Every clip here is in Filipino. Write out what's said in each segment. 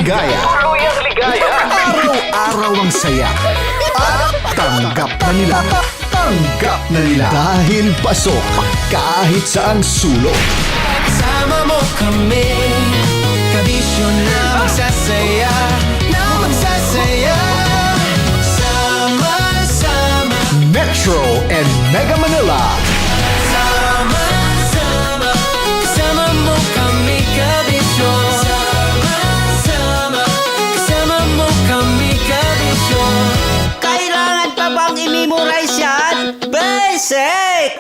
ligaya. Araw-araw ang saya. At tanggap na nila. Tanggap na nila. Dahil pasok kahit saan sulok. Sama mo kami, kabisyo na magsasaya, na magsasaya. Sama-sama Metro and Mega Manila. Sama-sama, kasama mo kami, kabisyo. Sama-sama, kasama mo kami, kabisyo. Kailangan pa bang i-memorize yan? Basic!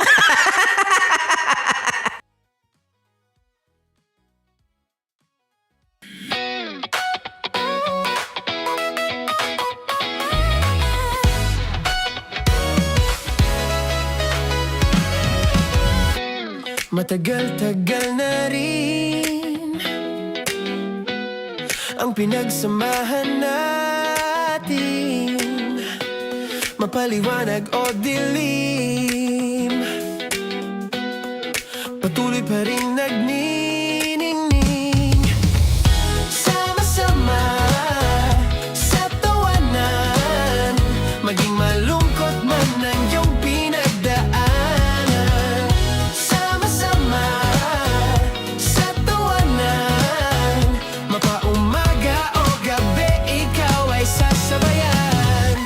Matagal-tagal na rin ang pinagsamahan natin, mapaliwanag o dilim, patuloy pa rin nagniningning. Sama-sama sa tawanan, maging malungkot man ang iyong pinagdaanan. Sama-sama sa tawanan, mapaumaga o gabi, ikaw ay sasabayan.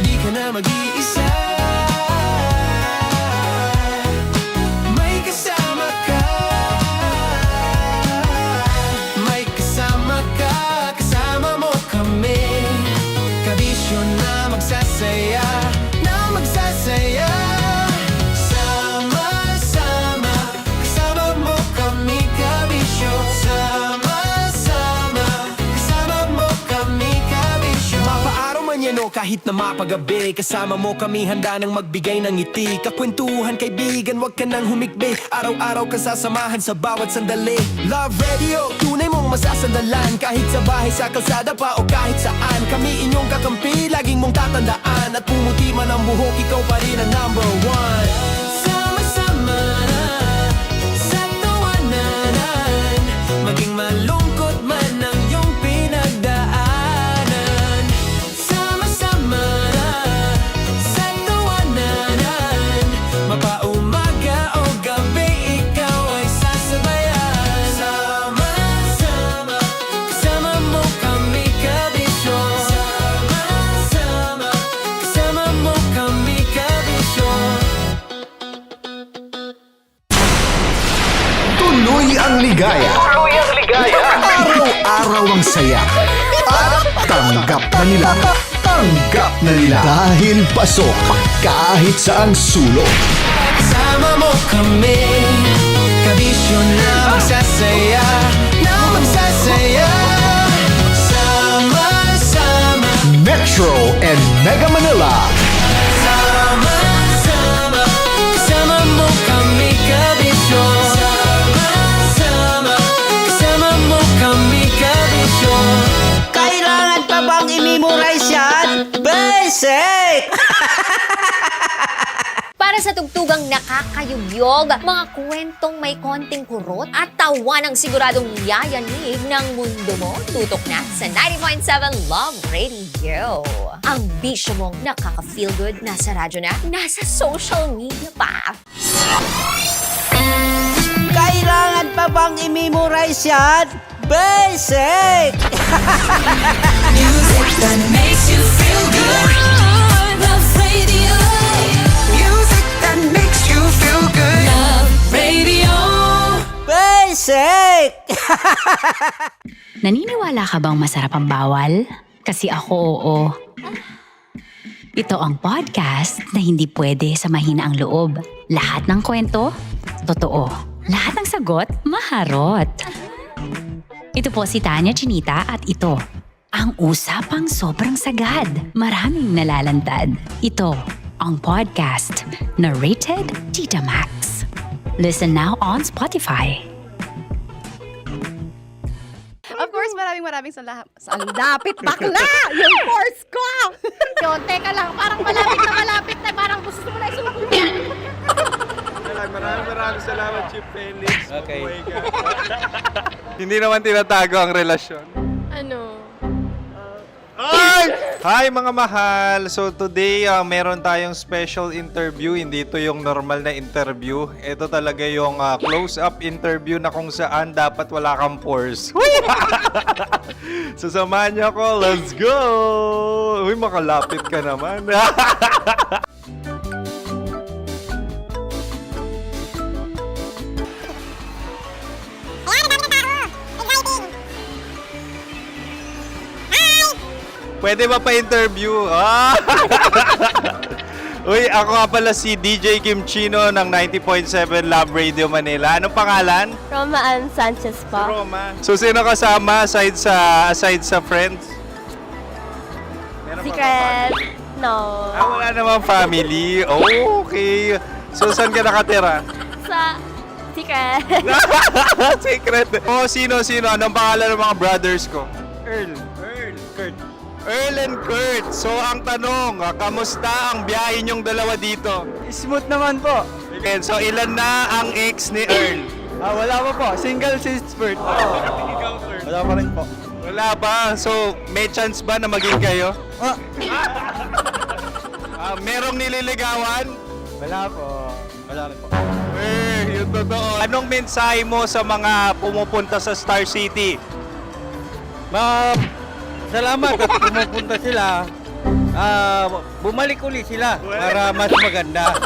Di ka na mag-iisa, may kasama ka. May kasama ka, kasama mo kami, kabisyo na magsasaya, na magsasaya. Sama-sama, kasama mo kami, kabisyo. Sama-sama, kasama mo kami, kabisyo. Mapaaraw man yan o kahit na mapagabi, kasama mo kami, handa nang magbigay ng ngiti. Kakwentuhan, kaibigan, wag ka nang humikbi. Araw-araw ka sasamahan sa bawat sandali. Love Radio, tunay mong masasandalan. Kahit sa bahay, sa kalsada pa o kahit saan, kami inyong kakampi, laging mong tatandaan. At pumuti man ang buhok, ikaw pa rin ang number one. Sama-sama sa tawanan, maging malungkot man ang iyong pinagdaanan. Sama-sama sa tawanan, mapaumaga o gabi, ikaw ay sasabayan. Sama-sama, kasama mo kami, kabisyo. Sama-sama, kasama mo kami, kabisyo. Tuloy ang ligaya. Araw-araw ang saya. At tanggap na nila. Tanggap na nila. Dahil pasok kahit saan sulok. Sama mo kami, kabisyo na magsasaya, na magsasaya. Sama-sama, Metro and Mega Manila. sama-sama, kasama mo kami, kabisyo. Sama-sama, kasama mo kami, kabisyo. Kailangan pa bang i-memorize yan? Basic! Para sa tugtugang nakakayugyog, mga kwentong may konting kurot at tawa ng siguradong yayanig ng mundo mo, tutok na sa 90.7 Love Radio. Ang bisyo mong nakaka-feel good, nasa radyo na, nasa social media pa. Kailangan pa bang i-memorize yan? Basic! Music that makes you feel good. Love Radio. Music that makes you feel good. Love Radio. Basic! Naniniwala ka bang masarap ang bawal? Kasi ako oo. Ito ang podcast na hindi pwede samahin ang loob. Lahat ng kwento, totoo. Lahat ng sagot, maharot. Ito po si Tanya Chinita at ito, ang usapang sobrang sagad. Maraming nalalantad. Ito, ang podcast na rated Tita Max. Listen now on Spotify. Of course, maraming salamat. Ang lapit bakla! Yung force ko! Yun, teka lang, parang malapit na, parang gusto mo na isulat. Maraming salamat, Chief Felix. Okay. Hindi naman tinatago ang relasyon. Ano? Hi mga mahal! So today, meron tayong special interview. Hindi ito yung normal na interview. Ito talaga yung close-up interview na kung saan dapat wala kang pores. So samahan niyo ako. Let's go! Uy, makalapit ka naman. Pwede ba pa-interview? Uy, ako nga pala si DJ Kim Chino ng 90.7 Love Radio Manila. Anong pangalan? Roma Ann Sanchez po. Roma. So, sino kasama aside sa friends? Meron ba Secret. No. wala namang family. Oh, okay. So, saan ka nakatira? Sa Secret. Secret. Oh, sino? Anong pangalan ng mga brothers ko? Earl, Kurt. Earl and Kurt. So, ang tanong, kamusta ang biyahe niyong dalawa dito? Smooth naman po. Okay, so ilan na ang ex ni Earl? Wala pa po. Single since birth. Wala pa rin po. Wala ba? So, may chance ba na maging kayo? Merong nililigawan? Wala po. Wala rin po. Yung totoo. Anong mensahe mo sa mga pumupunta sa Star City? Salamat at pumupunta sila. Bumalik ulit sila para mas maganda.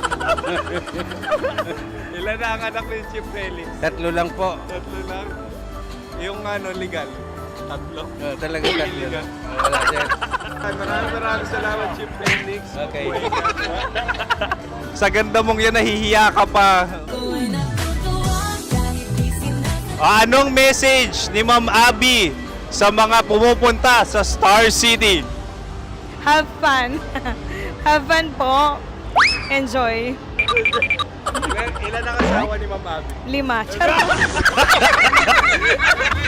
Ilan na ang anak ni Chief Felix? 3 lang po. 3 lang. Yung legal? 3? Talaga 3 lang. Wala sir. Maraming salamat, Chief Felix. Okay. Sa ganda mong yan, nahihiya ka pa. Anong message ni Ma'am Abby sa mga pumupunta sa Star City? Have fun. Have fun po. Enjoy. Ilan ang asawa ni Ma'am Abby? 5. Charot.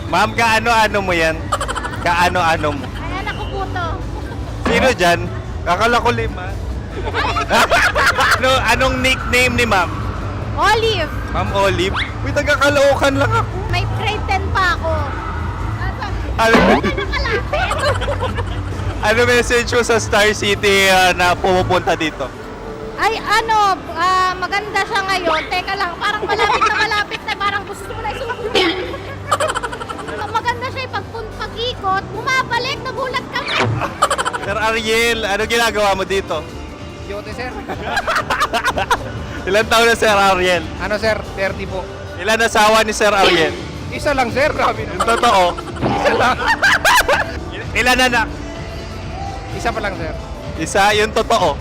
Ma'am, kaano-ano mo yan? Kaano-ano mo? Ay, anak ko po to. Sino dyan? Akala ko 5. Anong nickname ni Ma'am? Olive. Ma'am Olive? Uy, taga-Caloocan lang ako. May grade 10 pa ako. Ano message mo sa Star City na pumupunta dito? Ay, maganda siya ngayon. Teka lang, parang malapit na. Parang gusto mo na isulat. Maganda siya pag-ikot, bumabalik, nagulat ka. Sir Ariel, ano ginagawa mo dito? Yote sir. Ilan taon na Sir Ariel? Ano sir? 30 po. Ilan asawa ni Sir Ariel? Isa lang sir. Grabe na. Yung totoo. Ilan anak? Isa pa lang sir. Isa, yung totoo.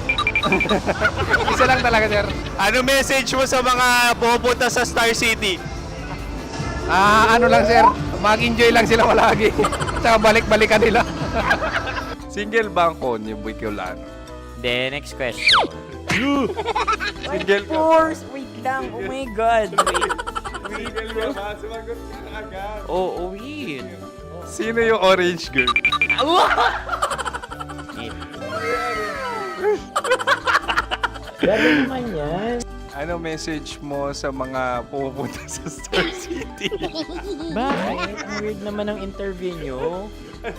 Isa lang talaga sir. Ano message mo sa mga pumupunta sa Star City? Ano lang sir. Mag-enjoy lang sila palagi. Tsaka balik-balikan nila. Single ba ang konyo, Boy Kiolano? Then, next question. Single ka? Wait lang. Oh my God. Single ka ba? Sumagot ka agad. Oh, wait. Sino yung orange girl? Grabe naman yan. Ano message mo sa mga pumupunta sa Star City? Bakit? Ang weird naman ang interview nyo.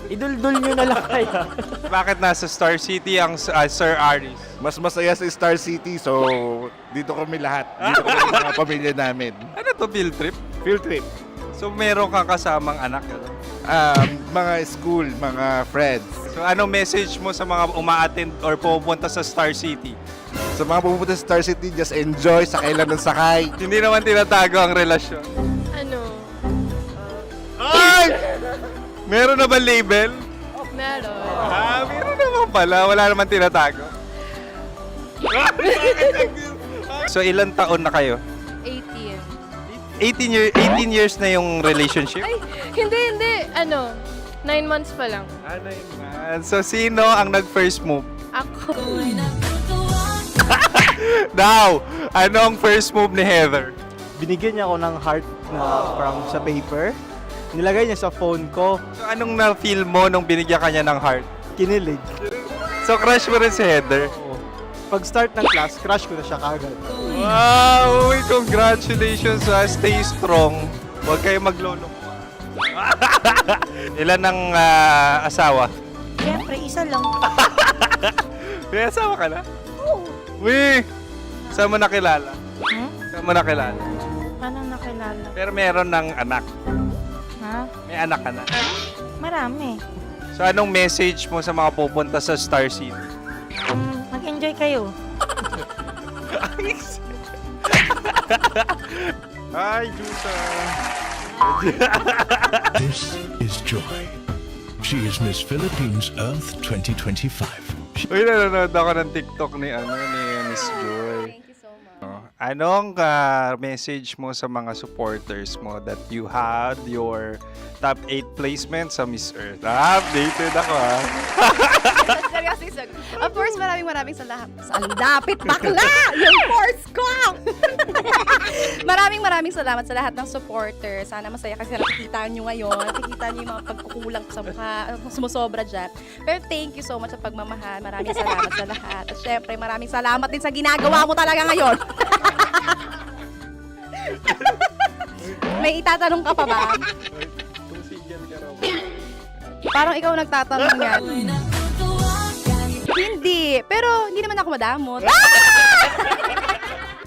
Idul-dul nyo na lang kaya. Bakit nasa Star City ang Sir Aris? Mas masaya sa Star City, so dito kami lahat. Dito kami mga pamilya namin. Ano to, field trip? Field trip. So meron kang kasamang anak? Ano? Mga school, mga friends. So anong message mo sa mga uma-attend or pumupunta sa Star City? Sa mga pupunta sa Star City, just enjoy, sakay lang ng sakay. Hindi naman tinatago ang relasyon. Ano? Ay! Meron na ba label? Meron. Meron naman pala. Wala naman tinatago. So ilan taon na kayo? 18. 18 years na yung relationship? Ay, hindi. 9 months pa lang. So sino ang nag-first move? Ako. Now, anong first move ni Heather? Binigyan niya ako ng heart na from sa paper. Nilagay niya sa phone ko. So anong na-feel mo nung binigyan ka niya ng heart? Kinilig. So crush mo rin si Heather? Pag-start ng class, crush ko na siya kagad. Wow! Uy, congratulations ha! Stay strong. Huwag kayo maglolo. Ilan ang asawa? Siyempre, isa lang. May asawa ka na? Oo. Uy! Saan mo nakilala? Saan mo nakilala? Paano nakilala? Pero meron ng anak. Ha? May anak ka na. Marami. So anong message mo sa mga pupunta sa Star City? Mag-enjoy kayo. Hi, Juta! This is Joy. She is Miss Philippines Earth 2025. Uy, nanonood ako ng TikTok ni Miss Joy. Thank you so much. Anong message mo sa mga supporters mo that you had your top 8 placement sa Miss Earth? Updated ako Seryoso, of course, maraming salamat. Sa lapit bakla! Yung course ko! maraming salamat sa lahat ng supporters. Sana masaya kasi nakikita nyo ngayon. Nakikita nyo yung mga pagkukulang ko sa mukha. Sumusobra dyan. Pero thank you so much sa pagmamahal. Maraming salamat sa lahat. At syempre, maraming salamat din sa ginagawa mo talaga ngayon. May itatanong ka pa ba? Parang ikaw nagtatanong yan. Hindi. Pero hindi naman ako madamot.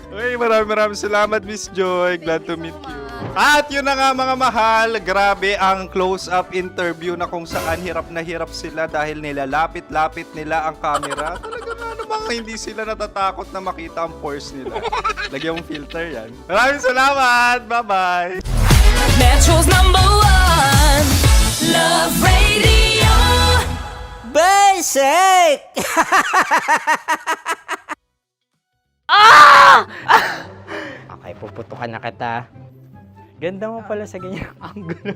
Uy, maraming salamat, Miss Joy. Glad to meet you. At yun na nga mga mahal, grabe ang close-up interview na kung saan hirap na hirap sila dahil nilalapit-lapit nila ang camera. Talaga nga namang hindi sila natatakot na makita ang pores nila. Lagyan mong filter yan. Maraming salamat! Bye-bye! Metro's #1 Love Radio. Basic! Okay, puputukan na kita. Ganda mo pala sa ganyang angulo.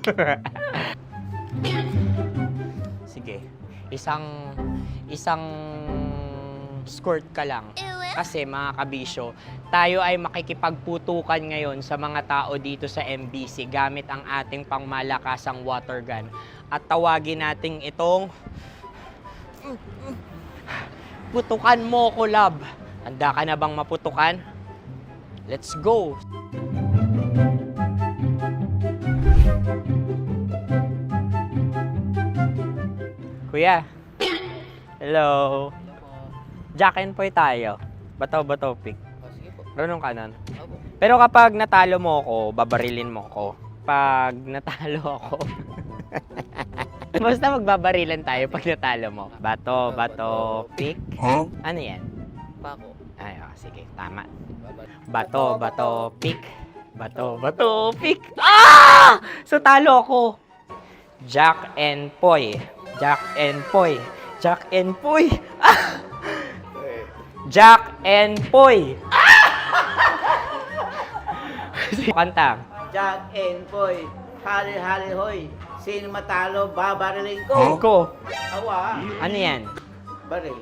Sige, isang skirt ka lang. Kasi mga kabisyo, tayo ay makikipagputukan ngayon sa mga tao dito sa MBC gamit ang ating pangmalakasang water gun. At tawagin natin itong putukan mo ko, love. Handa ka na bang maputukan? Let's go! Kuya. Hello. Jack and Poy tayo. Bato-bato pick. Runong kanan. Pero kapag natalo mo ako, babarilin mo ako. Pag natalo ako, basta magbabarilan tayo pag natalo mo. Bato, pick. Huh? Ano yan? Bako. Ay, sige, tama. Bato, pick. Bato, pick. Ah! So talo ako. Jack and Poy. Jack and Poy. Jack and Poy. Ah! Jack and Poy. Kanta. Jack and Poy, hali hoy. Sino matalo, babariling ko. Ko. Awa, Ano yan? baril.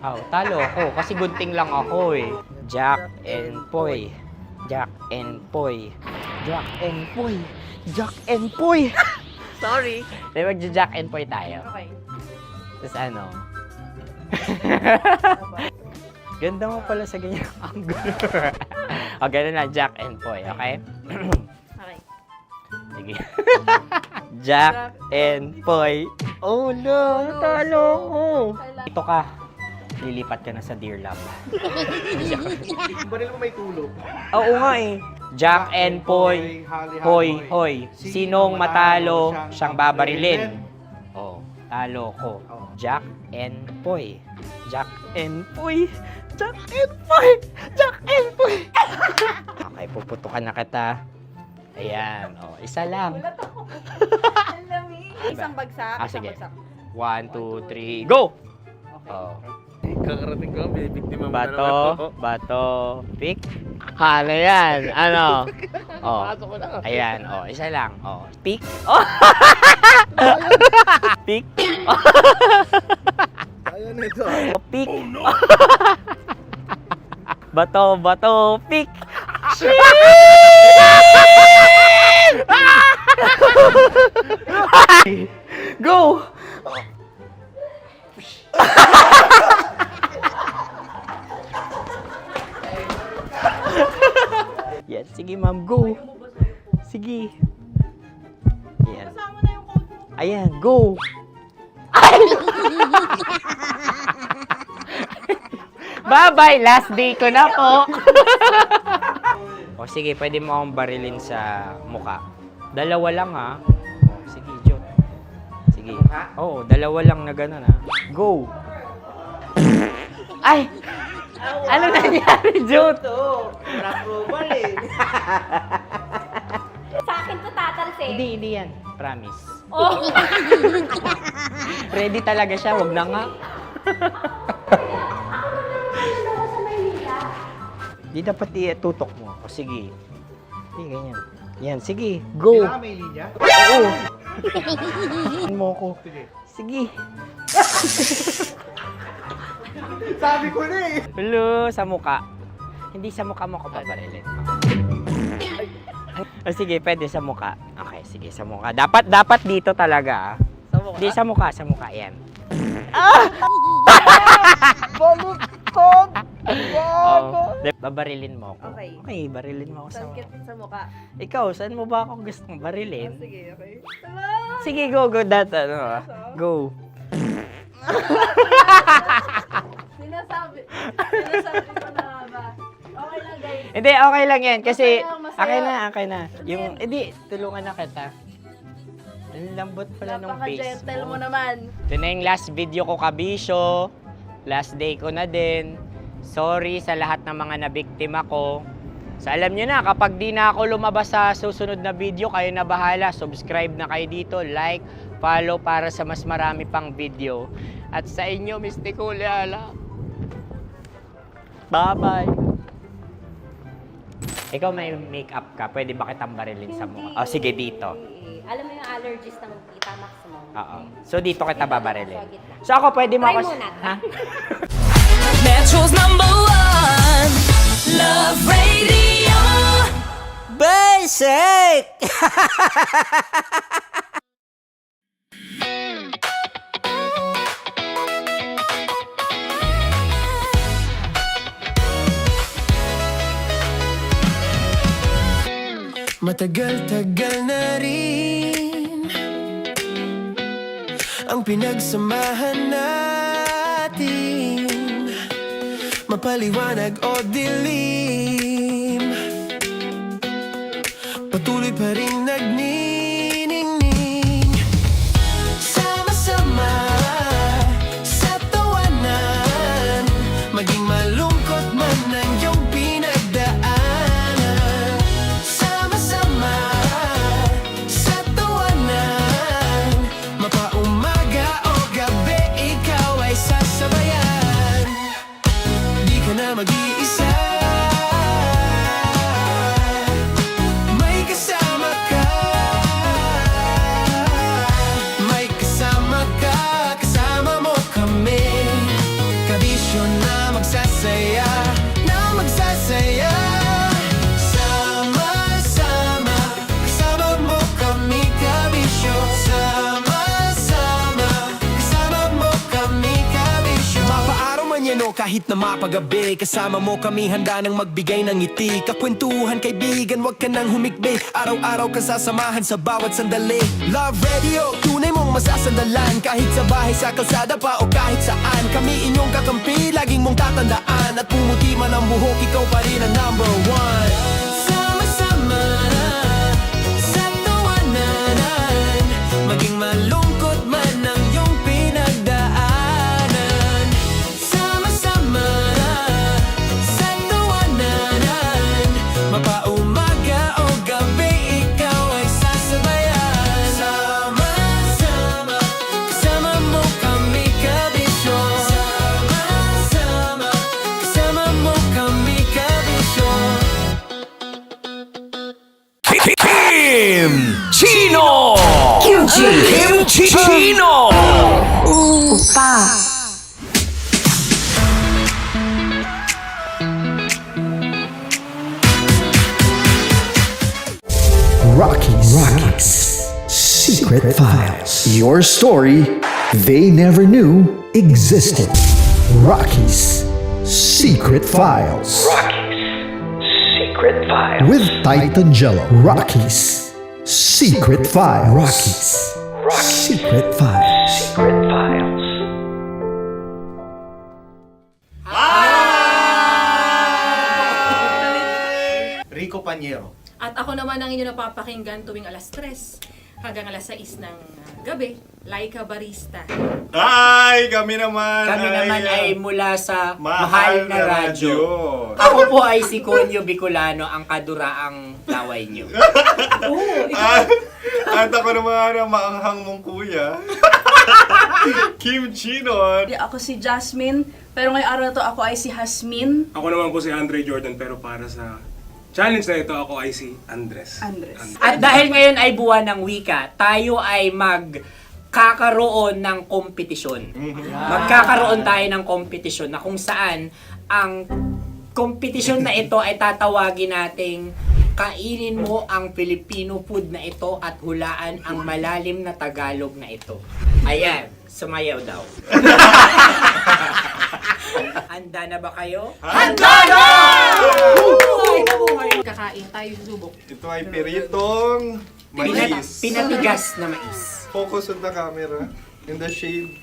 Oh, talo ako kasi gunting lang ako eh. Jack and Poy. Jack and Poy. Jack and Poy. Jack and Poy. Sorry. Di magja-Jack and Poy tayo. Okay. Tapos ano? Ganda mo pala sa ganyang angulo. O, ganun na, Jack and Poy, okay? Okay. Sige. Jack and Poy. Oh no, natalo ko. Ito ka. Lilipat ka na sa Deer Lab. Baril mo may tulog. Oo nga eh. Jack and Poy. Hoy, hoy. Sinong matalo, siyang babarilin. Oh, talo ko. Jack and Poy. Jack and Poy. Jack and Poy. Jack and Poy. Okay, puputukan na kita. Ayan. Oh, isa lang. Isang bagsak. Sige. 1, 2, 3, go! Oh. Kakarating ko, binibiktima mo Bato, pick. Ano yan? Ano? Oh. Ayan, oh, isa lang. Oh, pick. Oh. Pick. Ayan ito. Oh, pick. Bato, pick. Go! Yes, sige ma'am, go. Sige. Yan. Ayan, go! Bye-bye! Last day ko na po! O sige, pwede mo akong barilin sa muka. Dalawa lang ha. O, sige, Jot. Sige. Oo, dalawa lang na gano'n ha. Go! Ay! Ano nangyari, Jot? Approval eh. Sa akin to tatalsik. Hindi yan. Promise. Oh. Ready talaga siya, wag na nga. Di dapat tutok mo. O sige. Sige, ganyan. Yan, sige. Go. Kailangan may linya? Oo. mo ko. Sige. Sabi ko na eh. Hello, sa muka. Hindi sa muka mo ko babarilin. O sige, pwede sa muka. Okay, sige, sa muka. Dapat dito talaga. Sa muka? Hindi, sa muka. Yan. Baluktot! Oh, babarilin mo ako. Okay. Okay, barilin mo ako sa muka. Sa mukha. Ikaw, saan mo ba ako gustong barilin? Sige, okay. Sige, go. Go. Sinasabi ko na ba? Okay lang, guys. Hindi, okay lang yan. Kasi, Masaya. okay na. Yung, hindi, tulungan na kita. Ang lambot pala nung face Napaka-gentle mo. mo naman. Ito na yung last video ko, kabisyo. Last day ko na din. Sorry sa lahat ng mga nabiktima ko. So alam nyo na, kapag di na ako lumabas sa susunod na video, kayo na bahala. Subscribe na kayo dito, like, follow para sa mas marami pang video. At sa inyo, Mistiko Leala. Bye-bye. Ikaw may makeup ka, pwede ba kitang barilin sa mukha? O sige, dito. Alam mo yung allergies ng Tita Max mo? Oo. So dito kita babarilin. So ako, pwede mo Try ako... muna. Ha? Metro's #1 Love Radio Basic! Matagal-tagal na rin ang pinagsamahan natin, mapaliwanag o dilim, patuloy pa rin nagniningning. Sama-sama sa tawanan, maging malungkot man ang iyong pinagdaanan. Sama-sama sa tawanan, mapaumaga o gabi, ikaw ay sasabayan. Di ka na mag-iisa, may kasama ka. May kasama ka, kasama mo kami. Kabisyo na magsasaya, na magsasaya. Sama-sama, kasama mo kami, kabisyo. Sama-sama, kasama mo kami, kabisyo. Mapaaraw man yan o kahit na mapagabi, kasama mo kami, handa nang magbigay ng ngiti. Kakwentuhan, kaibigan, wag ka nang humikbi. Araw-araw ka sasamahan sa bawat sandali. Love Radio, tunay mong masasandalan. Kahit sa bahay, sa kalsada pa o kahit saan, kami inyong kakampi, laging mong tatandaan. At pumuti man ang buhok, ikaw pa rin ang #1. Sama-sama sa tawanan, maging malungkot man ang iyong pinagdaanan. Sama-sama sa tawanan, mapaumaga o gabi, ikaw ay sasabayan. Sama-sama, kasama mo kami, kabisyo. Sama-sama, kasama mo kami, kabisyo. Kim Chino! Kim Chino! Rocky's Secret Files. Your story they never knew existed. Rocky's Secret Files. With Titan Jello. Rocky's Secret Files. Rockies Secret Files. Rico Panyero. At ako naman ang inyo napapakinggan tuwing alas 3 hanggang alas 6 ng gabi, Laika Barista. Ay, kami naman Kami naman ay mula sa Mahal na Radyo. Ako po ay si Conyo Bicolano, ang kaduraang laway nyo. At ako naman ang maanghang mong kuya. Kim Chinon. Ako si Jasmine, pero ngayong araw na to ako ay si Hasmin. Ako naman po si Andre Jordan, pero para sa challenge na ito, ako ay si Andres. At dahil ngayon ay buwan ng wika, tayo ay magkakaroon ng kompetisyon. Magkakaroon tayo ng kompetisyon na kung saan ang kompetisyon na ito ay tatawagin nating kainin mo ang Filipino food na ito at hulaan ang malalim na Tagalog na ito. Ayan, sumayaw daw. Handa na ba kayo? Handa na! Kakain tayo susubok. Ito ay piritong mais. Pinatigas na mais. Focus on the camera. In the shade.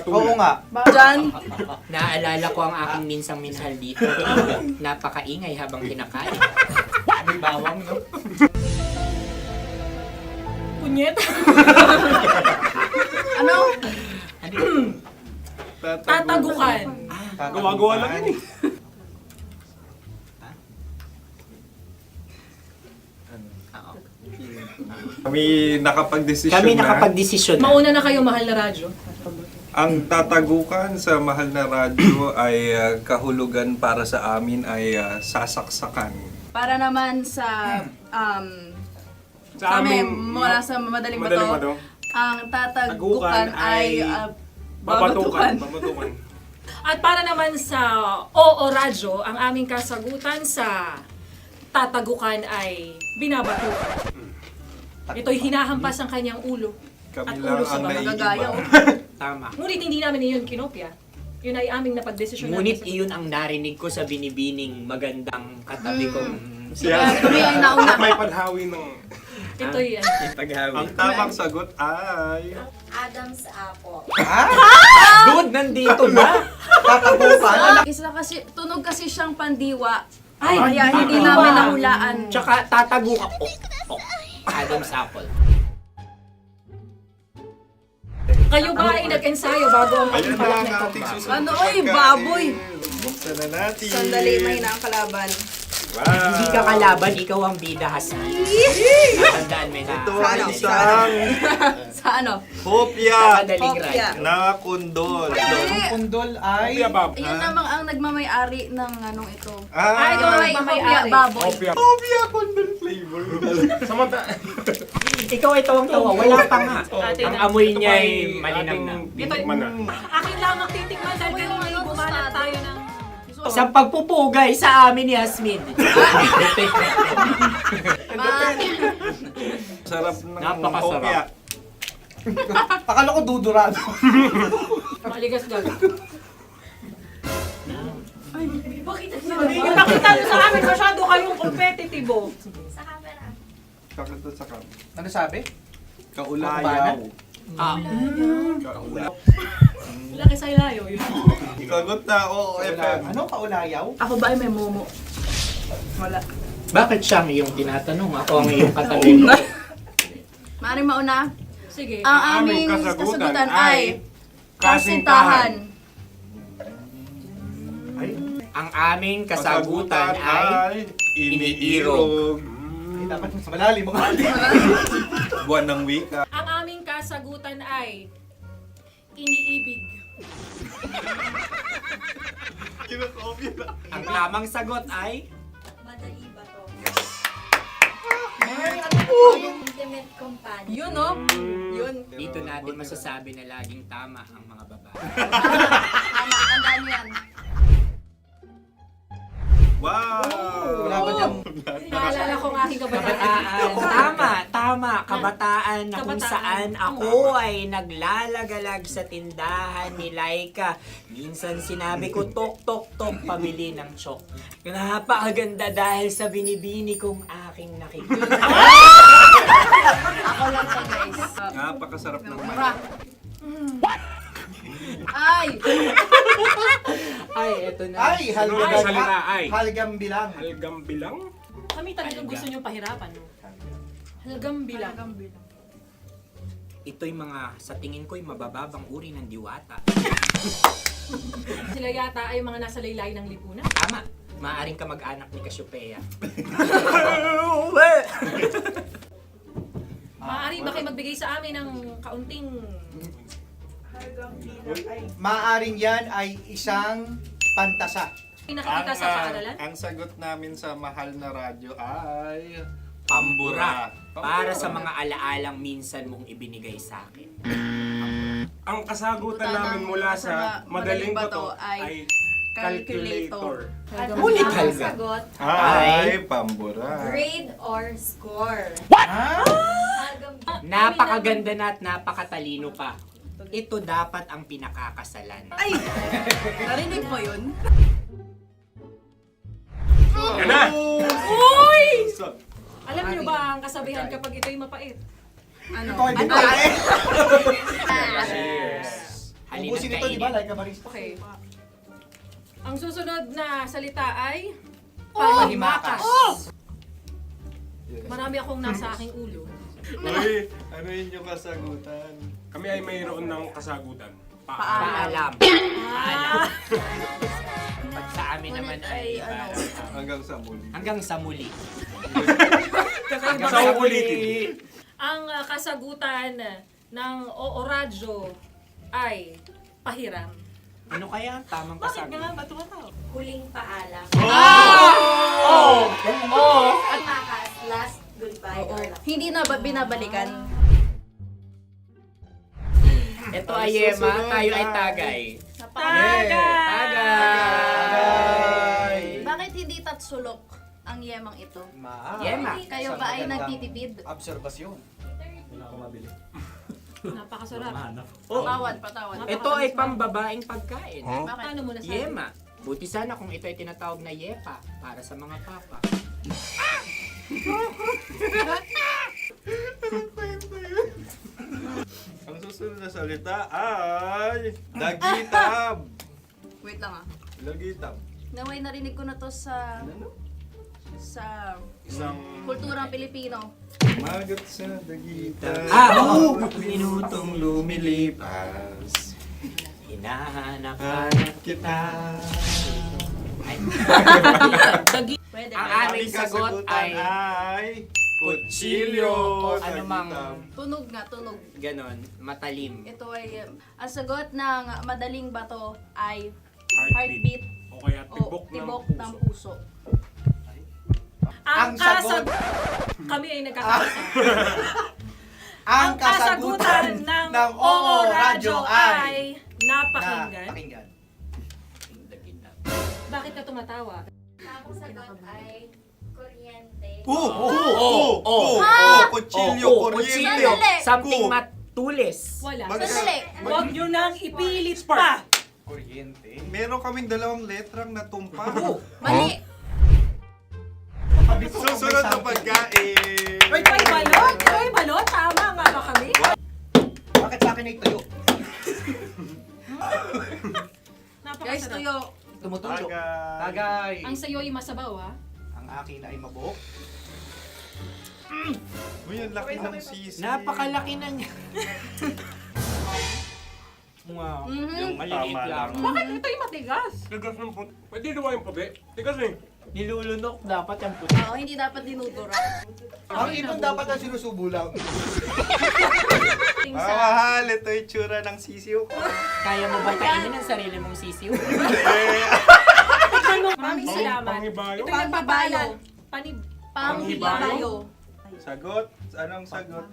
Oo nga. Diyan, Naaalala ko ang aking minsang minahal dito. Napakaingay habang kinakain. May bawang, no? punyet. Ano? Tatagukan. Gawa-gawa lang yun eh. Kami nakapag-desisyon Kami na. nakapag-desisyon na. Mauna na kayo, mahal na radyo. Ang tatagukan sa Mahal na Radyo ay kahulugan para sa amin ay sasaksakan. Para naman sa Sa amin, mula sa madaling madaling bato, bato, ang tatagukan tagukan ay babatukan. babatukan. At para naman sa Oo Radyo, ang aming kasagutan sa tatagukan ay binabatukan. Ito'y hinahampas ang kanyang ulo. Kami At lang ulo sa ang mga naiiba. gagaya. Tama. Ngunit hindi namin iyon kinopya. Yun ay aming napagdesisyon Ngunit iyon ang narinig ko sa binibining magandang katabi kong Kami ay nauna. May panhawi ng... Ito'y Ang tamang sagot ay... Adam's apple. Dude, nandito na! Isa kasi, tunog kasi siyang pandiwa. Ay, Kaya hindi pandiwa. namin nahulaan. Tsaka tatagukan. Adam's apple. Kayo ba ay nag-ensayo bago ang Ayan na pagpalat ang nito? ating susunod Ano, na oy, pagkain. baboy! Buksan na natin. na ang kalaban. Wow. Hindi ka kalaban, ikaw ang bida, Hasmin. Natandaan mo na. Ito ay isang Sa ano? hopya Madaling Hopya. ride. na kundol. Pundol ay... Hopya, Yun namang ang nagmamay-ari ng anong ito. Ah, Ito ay hopya baboy. hopya kundol flavor. Ikaw ay tawang-tawa, wala pa nga. Ate Ang na. amoy niya ay malinang na. Titikman na. Akin lamang titikman dahil kayo ngayon bumalat tayo ng... Sa pagpupugay sa amin ni Hasmin. Sarap ng Napakasarap. hopya. Akala ko dudurado. Maligas gag. Ay, bakit? Yung nakita nyo sa amin, masyado kayong competitive. Sakit sa kam. Ano sabi? Kaulayaw. Laki sa ilayo yun. Sagot na, oo, FM. Ano? Kaulayaw? Ako ba ay may momo? Wala. Bakit siya ang iyong tinatanong? Ako ang iyong katabi. Maaaring mauna? Sige. Ang Ang aming aming kasagutan kasagutan ay ay kasintahan. Ang aming kasagutan ay iniirog. Dapat mas malalim mo. Buwan ng wika. Ang aming kasagutan ay iniibig. Kinakopya na. Ang tamang sagot ay Madali ba to? Intimate companion. Yun, no? Yun. dito natin masasabi na laging tama ang mga babae. Tama, tandaan mo yan. Wow! Wala ba niyang... Naalala ko ang aking kabataan. Tama. Kabataan na kung Kabataan. saan ako ay naglalagalag sa tindahan ni Laika. Minsan sinabi ko, tok, tok, tok, pabili ng chok. Napakaganda dahil sa binibini kong aking nakikita. Napakasarap ng Mura. Ay! Ay, eto na. Ay, salita ay. Halgam bilang. Halgam bilang? Kami talagang gusto niyong pahirapan, no? Halagang bilang. Ito'y mga, sa tingin ko'y mabababang uri ng diwata. Sila yata ay mga nasa laylay ng lipunan. Tama, maaring ka mag-anak ni Cassiopeia. Maaari ba kayo magbigay sa amin ng kaunting... Maaring yan ay isang pantasa. Nakikita sa paaralan? Ang sagot namin sa mahal na radyo ay... Pambura. Para sa mga alaalang minsan mong ibinigay sa akin. Ang kasagutan namin mula sa Madaling Bato ay calculator. Ulit halga. Sagot, Ay, pambura. grade or score. Napakaganda na at napakatalino pa. Ito dapat ang pinakakasalan. Ay! Narinig mo yun? Yan na! Uy! Alam niyo ba ang kasabihan kapag ito'y mapait? Ano? Halina't kainin. Like a barista. Okay. Ang susunod na salita ay panghimakas. Marami akong nasa aking ulo. Uy, ano yun yung kasagutan? Kami ay mayroon ng kasagutan. Paalam. Paalam. Pag sa amin naman ay Hanggang sa muli. hanggang sa muli. Sa ulitin. Ang kasagutan ng Oo Radyo ay pahiram. Ano kaya ang tamang kasagutan? Huling paalam. Oh! At makas, last goodbye or last. Hindi na ba binabalikan? Ito ay Yema, tayo ay Tagay. Tagay! Bakit hindi tatsulok ang yemang ito? Yema. Kayo ba ay nagtitipid? Obserbasyon. Napakasarap. Patawan. Ito ay pambabaeng pagkain. Bakit? Paano mo nasabi? Yema. Buti sana kung ito ay tinatawag na Yepa para sa mga papa. Ang susunod na salita ay... Dagitab! Wait lang ah. Dagitab. Naway narinig ko na to sa Isang kulturang Pilipino. magat sa dagitab. Oo! Minutong lumilipas. Hinahanap-hanap kita. Ay. Pwede. Ang ba? aming sagot ay kutsilyo o anumang Tunog nga, tunog. ganon, matalim. Ito ay, ang sagot ng Madaling Bato ay Heartbeat. heartbeat O kaya o tibok tibok ng ng puso. puso. Ang sagot. Kami ay nagkakasa. Ang kasagutan ng Oo Radyo ay napakinggan. Bakit ka tumatawa? Ang sagot ay kuryente. Kutsilyo, kuryente. Sandali. Something matulis. Wala. Sandali. Huwag nyo nang ipilit pa. Kuryente. Meron kaming dalawang letrang natumpa. Mali. Susunod na pagkain. Ay, balot! Ay, balot! Tama nga ba kami? Bakit sa akin ay tuyo? Guys, Napakasarap. tuyo. Tumutulo. Tagay. Ang sayo ay masabaw, ha? Ang akin ay mabuhok. Uy, ang laki ng sisi. Napakalaki na niya. Wow. Yung maliliit Tama lang. lang. Bakit ito'y matigas? Tigas ng puti. Pwede naman yung puti. Tigas eh. Nilulunok dapat yung puti. Oo, hindi dapat dinudura. Ang ibon dapat ang sinusubo lang. Sa Mahal, ito yung tsura ng sisiw ko. Kaya mo ba kainin ang sarili mong sisiw? maraming salamat. Panghibayo. Ito'y nagpapalan. Panghibayo. Sagot? Anong sagot?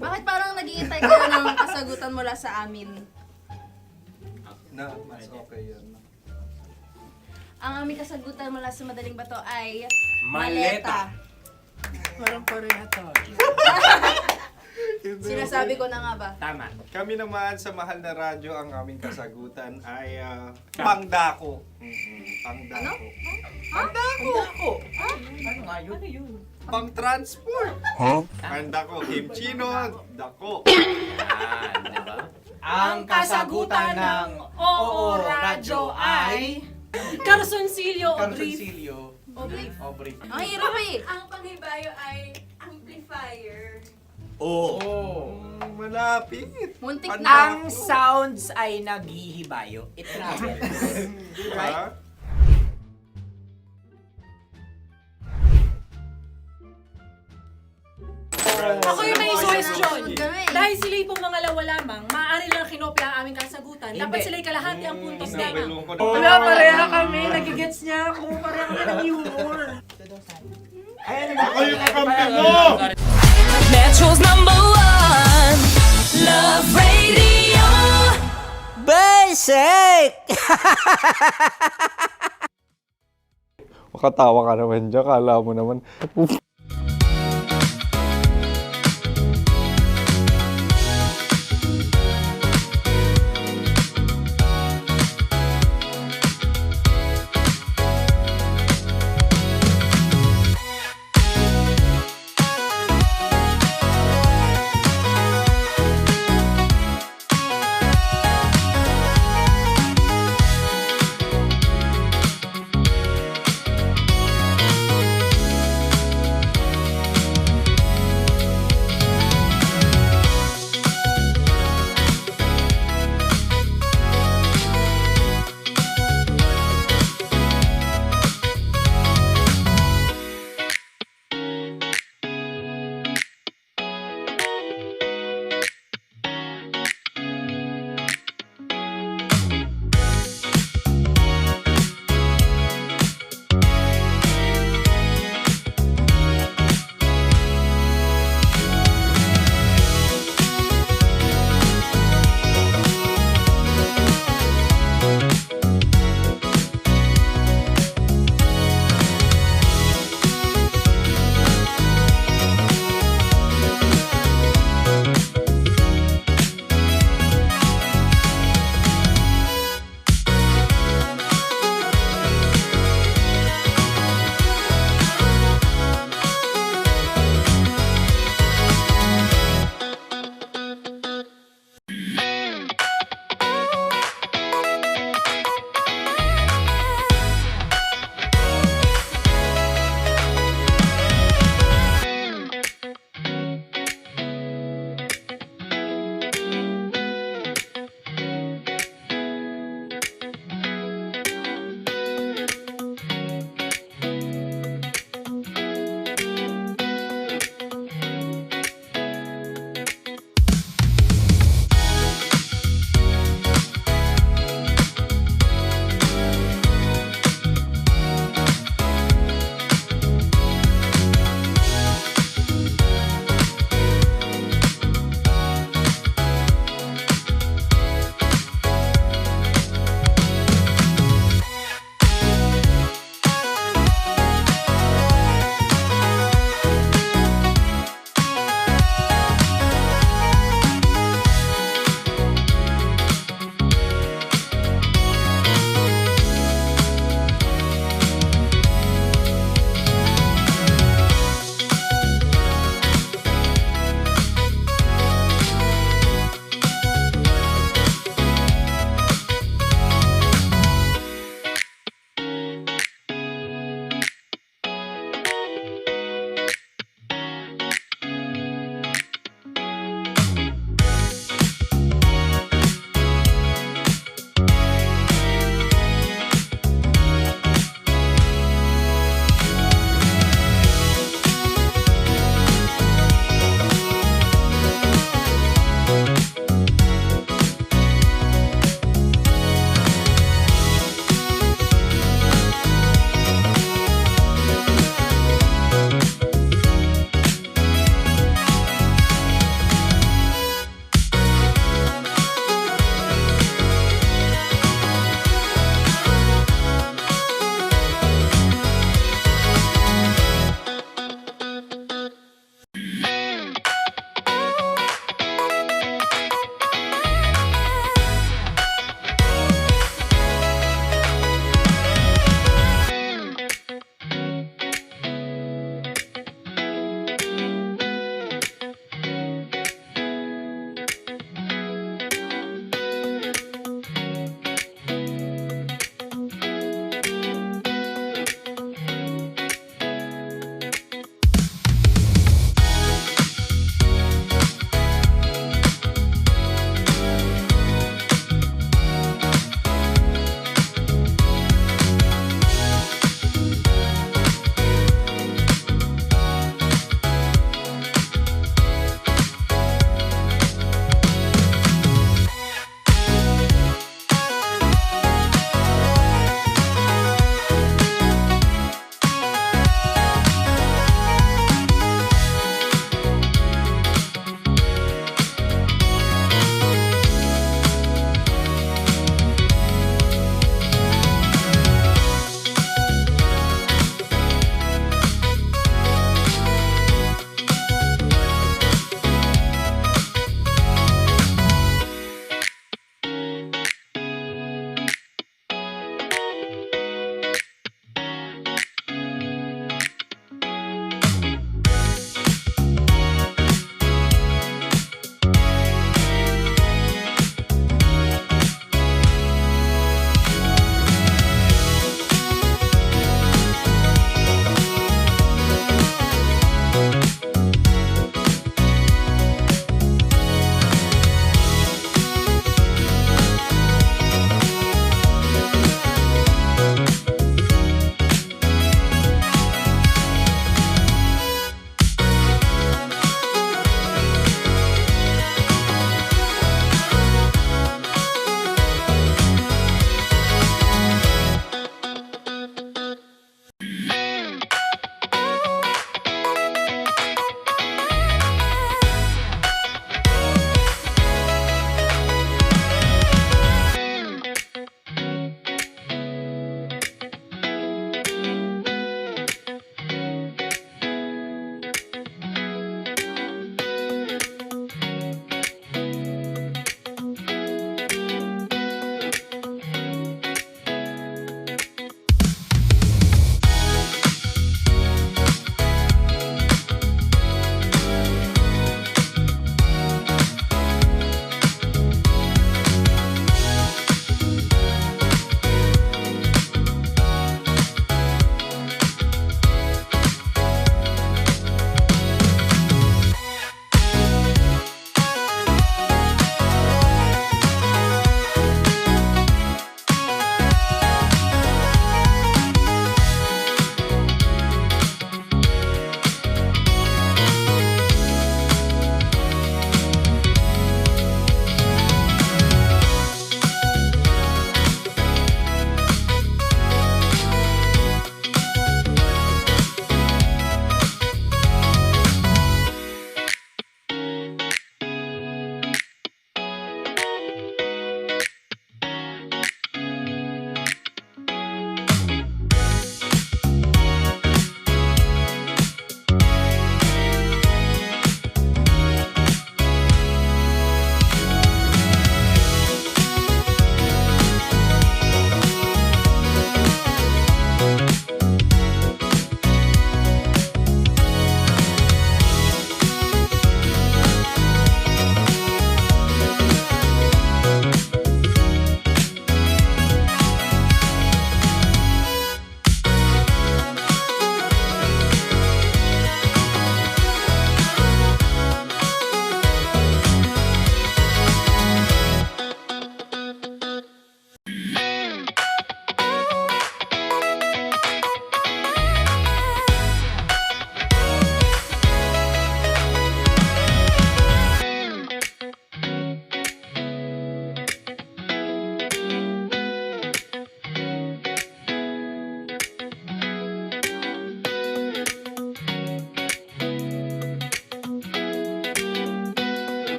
Bakit parang nag-iintay ka na ng kasagutan mula sa amin? Na, mas okay yun. Ang aming kasagutan mula sa Madaling Bato ay Maleta. Parang pareha to. Sinasabi ko na nga ba? Tama. Kami naman sa Mahal na Radyo, ang aming kasagutan ay pangdako. Pangdako. Pangdako! Ano nga yun? Ano yun? Pang-transport. Pangdako. Kimchino, dako. Diba? Ang kasagutan ng Oo Radyo ay Carsoncillo Obri. Ang hirap eh. Ang panghibayo ay amplifier. Malapit. Muntik Ang na. sounds ay naghihibayo. It travels. Diba? Ako yung may question. Kami. Dahil sila'y pong mga lawa lamang, maaari lang kinopya ang aming kasagutan. Dapat sila'y kalahati ang puntos lamang. Wala, pareha kami. Nagigets niya ako. Pareha kami ng humor. Ako yung kakampi mo! Metro's #1 Love Radio. Basic! Makatawa ka naman dyan. Kala mo naman.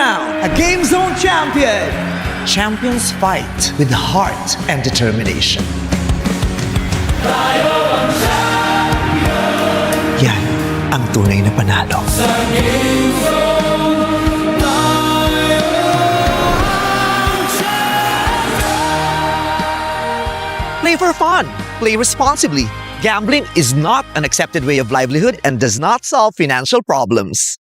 crown a Game Zone champion. Champions fight with heart and determination. Yan ang tunay na panalo. Play for fun. Play responsibly. Gambling is not an accepted way of livelihood and does not solve financial problems.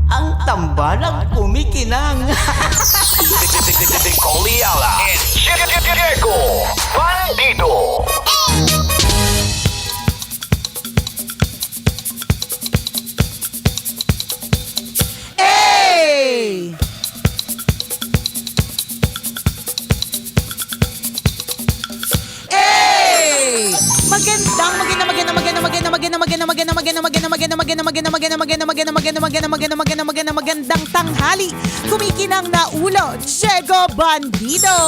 Ang tambalang kumikinang. Coliala and Diego Bandido. Hey! Hey! Magandang tanghali. Kumikinang na ulo, Diego Bandido.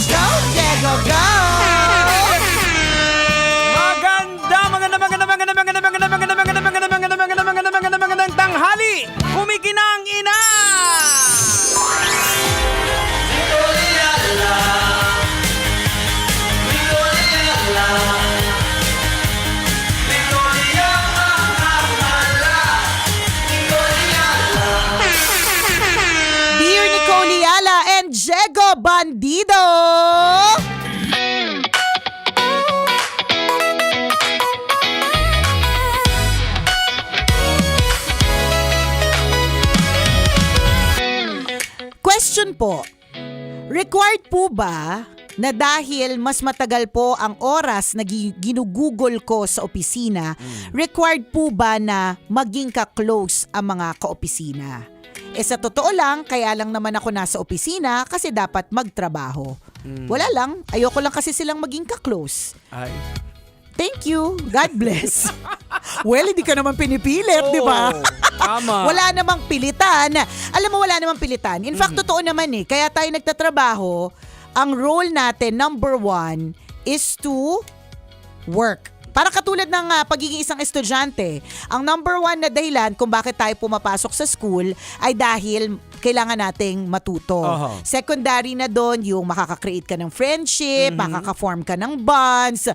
Go, Diego, go! Magandang tanghali! Kumikinang ina! Dear Nicole Yala and Diego Bandido. Question po, required po ba na dahil mas matagal po ang oras na ginugugol ko sa opisina, required po ba na maging ka-close ang mga ka-opisina? Sa totoo lang, kaya lang naman ako nasa opisina kasi dapat magtrabaho. Wala lang, ayoko lang kasi silang maging ka-close. Ay. Thank you. God bless. Well, hindi ka naman pinipilit, di ba? Tama. Wala namang pilitan. Alam mo, wala namang pilitan. In fact, totoo naman kaya tayo nagtatrabaho, ang role natin, number 1, is to work. Para katulad ng pagiging isang estudyante, ang number 1 na dahilan kung bakit tayo pumapasok sa school ay dahil kailangan nating matuto. Secondary na doon, yung makaka-create ka ng friendship, makaka-form ka ng bonds,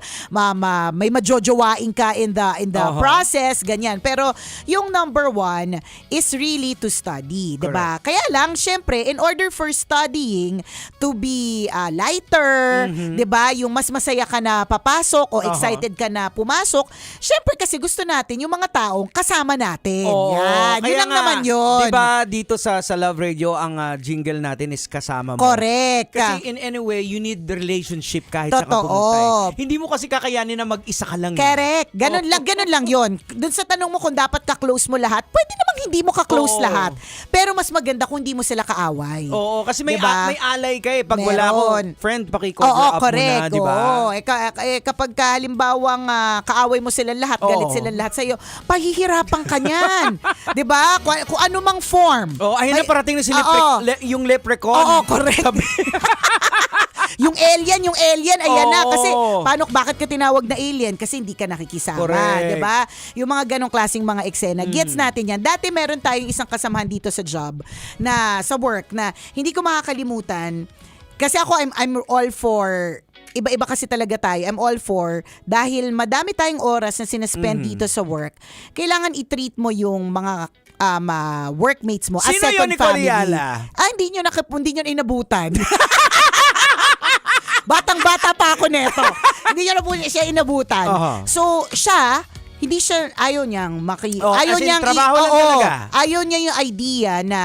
may majojowain ka in the process, ganyan. Pero yung number 1 is really to study, 'di ba? Kaya lang, syempre, in order for studying to be lighter, 'di ba? Yung mas masaya ka na papasok o excited ka na pumasok, syempre kasi gusto natin yung mga taong kasama natin. Yan. Yun lang naman yun. Diba dito sa Love Radio, ang jingle natin is kasama mo. Correct. Kasi in any way, you need the relationship kahit sa ka Totoo. pumunta. Hindi mo kasi kakayanin na mag-isa ka lang. Correct. Ganun lang yun. Doon sa tanong mo kung dapat ka-close mo lahat, pwede namang hindi mo ka-close lahat. Pero mas maganda kung hindi mo sila kaaway. Oo, kasi may, Diba? may alay ka Pag wala Meron. akong friend, paki-cover up correct. mo na, diba? Kapag halimbawang kaaway mo silang lahat, galit silang lahat sa'yo, pahihirapan ka niyan. Diba? Kung ano mang form. Ayun na parating na si yung leprechaun. Oo, correct. Yung alien, ayan na. Kasi, bakit ka tinawag na alien? Kasi hindi ka nakikisama. Correct. Diba? Yung mga ganong klaseng mga eksena. Gets natin yan. Dati meron tayong isang kasamahan dito sa job, sa work, na hindi ko makakalimutan. Kasi ako, I'm all for, iba-iba kasi talaga tayo. I'm all for, dahil madami tayong oras na sinaspend dito sa work, kailangan i-treat mo yung mga workmates mo as Sino yun, second Nicole family. Ayala? Hindi nyo inabutan. Batang-bata pa ako neto. Hindi nyo na po siya inabutan. So, ayaw niyang ayaw as in, niyang trabaho lang talaga. Ayaw niya yung idea na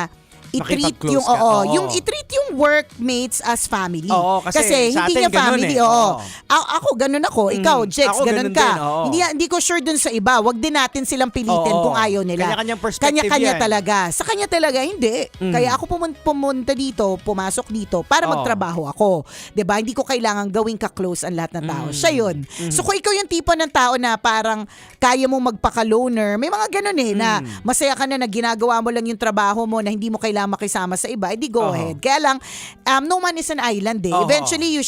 i-treat Makipag-close yung ka. Oo. yung i-treat yung workmates as family. Oo, kasi sa hindi atin niya ganun family. eh. Oo. Oo. Ako ganun ako, ikaw Jex, Ako ganun ganun ka. din, oo. Hindi ko sure dun sa iba. Wag din natin silang pilitin Oo. kung ayaw nila. Kanya-kanyang perspective Kanya-kanya yan. talaga. Sa kanya talaga hindi. Kaya ako pumunta dito, pumasok dito para magtrabaho ako. 'Di ba? Hindi ko kailangan gawing ka-close ang lahat ng tao. Siya 'yun. So kung ikaw yung tipo ng tao na parang kaya mo magpaka-loner, may mga ganun na masaya ka na ginagawa mo lang yung trabaho mo na hindi mo kailangan makisama sa iba, edi go ahead. Kaya lang, no man is an island eh. Eventually,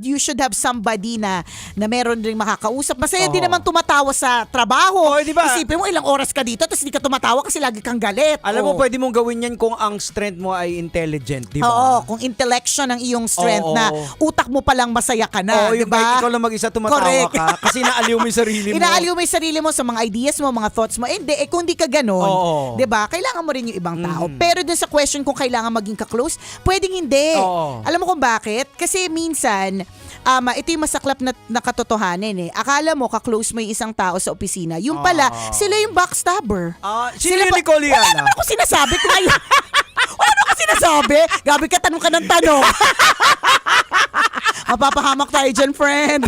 you should have somebody na meron ring makakausap. Masaya din naman tumatawa sa trabaho. Diba? Isipin mo, ilang oras ka dito, tapos hindi ka tumatawa kasi lagi kang galit. Alam mo, pwede mong gawin yan kung ang strength mo ay intelligent, di ba? Oo, kung intellection ang iyong strength Oo. na utak mo palang masaya ka na, Oo, di yung ba? kahit ikaw lang mag-isa tumatawa Correct. ka kasi inaaliw mo yung sarili mo. Inaaliw mo yung sarili mo sa mga ideas mo, mga thoughts mo. Hindi, kung di ka ganun, Oo. 'di ba? Kailangan mo rin yung ibang tao. Pero dun sa question kung kailangan maging ka-close, pwedeng hindi. Oo. Alam mo kung bakit? Kasi minsan, ito yung masaklap na katotohanan eh. Akala mo ka-close mo yung isang tao sa opisina. Yung pala, sila yung backstabber. Sino yung Nicole Wala Ayala? naman ako sinasabi. Wala naman ako sinasabi. Gabi ka, tanong ka ng tanong. Mapapahamak tayo dyan, friend.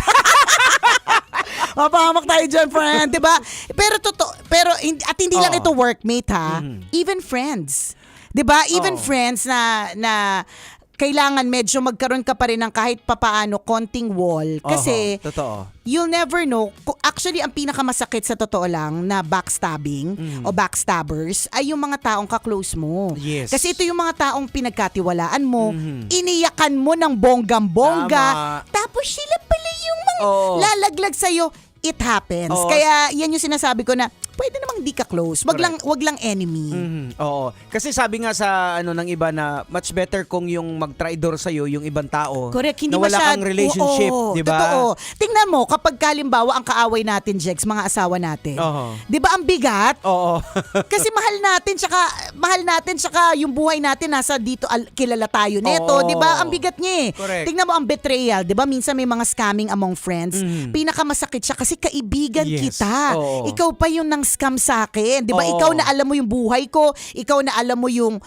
Mapahamak tayo dyan, friend. Diba? Pero hindi lang ito workmate ha. Even friends. Diba? Even friends na kailangan medyo magkaroon ka pa rin ng kahit papaano konting wall. Kasi Totoo. you'll never know. Actually, ang pinakamasakit sa totoo lang na backstabbing o backstabbers ay yung mga taong ka-close mo. Yes. Kasi ito yung mga taong pinagkatiwalaan mo, iniyakan mo ng bonggam-bongga, Tama. tapos sila pala yung mga lalaglag sa'yo. It happens. Oo. Kaya yan yung sinasabi ko na pwede namang di ka close. Wag lang enemy. Oo. Kasi sabi nga sa ng iba na much better kung yung mag-traidor sa'yo yung ibang tao. Correct, hindi na wala masyad- kang relationship, Oo, di ba? Totoo. Tingnan mo, kapag kalimbawa ang kaaway natin, Jex, mga asawa natin. Di ba ang bigat? Oo. Kasi mahal natin, tsaka yung buhay natin nasa dito, kilala tayo neto, Oo. di ba? Ang bigat niya eh. Correct. Tingnan mo ang betrayal, di ba? Minsan may mga scamming among friends. Pinakamasakit siya kasi kaibigan Yes. kita. Oo. Ikaw pa yung nang scam sa akin, di ba? Oo. Ikaw na alam mo yung buhay ko, ikaw na alam mo yung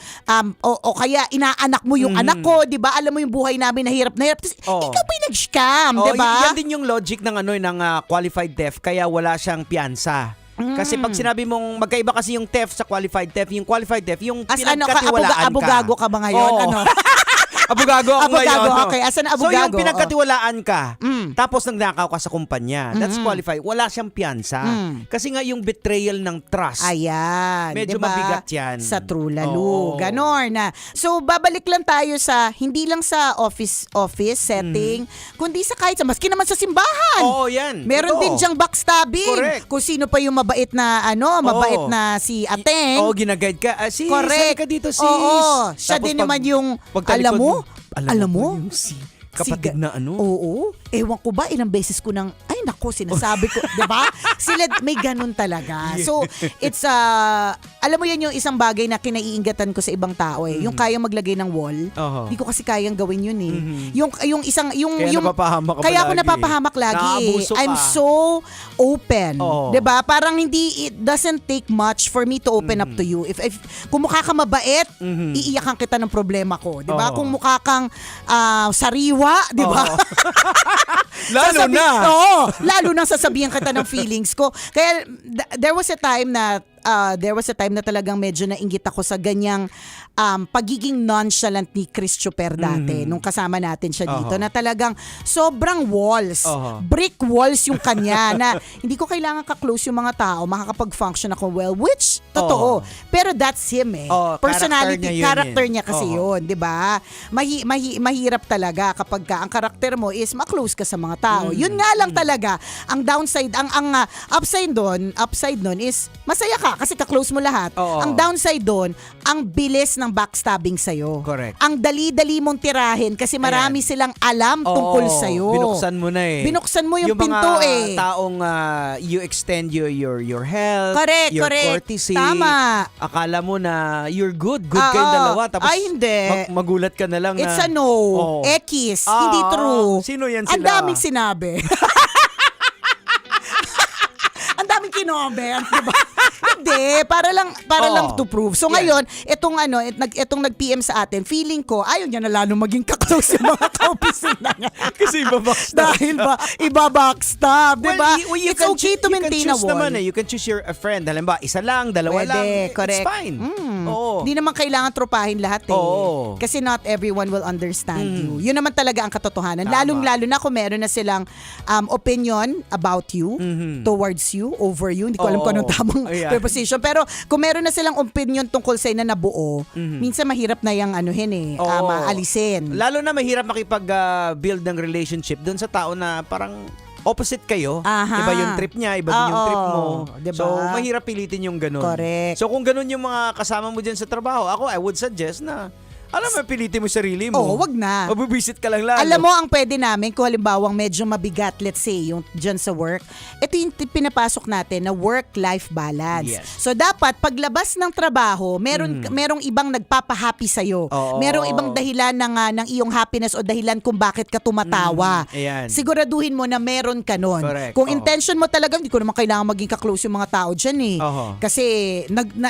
o kaya inaanak mo yung anak ko, di ba? Alam mo yung buhay namin na hirap na hirap. Tapos, ikaw pa yung nag-scam, di ba? Yan din yung logic ng ng qualified theft kaya wala siyang piyansa. Kasi pag sinabi mong magkaiba kasi yung theft sa qualified theft, yung qualified theft, yung As pinagkatiwalaan ka. abogago ka ba ngayon? Oo. Ano? Abogago ako Abogago, ngayon. okay. Asan na So yung abogago? pinagkatiwalaan ka, tapos nagnakaw ka sa kumpanya, that's qualified. Wala siyang piyansa. Kasi nga yung betrayal ng trust. Ayan. Medyo diba? mabigat yan. Sa true lalo. Oo. Ganon na. So, babalik lang tayo sa, hindi lang sa office setting, kundi sa kahit sa, maski naman sa simbahan. Oo, yan. Meron Totoo. din diyang backstabbing. Correct. Kung sino pa yung mabait na, mabait na si Ateng. Oo, ginaguide ka. Sis, Correct. ka dito, sis. Oo. Siya Tapos din naman yung, pagtalikod alam mo? yung kapatid na Oo. Ewan ko ba, ilang beses ko nang, ay nako, sinasabi ko, di ba? Sila, may ganun talaga. So, it's, alam mo yan yung isang bagay na kinaiingatan ko sa ibang tao eh. Yung kayang maglagay ng wall. Hindi ko kasi kayang gawin yun eh. Yung isang, Kaya napapahamak ka ba kaya ako lagi? napapahamak lagi eh. Naabuso ka. I'm so open. Oo. Di ba? Parang it doesn't take much for me to open up to you. If kung mukha ka mabait, iiyakan kita ng problema ko. Di ba? Oo. Kung mukha kang sariwa, di ba? Lalo na. Oo, lalo nang sasabihan kita ng feelings ko. Kaya there was a time na talagang medyo nainggit ako sa ganyang pagiging nonchalant ni Chris Chuper dati nung kasama natin siya dito na talagang sobrang walls. Brick walls yung kanya na hindi ko kailangan ka-close yung mga tao, makakapag-function ako well, which totoo. Pero that's him eh. Personality, character niya kasi yun, di ba? Mahirap talaga kapag ang karakter mo is ma-close ka sa mga tao. Yun nga lang talaga, ang downside, ang upside nun is masaya ka kasi ka-close mo lahat. Oo. Ang downside doon, ang bilis ng backstabbing sa'yo. Correct. Ang dali-dali mong tirahin kasi marami silang alam tungkol Oo, sa'yo. Binuksan mo na eh. Binuksan mo yung pinto mga eh. taong you extend your health, Correct, your correct. courtesy. Tama. Akala mo na you're good kayong dalawa. Tapos Ay, hindi. magulat ka na lang na. It's a no. Oo. Ekis. Hindi true. Sino yan Ang sila? daming sinabi. Ang daming kinoben, diba? Hindi, para lang to prove. So ngayon, itong nag-PM sa atin, feeling ko ayaw niya na lalo maging ka-close yung mga ka-opisina niya. Kasi iba-backstab. Dahil ba, iba-backstab, diba? You It's okay to maintain a wall. Naman eh. You can choose your friend. Halimbawa, isa lang, dalawa lang. Correct. It's fine. Oo. Hindi naman kailangan tropahin lahat eh. Oo. Kasi not everyone will understand you. Yun naman talaga ang katotohanan. Lalong-lalo na kung meron na silang opinion about you, towards you, over you. Hindi ko alam kung anong tamang preposition. Pero kung meron na silang opinion tungkol sa'yo na nabuo, minsan mahirap na yung alisin. Lalo na mahirap makipag-build ng relationship dun sa tao na parang opposite kayo. Aha. Iba yung trip niya, iba din yung trip mo. Diba? So, mahirap pilitin yung ganun. Correct. So, kung ganun yung mga kasama mo dyan sa trabaho, I would suggest na pilitin mo sarili mo. Oo, wag na. Mabubisit ka lang lalo. Alam mo, ang pwede namin, kung halimbawang medyo mabigat, let's say, yung dyan sa work, ito yung pinapasok natin na work-life balance. Yes. So, dapat, paglabas ng trabaho, merong ibang nagpapahappy sa'yo. Oo. Merong ibang dahilan ng iyong happiness o dahilan kung bakit ka tumatawa. Ayan. Siguraduhin mo na meron ka nun. Correct. Kung Oo. intention mo talaga, hindi ko naman kailangan maging ka-close yung mga tao dyan eh. Oo. Kasi,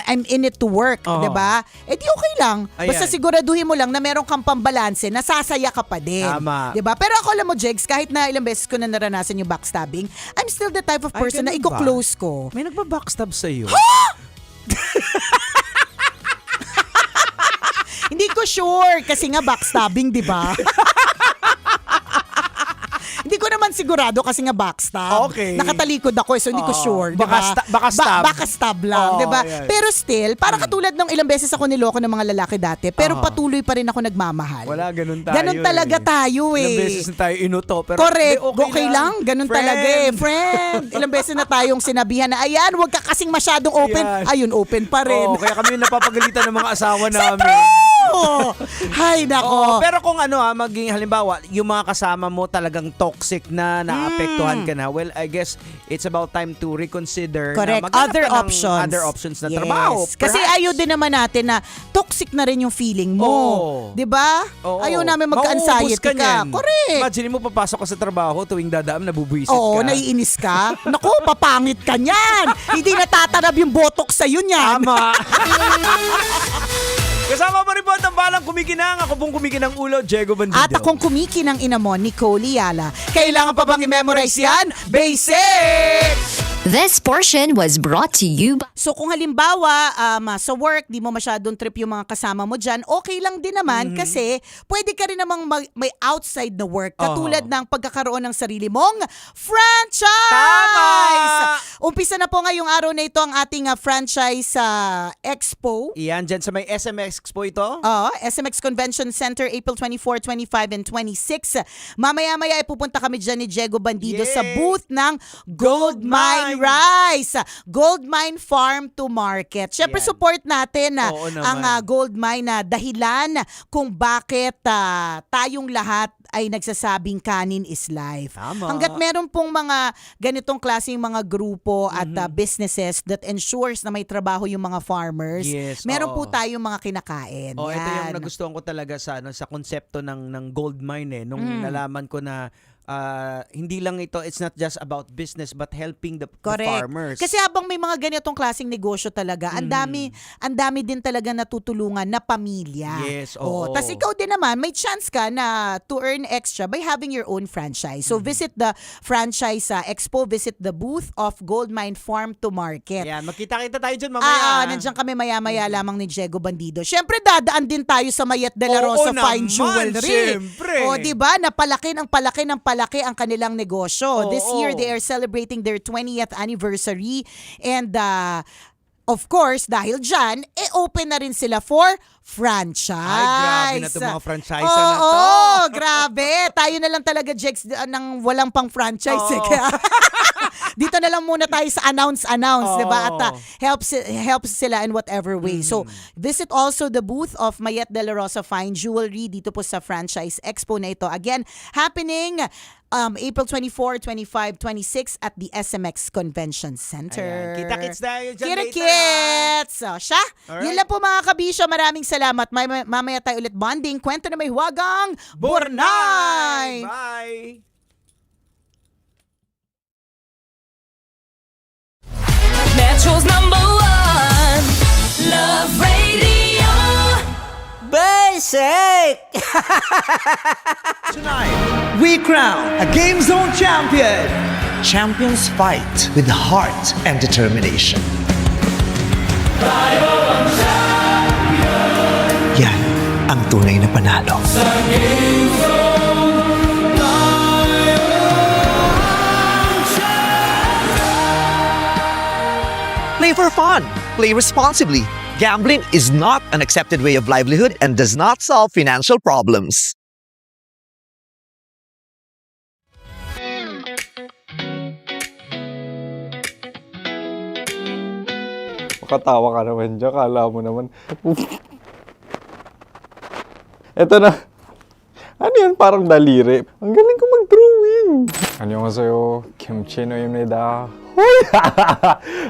I'm in it to work, Oo. diba? Eh di okay lang. Basta Ayan. siguraduhin mo lang na meron kang pambalanse, na sasaya ka pa din. Tama. Diba? Pero ako alam mo, Jegs, kahit na ilang beses ko na naranasan yung backstabbing, I'm still the type of Ay, person na ganun ba? i-close ko. May nagba-backstab sa'yo? Hindi ko sure kasi nga backstabbing, di ba? Hindi ko naman sigurado kasi nga backstab. Okay. Nakatalikod ako so hindi ko sure. Diba? Baka stab. Baka stab lang, Oo, diba? yan. Pero still, parang katulad ng ilang beses ako niloko ng mga lalaki dati, pero patuloy pa rin ako nagmamahal. Wala, ganun tayo. Ganun talaga tayo eh. Ilang beses na tayo inuto. Pero Correct. hindi, Okay lang. Ganun Friend. talaga eh. Friend. Ilang beses na tayong sinabihan na, ayan, huwag ka kasing masyadong open. Ayan. Ayun, open pa rin. Oo, kaya kami napapagalitan ng mga asawa namin. Oo. Hay, Oo, nako. pero kung maging halimbawa, yung mga kasama mo talagang toxic na naapektuhan ka na, well, I guess it's about time to reconsider Correct. na maghanap Other ka ng options. other options na Yes. trabaho. Kasi Perhaps. ayaw din naman natin na toxic na rin yung feeling mo. Oo. 'Di ba? Oo. Ayaw namin Mauubos magka-anxiety ka. niyan. Correct. Imagine mo, papasok ka sa trabaho, tuwing dadaam, nabubuisit Oo, ka. naiinis ka. Naku, papangit ka niyan. Hindi natatanab yung botox sa'yo niyan. Tama. Kasama pa rin po ang balang kumikinang. Ako pong kumikinang ulo, Diego Bandido. At akong kumikinang ina mo, Nicole Yala. Kailangan pa bang i-memorize yan? Basic! This portion was brought to you by... So kung halimbawa sa work, di mo masyadong trip yung mga kasama mo dyan, okay lang din naman kasi pwede ka rin namang may outside the work. Katulad ng pagkakaroon ng sarili mong franchise! Tama! Umpisa na po ngayong araw na ito ang ating franchise expo. Iyan, dyan sa may SMX Expo ito. SMX Convention Center, April 24, 25, and 26. Mamaya-maya ay pupunta kami dyan ni Diego Bandido Yay! sa booth ng Gold Mine Rice. Gold Mine Farm to Market. Siyempre, Yan. support natin Oo ang naman. Gold Mine na dahilan kung bakit tayong lahat ay nagsasabing kanin is life. Tama. Hanggat meron pong mga ganitong klaseng mga grupo at businesses that ensures na may trabaho yung mga farmers, Yes, meron oo. po tayong mga kinakain. Oh, ito yung Yan. nagustuhan ko talaga sa konsepto ng gold mine nung nalaman ko na hindi lang ito, it's not just about business but helping the Correct. farmers. Kasi habang may mga ganitong klaseng negosyo talaga, ang dami din talaga natutulungan na pamilya. Yes, oo. Tas ikaw din naman, may chance ka na to earn extra by having your own franchise. So visit the franchise expo, visit the booth of Gold Mine Farm to Market. Ayan, magkita-kita tayo dyan mamaya. Nandiyan kami maya-maya lamang ni Diego Bandido. Siyempre, dadaan din tayo sa Mayet de la Oo Rosa Fine naman, Jewelry. syempre. O, diba? Napalaki ng palaki ang kanilang negosyo. Oo, This year, they are celebrating their 20th anniversary. And, of course, dahil dyan, open na rin sila for franchise. Ay, grabe na itong mga franchise Oo, na to. grabe. Tayo na lang talaga, Jex, ng walang pang franchise. Oo. Kaya, dito na lang muna tayo sa announce, di ba? At helps sila in whatever way. So, visit also the booth of Mayet De La Rosa Fine Jewelry dito po sa Franchise Expo na ito. Again, happening April 24, 25, 26 at the SMX Convention Center. Ayan. Kita-kits tayo dyan later. Kita-kits! So, siya. Alright. Yun lang po mga kabisyo. Maraming salamat. Mamaya tayo ulit bonding. Kwento na may huwagang Bornay! Bye! Metro's #1 Love Radio. Basic! Tonight, we crown a Game Zone champion. Champions fight with heart and determination. Yan ang tunay na panalo. Play for fun. Play responsibly. Gambling is not an accepted way of livelihood and does not solve financial problems. Makatawa ka naman dyan. Kala mo naman. Eto na. Ano yan? Parang daliri. Ang galing ko mag-drawing. 안녕하세요. 김치노입니다.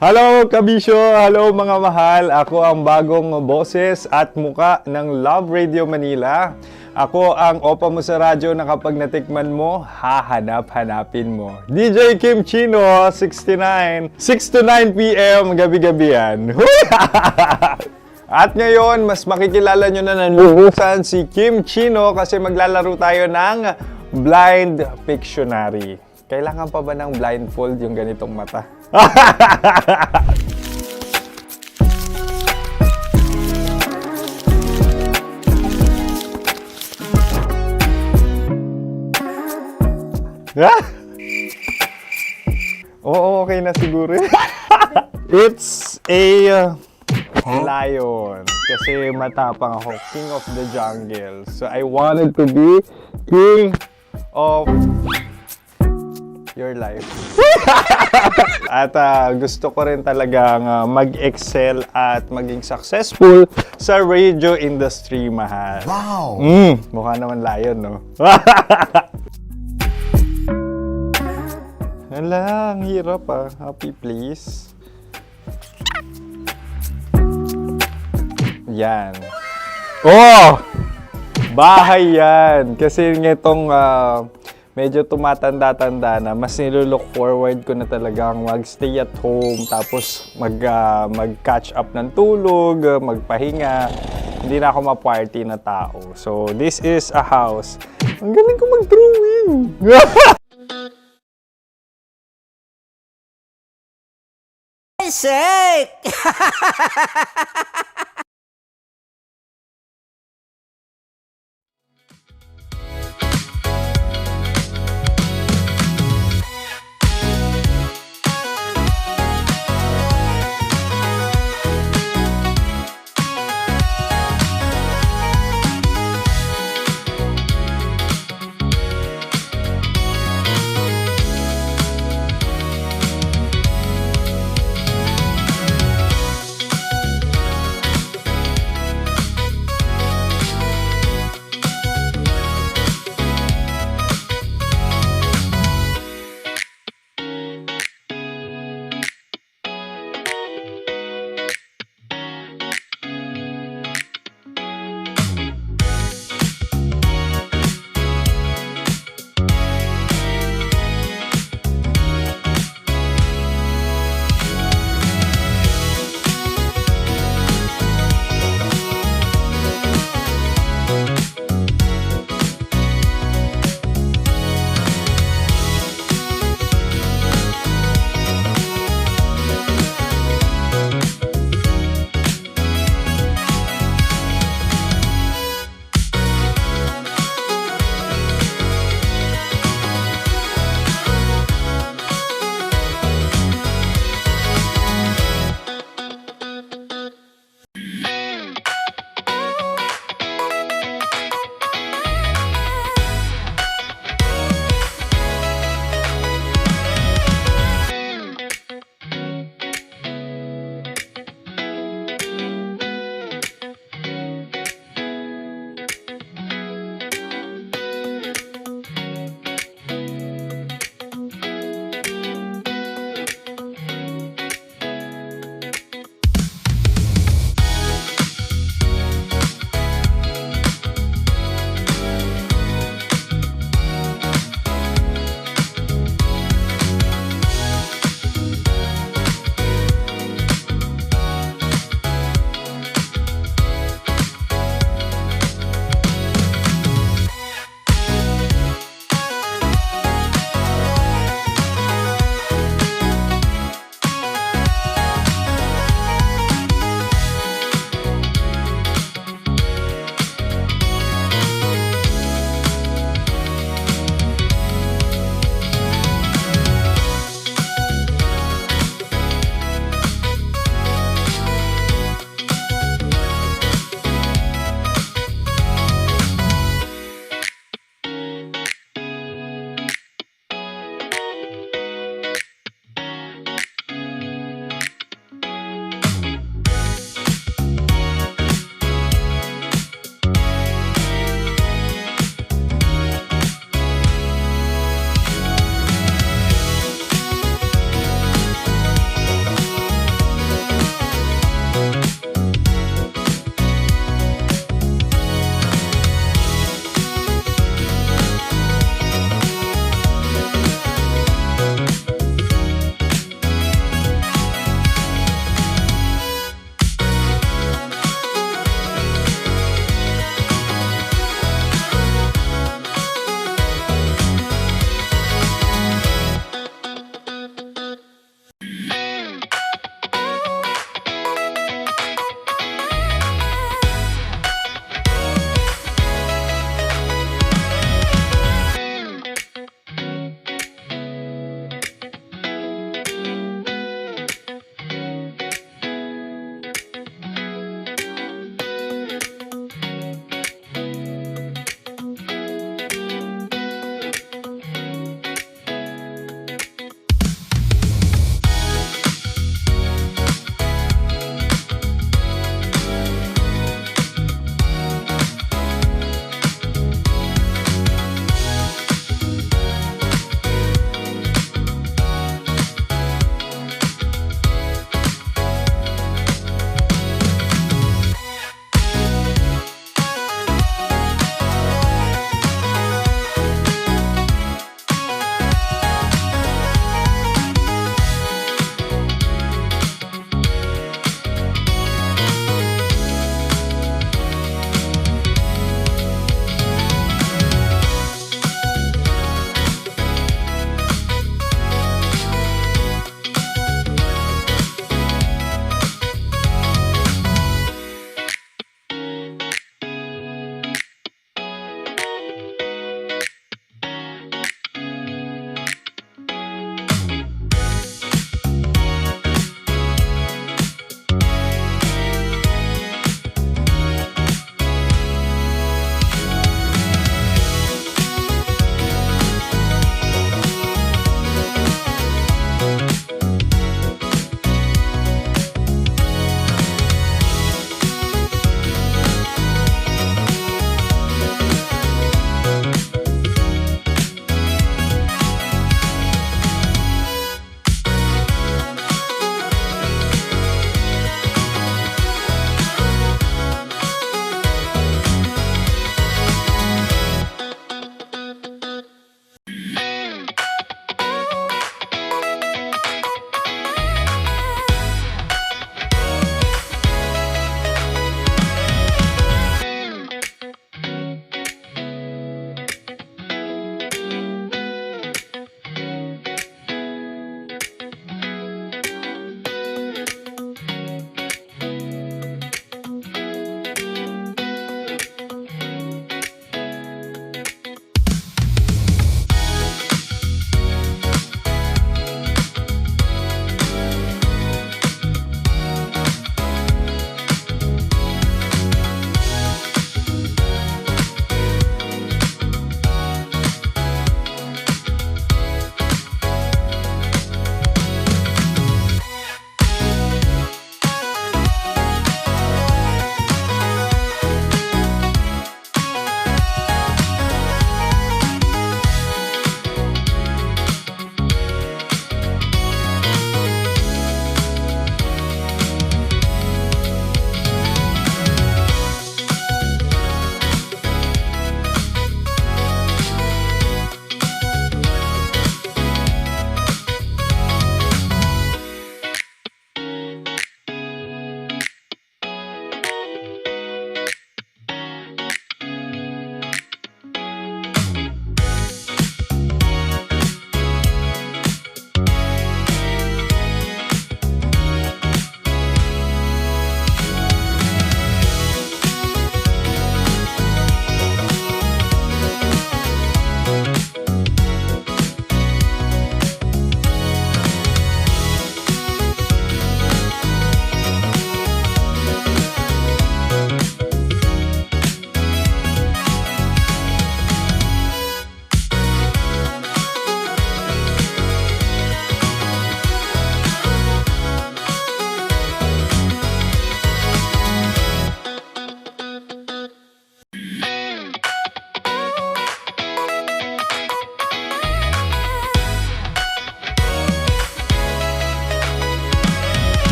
Hello, kabisyo! Hello, mga mahal! Ako ang bagong boses at muka ng Love Radio Manila. Ako ang opa mo sa radyo na kapag natikman mo, hahanap-hanapin mo. DJ Kim Chino, 69. 6 to 9 p.m. gabi-gabi yan. At ngayon, mas makikilala nyo na ng lubusan si Kim Chino kasi maglalaro tayo ng Blind Pictionary. Kailangan pa ba ng blindfold yung ganitong mata? Oo, okay na siguro. It's a lion. Kasi matapang ako. King of the jungle. So I wanted to be king of your life. At gusto ko rin talagang mag-excel at maging successful sa radio industry, mahal. Wow! Mukha naman lion, no? Hala, ang hirap Happy, please. Yan. Oh! Bahay yan. Kasi nitong medyo tumatanda-tanda na, mas nilulook forward ko na talagang mag-stay at home, tapos mag-catch up ng tulog, magpahinga. Hindi na ako ma-party na tao. So, this is a house. Ang galing ko mag-drawing! Basic!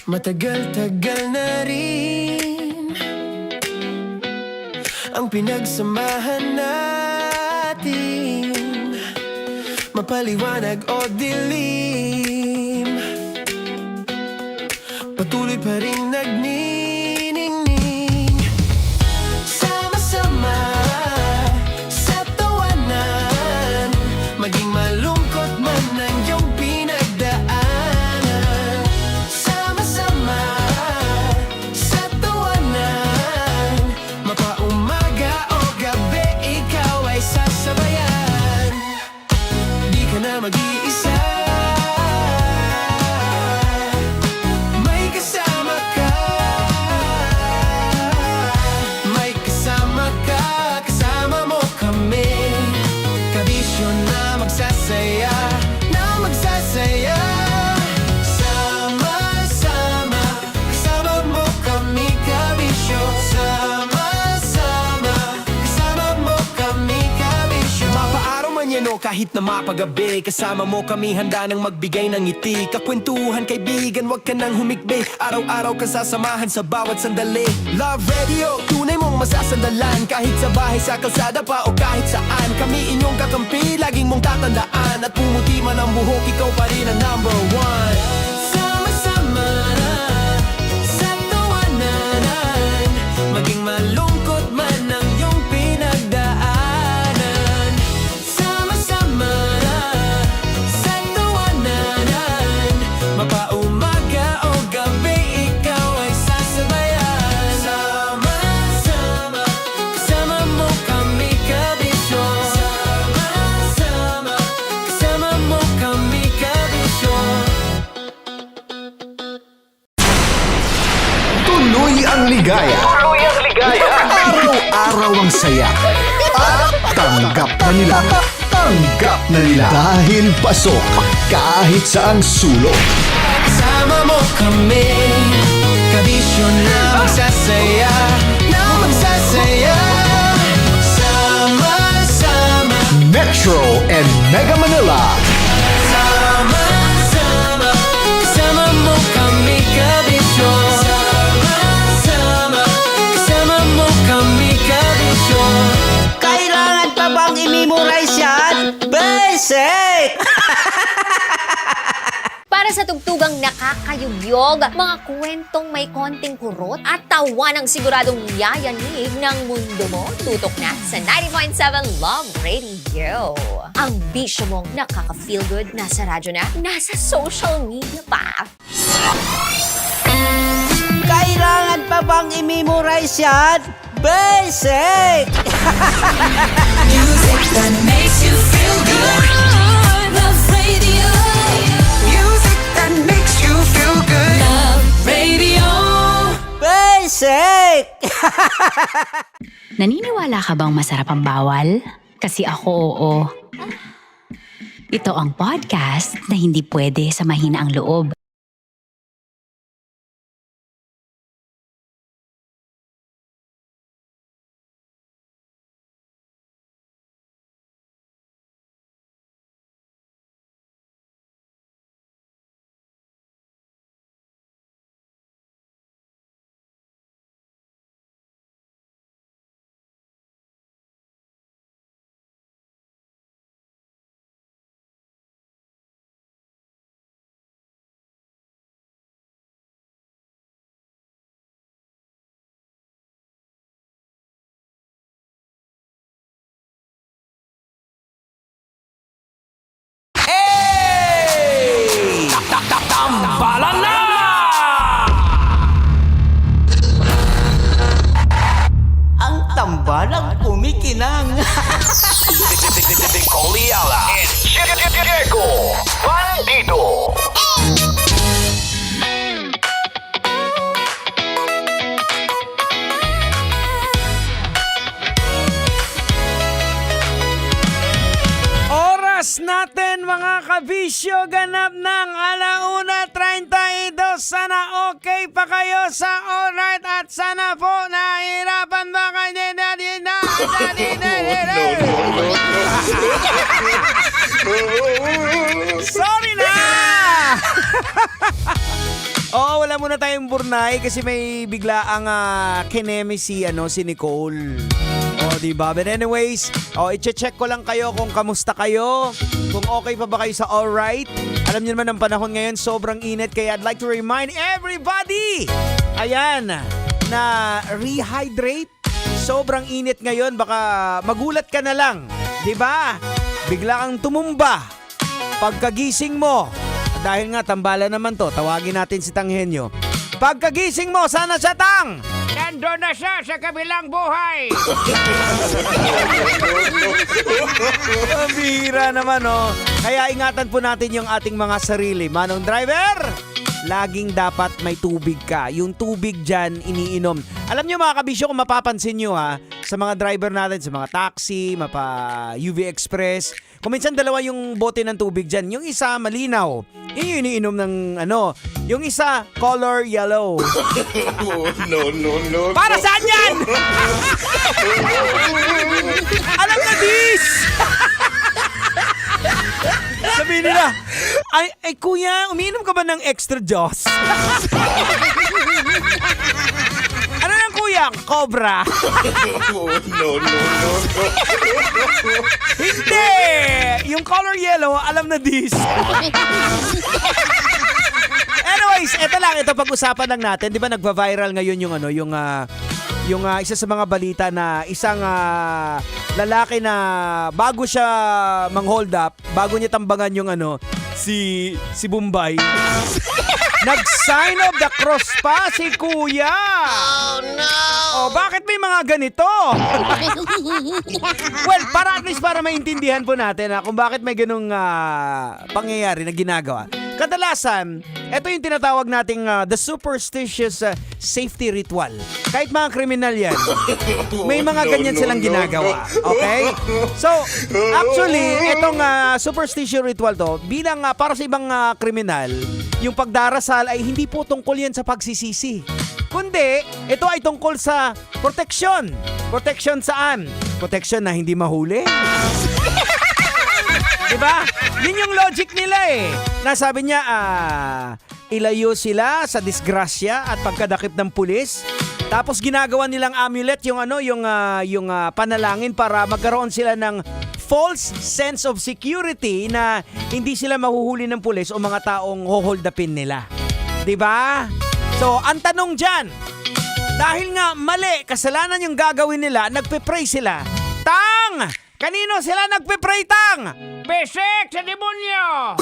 Matagal-tagal na rin ang pinagsamahan natin, mapaliwanag o dilim, patuloy pa rin nagniningning. Sama-sama sa tawanan, maging malungkot man ang iyong pinagdaanan. Sama-sama sa tawanan, mapaumaga o gabi, ikaw ay sasabayan. Di ka na mag-iisa, may kasama ka. May kasama ka, kasama mo kami. Kabisyo na magsasaya, na magsasaya. Sama-sama, kasama mo kami, kabisyo. Sama-sama, kasama mo kami, kabisyo. Mapaaraw man yan o kahit na mapagabi, kasama mo kami, handa nang magbigay ng ngiti. Kakwentuhan, kaibigan, wag ka nang humikbi. Araw-araw ka sasamahan sa bawat sandali. Love Radio, tunay mong masasandalan. Kahit sa bahay, sa kalsada pa o kahit saan, kami inyong kakampi, laging mong tatandaan. At pumuti man ang buhok, ikaw pa rin ang number one. Sama-sama sa tawanan, maging malungkot man ang iyong pinagdaanan. Sama-sama sa tawanan, mapaumaga o gabi, ikaw ay sasabayan. Sama-sama, kasama mo kami, kabisyo. Sama-sama, kasama mo kami, kabisyo. Tuloy ang ligaya. Araw-araw ang saya. At tanggap na nila. Tanggap na nila. Dahil pasok kahit saang sulok. Kasama mo kami, kabisyo na magsasaya, na magsasaya. Sama-sama, Metro and Mega Manila. sama-sama, kasama mo kami, kabisyo. Sama-sama, kasama mo kami, kabisyo. Kailangan pa bang i-memorize yan? Basic! Para sa tugtugang nakakayugyog, mga kwentong may konting kurot at tawa ng siguradong yayanig ng mundo mo, tutok na sa 90.7 Love Radio. Ang bisyo mong nakaka-feel good, nasa radyo na, nasa social media pa. Kailangan pa bang i-memorize yan? Basic! Music that makes you feel good. Love Radio. Music that makes you feel good. Love Radio. Basic! Naniniwala ka bang masarap ang bawal? Kasi ako oo. Ito ang podcast na hindi pwede sa mahina ang loob. Ang tambalang kumikinang. Oras natin mga kabisyo, ganap ng 1:32. Sana okay pa kayo sa alright at sana po nahirapan ba kayo Sorry na! Oo, wala muna tayong Burnay kasi may bigla ang kineme si Nicole. Diba? But anyways, i-check ko lang kayo kung kamusta kayo. Kung okay pa ba kayo sa alright. Alam niyo naman ang panahon ngayon, sobrang init. Kaya I'd like to remind everybody, ayan, na rehydrate. Sobrang init ngayon. Baka magulat ka na lang. Diba? Bigla kang tumumba. Pagkagising mo, dahil nga tambala naman to, tawagin natin si Tanghenyo. Pagkagising mo, sana siya Tang! Nandun na siya sa kabilang buhay! Ang bihira naman, oh. Kaya ingatan po natin yung ating mga sarili. Manong driver, laging dapat may tubig ka. Yung tubig dyan, iniinom. Alam nyo mga kabisyo, kung mapapansin nyo sa mga driver natin, sa mga taxi, UV Express, kung minsan dalawa yung bote ng tubig dyan, yung isa malinaw, yun yung iniinom ng yung isa color yellow. No. Para saan yan? Alam na this! Sabihin nila, ay kuya, umiinom ka ba ng extra Joss? Ano lang kuya? Cobra. No. Hindi! Yung color yellow, alam na this. Anyways, ito pag-usapan lang natin. Di ba nagva-viral ngayon yung isa sa mga balita na isang lalaki na bago siya mang-hold up, bago niya tambangan yung si Bombay. Nag-sign of the cross pa si kuya. Oh no! Bakit may mga ganito? Well, para at least para maintindihan po natin kung bakit may ganung pangyayari na ginagawa. Kadalasan, ito yung tinatawag nating the superstitious safety ritual. Kahit mga kriminal yan, may mga ganyan silang ginagawa. Okay? So, actually, itong superstitious ritual to, bilang para sa ibang kriminal, yung pagdarasal ay hindi po tungkol yan sa pagsisisi. Kundi, ito ay tungkol sa proteksyon. Proteksyon saan? Proteksyon na hindi mahuli. Diba? Yun yung logic nila eh. Nasabi niya, ilayo sila sa disgrasya at pagkadakip ng pulis. Tapos ginagawa nilang amulet yung panalangin para magkaroon sila ng false sense of security na hindi sila mahuhuli ng pulis o mga taong hold upin nila. Diba? So, ang tanong dyan, dahil nga mali, kasalanan yung gagawin nila, nagpe-pray sila. Tang! Kanino sila nagpe-pray, Tang? Besek sa demonyo!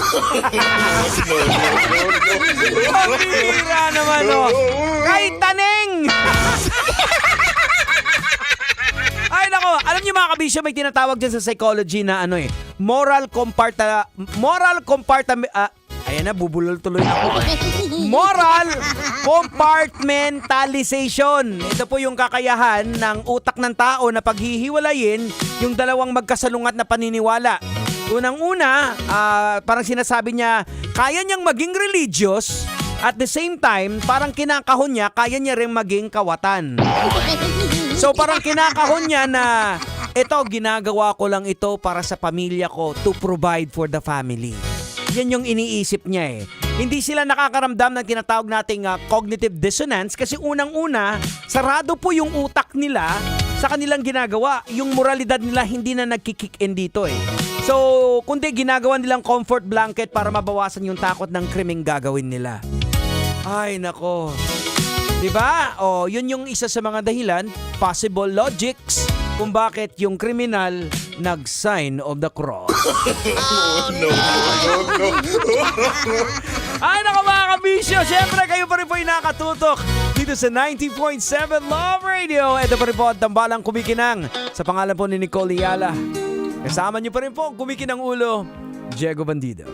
Ang bihira naman, Kahit taneng! Ay, nako, alam niyo mga kabisyo, may tinatawag dyan sa psychology na moral ayan na, bubulol tuloy ako. Moral compartmentalization. Ito po yung kakayahan ng utak ng tao na paghihiwalayin yung dalawang magkasalungat na paniniwala. Unang-una, parang sinasabi niya, kaya niyang maging religious, at the same time, parang kinakahon niya, kaya niya rin maging kawatan. So parang kinakahon niya na, ito, ginagawa ko lang ito para sa pamilya ko to provide for the family. Yan yung iniisip niya eh. Hindi sila nakakaramdam ng tinatawag nating cognitive dissonance kasi unang-una, sarado po yung utak nila sa kanilang ginagawa. Yung moralidad nila hindi na nagkikick in dito eh. So, kundi ginagawa nilang comfort blanket para mabawasan yung takot ng krimeng gagawin nila. Ay, nako. Diba? Yun yung isa sa mga dahilan, possible logics, kung bakit yung kriminal nag-sign of the cross. No. Ay, naku mga kabisyo, syempre kayo pa rin po yung nakatutok dito sa 90.7 Love Radio. Ito pa rin po ang tambalang kumikinang sa pangalan po ni Nicole Ayala. Kasama niyo pa rin po kumikinang ulo, Diego Bandido.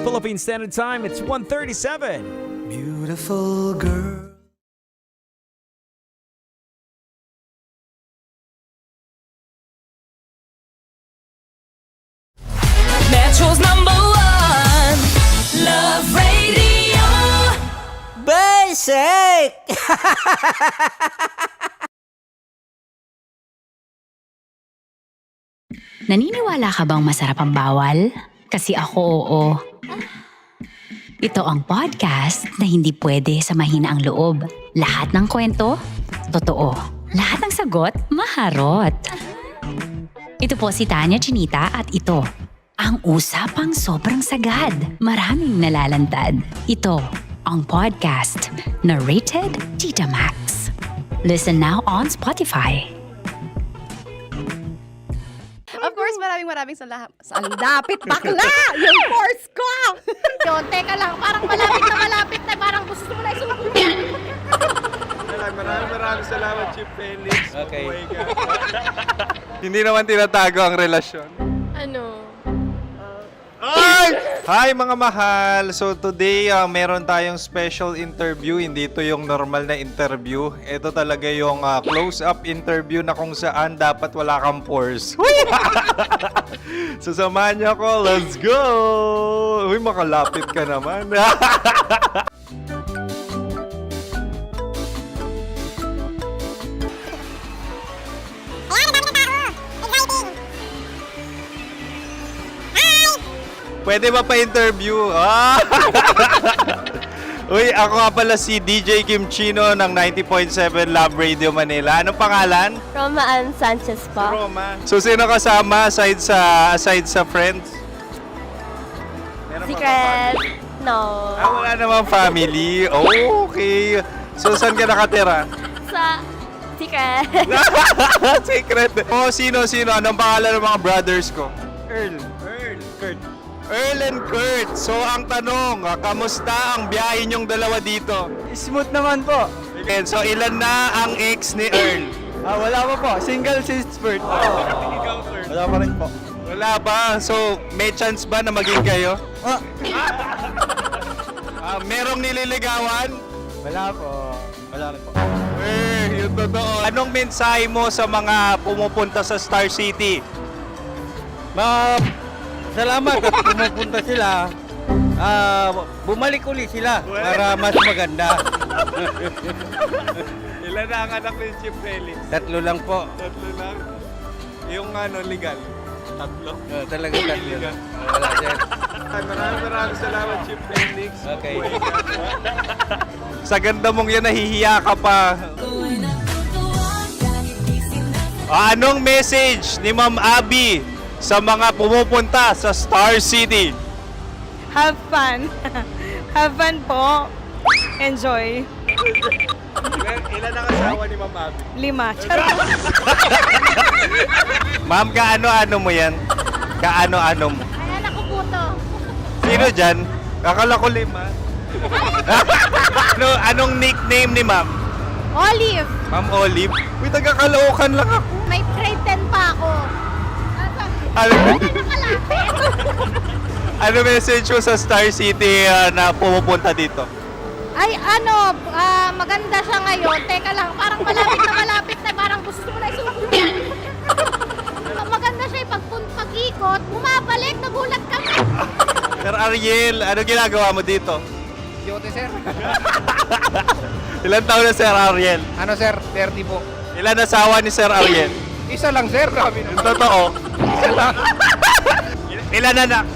Philippine Standard Time, it's 1:37. Beautiful girl. Metro's #1 Love Radio. Basic! Naniniwala ka bang masarap ang bawal? Kasi ako, oo. Ito ang podcast na hindi pwede sa mahina ang loob. Lahat ng kwento, totoo. Lahat ng sagot, maharot. Ito po si Tanya Chinita at ito, ang usapang sobrang sagad. Maraming nalalantad. Ito, ang podcast na Rated Tita Max. Listen now on Spotify. Of course, maraming salamat. Ang dapit bakla! Yung course ko! Yun, teka lang, parang malapit na, parang gusto mo na isulat. Maraming salamat, Chief Felix. Okay. Oh my God. Hindi naman tinatago ang relasyon. Ano? Hi mga mahal! So today, meron tayong special interview. Hindi ito yung normal na interview. Ito talaga yung close-up interview na kung saan dapat wala kang pores. So samahan niyo ako. Let's go! Uy, makalapit ka naman. Pwede ba pa-interview? Uy, ako nga pala si DJ Kim Chino ng 90.7 Love Radio Manila. Anong pangalan? Roma Ann Sanchez po. Roma. So, sino kasama aside sa friends? Meron ba Secret. No. wala namang family. Oh, okay. So, saan ka nakatira? Sa Secret. Secret. Oh, sino? Anong pangalan ng mga brothers ko? Earl, Kurt. Earl and Kurt. So, ang tanong, kamusta ang biyahe niyong dalawa dito? Smooth naman po. And so, ilan na ang ex ni Earl? Wala pa po. Single since birth. Wala pa rin po. Wala ba? So, may chance ba na maging kayo? Merong nililigawan? Wala po. Wala rin po. Yung totoo. Anong mensahe mo sa mga pumupunta sa Star City? Salamat at pumupunta sila. Bumalik uli sila para mas maganda. Ilan na ang anak ni Chief Felix? 3 lang po. 3 lang? Yung legal? 3? Talaga 3 lang. Wala dyan. Maraming salamat, Chief Felix. Okay. Sa ganda mong yan, nahihiya ka pa. Anong message ni Ma'am Abby sa mga pumupunta sa Star City? Have fun. Have fun po. Enjoy. Ilan ang asawa ni Ma'am Abby? 5. Charot. Ma'am, kaano-ano mo yan? Kaano-ano mo? Ay, anak ko po to. Sino dyan? Akala ko 5. Anong nickname ni Ma'am? Olive. Ma'am Olive? Uy, taga-Caloocan lang ako. May grade 10 pa ako. Ano message mo sa Star City na pumupunta dito? Ay, maganda siya ngayon. Teka lang, parang malapit na, parang gusto mo na isulat. Maganda siya pag-ikot, bumabalik, nagulat kami. Sir Ariel, ano ginagawa mo dito? Yote, sir. Ilan taon na Sir Ariel? Ano, sir? 30 po. Ilan asawa ni Sir Ariel? Isa lang, sir. Yung totoo. Isa lang. Ilan anak?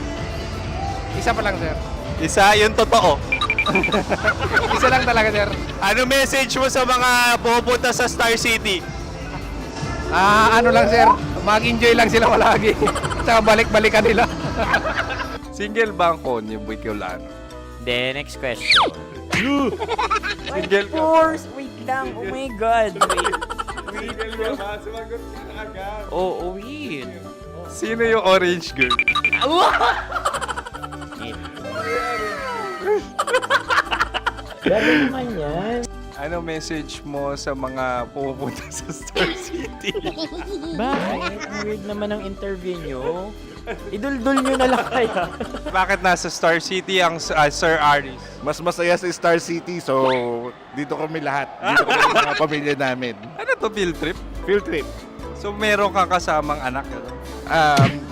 Isa pa lang, sir. Isa, yung totoo. Isa lang talaga, sir. Ano message mo sa mga pumupunta sa Star City? Ano lang, sir. Mag-enjoy lang sila palagi. Tsaka balik-balikan nila. Single ba ang konyo, Bicolano? Then, next question. Single ka? Wait lang. Oh my God. Single ka ba? Sumagot ka na agad. Oh, wait. Sino yung orange girl? Gano'n naman yan. Ano message mo sa mga pumupunta sa Star City? Bakit? Ang weird naman ang interview nyo. Idul-dul nyo na lang kaya. Bakit nasa Star City ang Sir Aris? Mas masaya sa Star City, so dito kami lahat. Dito kami mga pamilya namin. Ano to, field trip? Field trip. So meron kang kasamang anak?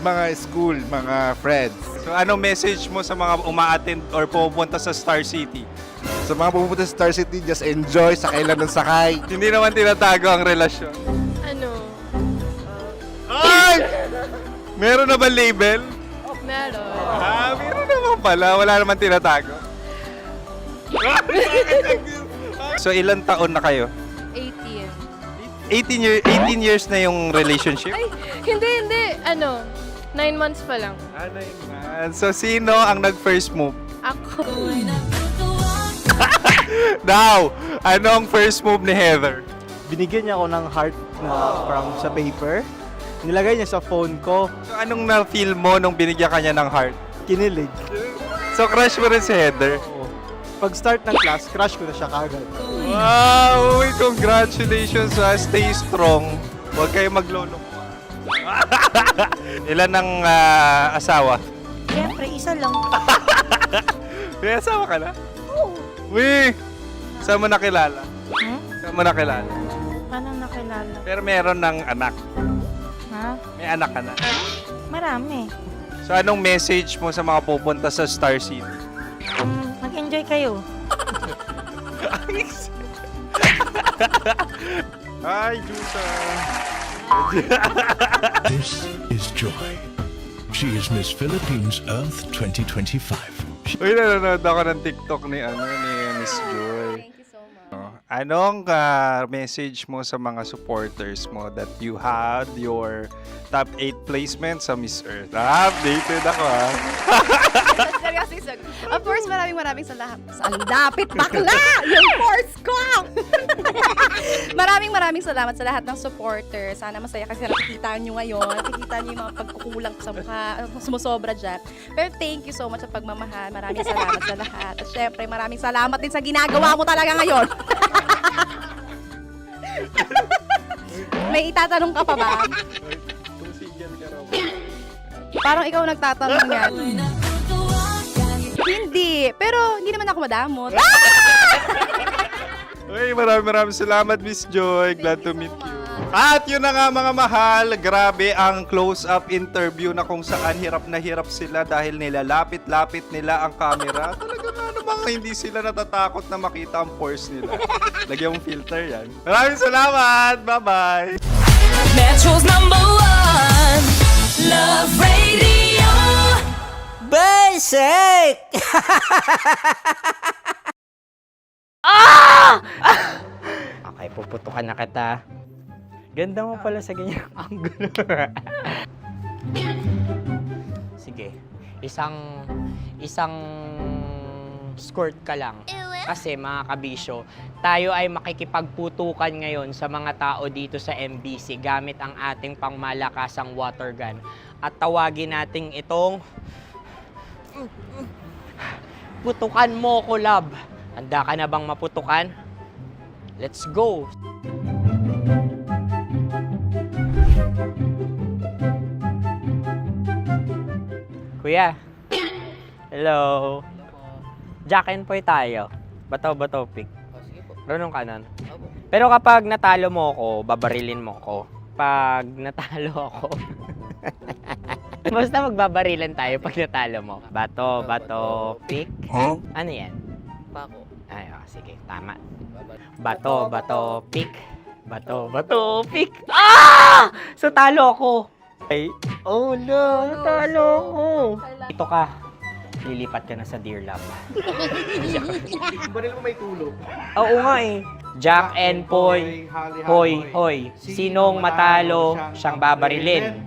Mga school, mga friends. So ano message mo sa mga uma-attend or pumupunta sa Star City? Sa mga pumunta sa Star City, just enjoy, sakay lang ng sakay. Hindi naman tinatago ang relasyon. Ano? Ay! Meron na ba label? Meron. Meron naman pala. Wala naman tinatago. So ilang taon na kayo? 18. 18 years na yung relationship? Ay, hindi. 9 months pa lang. So sino ang nag-first move? Ako. Now, anong first move ni Heather? Binigyan niya ako ng heart na from sa paper. Nilagay niya sa phone ko. So anong na-feel mo nung binigyan kanya ng heart? Kinilig. So crush mo rin si Heather? Pag start ng class, crush ko na siya kagad. Wow! Uy, congratulations ha! Stay strong. Huwag kayo maglolo. Ilan ang asawa? Siyempre, isa lang. May asawa ka na? Oo. Uy! Saan mo nakilala? Saan mo nakilala? Paano nakilala? Pero meron ng anak. Ha? May anak ka na. Marami. So anong message mo sa mga pupunta sa Star City? Mag-enjoy kayo. Hi, Jusa! This is Joy. She is Miss Philippines Earth 2025. Uy, nanonood ako ng TikTok ni Miss Joy. Thank you so much. Anong message mo sa mga supporters mo that you had your top 8 placement sa Miss Earth? Updated ako ha. Of course, maraming salamat. Ang lapit bakla! Yung force ko! maraming salamat sa lahat ng supporters. Sana masaya kasi nakikita nyo ngayon. Nakikita nyo yung mga pagkukulang ko sa mukha. Sumusobra dyan. Pero thank you so much sa pagmamahal. Maraming salamat sa lahat. At syempre, maraming salamat din sa ginagawa mo talaga ngayon. May itatanong ka pa ba? Parang ikaw nagtatanong yan. Hindi. Pero hindi naman ako madamot. Uy, maraming salamat, Miss Joy. Glad to meet you. At yun na nga mga mahal, grabe ang close-up interview na kung saan hirap na hirap sila dahil nilalapit-lapit nila ang camera. Talaga nga namang hindi sila natatakot na makita ang pores nila. Lagyan mong filter yan. Maraming salamat! Bye-bye! Metro's #1 Love Radio. Basic! Okay, puputukan na kita. Ganda mo pala sa ganyang angulo. Sige, isang skirt ka lang. Kasi mga kabisyo, tayo ay makikipagputukan ngayon sa mga tao dito sa MBC gamit ang ating pangmalakasang water gun. At tawagin natin itong putukan mo ko, love. Handa ka na bang maputukan? Let's go! Kuya. Hello. Jack and Poy tayo. Bato-bato pick. Runong ka nun. Pero kapag natalo mo ako, babarilin mo ako. Pag natalo ako, basta magbabarilan tayo pag natalo mo. Bato, pick. Huh? Ano yan? Bako. Ay, sige, tama. Bato, pick. Bato, pick. Ah! So, talo ako. Ay, oh no, natalo ako. Ito ka. Lilipat ka na sa Dear Love. Baril mo may tulog. Oo nga eh. Jack and Poy. Hoy. Sinong matalo, siyang babarilin.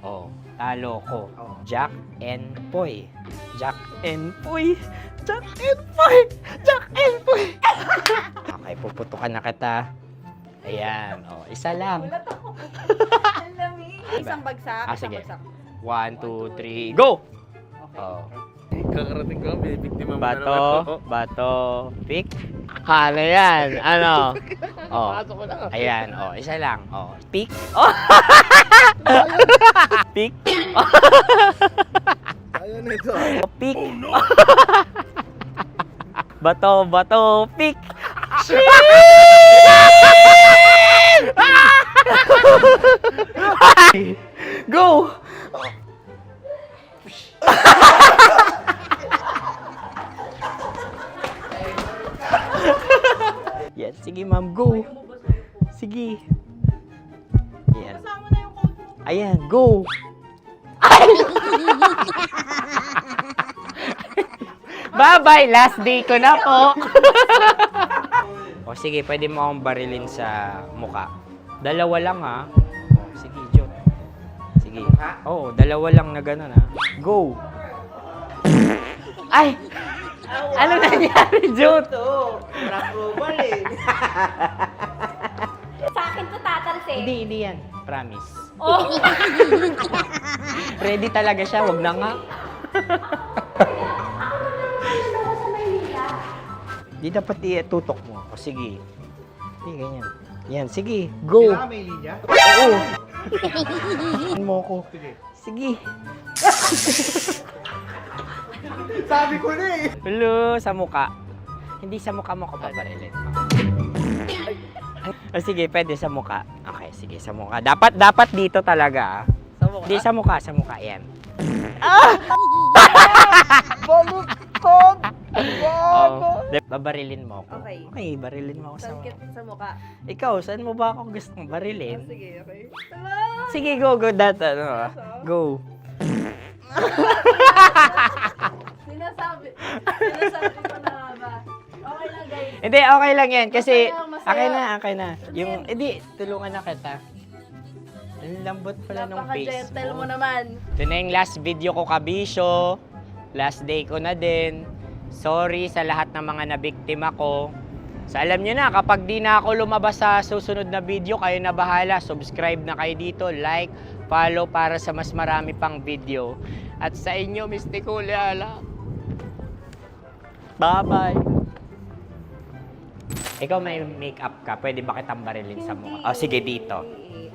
Oh, talo ko. Jack and Poy. Jack and Poy. Jack and Poy. Jack and Poy. Okay, puputukan na kita. Ayan. Oh, isa lang. Isang bagsak. Sige. 1, 2, 3, go! Oh. Kakarating ko, may biktima mo Bato, pick. Ano yan? Ano? Oh. Ayan, oh, isa lang. Oh, pick. Oh. Pick. Ayaw na ito. Oh, pick. Bato, pick. Go! Yan, sige ma'am, go. Sige. Ayan. Ayan, go. Bye-bye, last day ko na po. O sige, pwede mo akong barilin sa muka. Dalawa lang ha. O, sige, Jo. Sige. Oo, dalawa lang na gano'n ha. Go! Ay! Ano nangyari, Jo? Approval eh. Sa akin to tatalsik. Hindi yan. Promise. Oh. Ready talaga siya, wag na nga. Di dapat tutok mo. O sige. Sige, ganyan. Yan, sige. Go. Kailangan may linya? Oo. mo ko. Sige. Sabi ko na eh. Hello, sa muka. Hindi sa muka mo ko paparilin. O sige, pwede sa muka. Okay, sige, sa muka. Dapat dito talaga. Sa muka? Di, sa muka. Yan. Baluktot! Oh, babarilin mo ako. Okay. Okay, barilin mo ako sa muka. Sa mukha. Ikaw, saan mo ba ako gustong barilin? Sige, okay. Sige, go. Go. Sinasabi ko na nga ba? Okay lang, guys. Hindi, okay lang yan. Kasi, Masaya. okay na. Yung, hindi, tulungan na kita. Ang lambot pala ng face Napaka-gentle mo. mo naman. Ito na yung last video ko, kabisyo. Last day ko na din. Sorry sa lahat ng mga nabiktima ko. So alam nyo na, kapag di na ako lumabas sa susunod na video, kayo na bahala. Subscribe na kayo dito, like, follow para sa mas marami pang video. At sa inyo, Mistiko Leala. Bye-bye. Ikaw may makeup ka, pwede ba kitang barilin sa mukha? O sige, dito.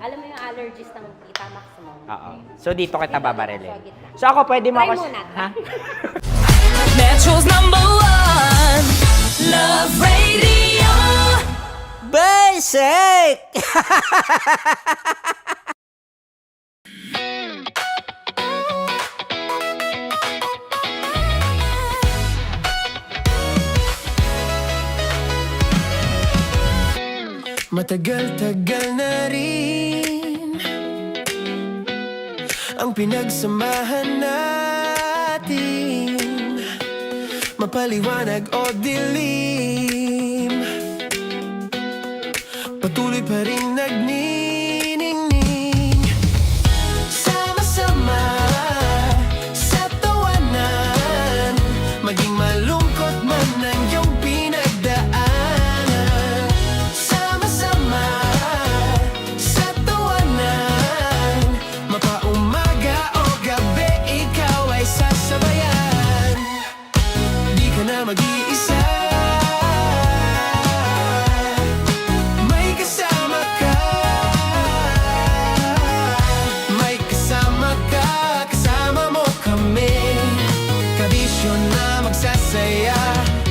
Alam mo yung allergies ng Tita Max mo? Oo. So dito kita babarilin. So ako, pwede mo Try ako... muna. Ha? Metro's #1 Love Radio. Basic! Matagal-tagal na rin ang pinagsamahan natin, mapaliwanag o dilim, patuloy pa rin nagniningning, sama-sama sa tawanan, maging malungkot man ang iyong pinagdaanan. Sama-sama sa tawanan, mapaumaga o gabi, ikaw ay sasabayan. Di ka na mag-iisa, may kasama ka. May kasama ka, kasama mo kami. Kabisyo na magsasaya,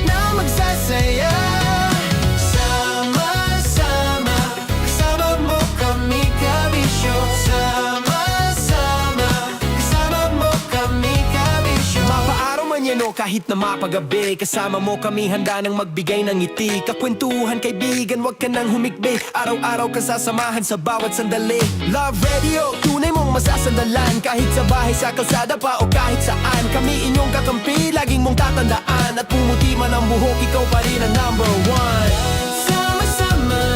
na magsasaya. Sama-sama, kasama mo kami, kabisyo. Sama-sama, kasama mo kami, kabisyo. Mapaaraw man yan o kahit na mapagabi, kasama mo kami, handa nang magbigay ng ngiti. Kakwentuhan, kaibigan, wag ka nang humikbi. Araw-araw ka sasamahan sa bawat sandali. Love Radio, tunay mong masasandalan. Kahit sa bahay, sa kalsada pa o kahit saan, kami inyong kakampi, laging mong tatandaan. At pumuti man ang buhok, ikaw pa rin ang #1. Sama-sama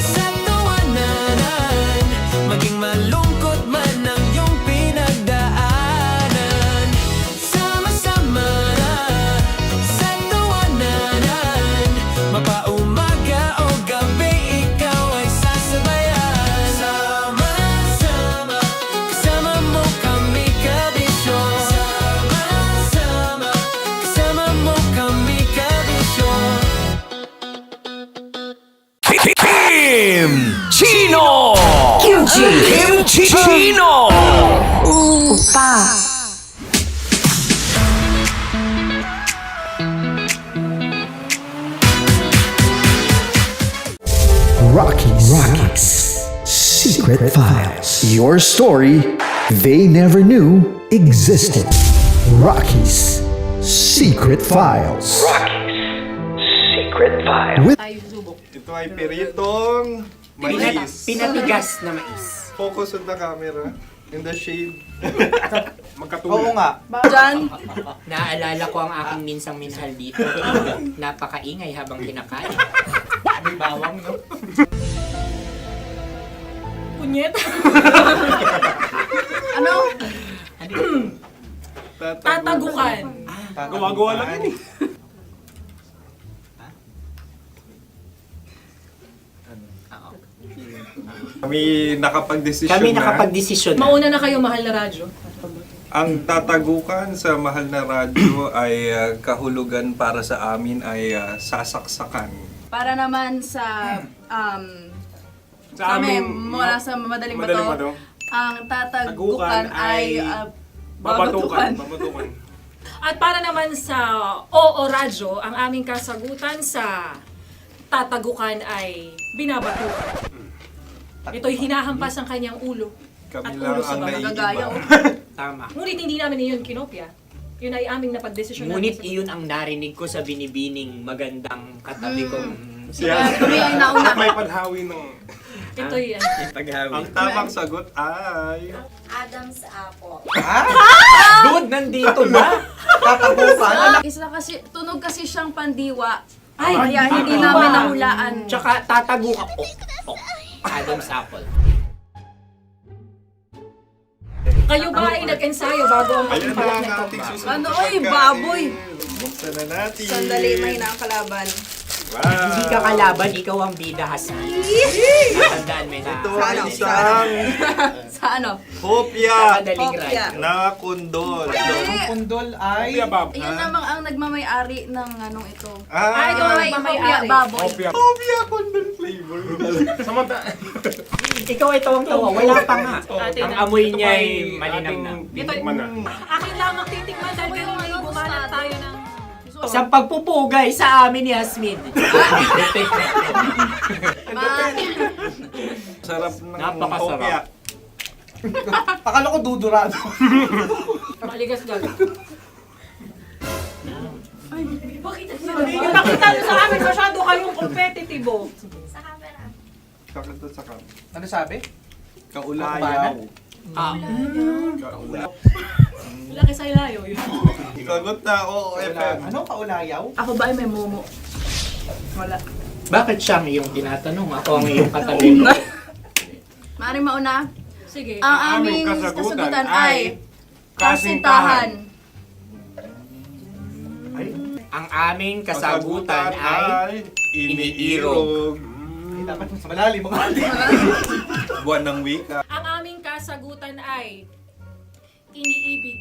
sa tawanan, maging malungkot man ang iyong pinagdaanan. Sama-sama sa tawanan, mapaumaga o gabi, ikaw ay sasabayan. Sama-sama, kasama mo kami, kabisyo. Sama-sama, kasama mo kami, kabisyo. Kim Chino! Kim Chino! Rocky's Secret Files. Your story they never knew existed. Rocky's Secret Files. With Ito ay piritong mais. Pinatigas na mais. Focus on the camera. In the shade. Magkatulad. nga. Diyan. Naalala ko ang aking minsang minahal dito. Napakaingay habang kinakain. May bawang, no? Punyet. Ano? Tatagukan. Gawa-gawa lang yun eh. Kami nakapag-desisyon Kami na. nakapag-desisyon na. Mauna na kayo, mahal na radyo. Ang tatagukan sa mahal na radyo ay kahulugan para sa amin ay sasaksakan. Para naman sa Sa amin, mula sa madaling madaling bato, bato, ang tatagukan tagukan ay babatukan. babatukan. At para naman sa Oo Radyo, ang aming kasagutan sa tatagukan ay binabatukan. Ito'y hinahampas ang kanyang ulo. Kami At lang ulo sa ang mga gagayaw. naiiba. Tama. Ngunit hindi namin iyon kinopya. Yun ay aming napagdesisyon Ngunit namin. iyon ang narinig ko sa binibining magandang katabi kong Kami ang nauna. May panhawi ng... Ito'y Ang tamang sagot ay... Adam's apple. Dude, nandito ba? Isa kasi, tunog kasi siyang pandiwa. Ay, Kaya hindi namin nahulaan. Tsaka tatagukan. Oh. Adam's apple. kayo ba ay nag-ensayo bago ang Ayan na pagpapalat ang nito? ating susunod Ano, na oy, pagkain. baboy. Buksan na natin. Sandali, may nakakalaban. Wow. Hindi ka kalaban, ikaw ang bida, Hasmi. Natandaan mo na. Ito ang isang Sa ano? hopya Madaling Hopya. ride. na kundol. Pundol ay... Kuya Bob. Yun namang ang nagmamayari ng anong ito. Ah, ito May ang hopya, may-ari. baboy. Hopya. hopya kundol flavor. Samanta. Ikaw ay tawang-tawa, wala pa nga. Atin Ang na. amoy Ito niya pa ay ay malinam na. ating titikman na. Akin lamang titikman dahil kayo may bumanat tayo ng... Sa pagpupugay sa amin ni Hasmin. Man. Sarap ng Napakasarap. hopya. Akala ko dudurado. Maligas gal. Ipakita nyo sa amin, masyado kayong competitive. Kakanta sa kam. Ano sabi? Kaulayaw. Laki sa ilayo yun. Sagot na, oo, FM. Ano kaulayaw? Ako ba ay may momo? Wala. Bakit siyang iyong tinatanong? Ako ang iyong katabi. Maaaring mauna. Sige. Ang aming kasagutan kasagutan ay ay kasintahan. Ang aming kasagutan ay iniirog. Dapat mas malalim mga Buwan ng wika. Ang aming kasagutan ay iniibig.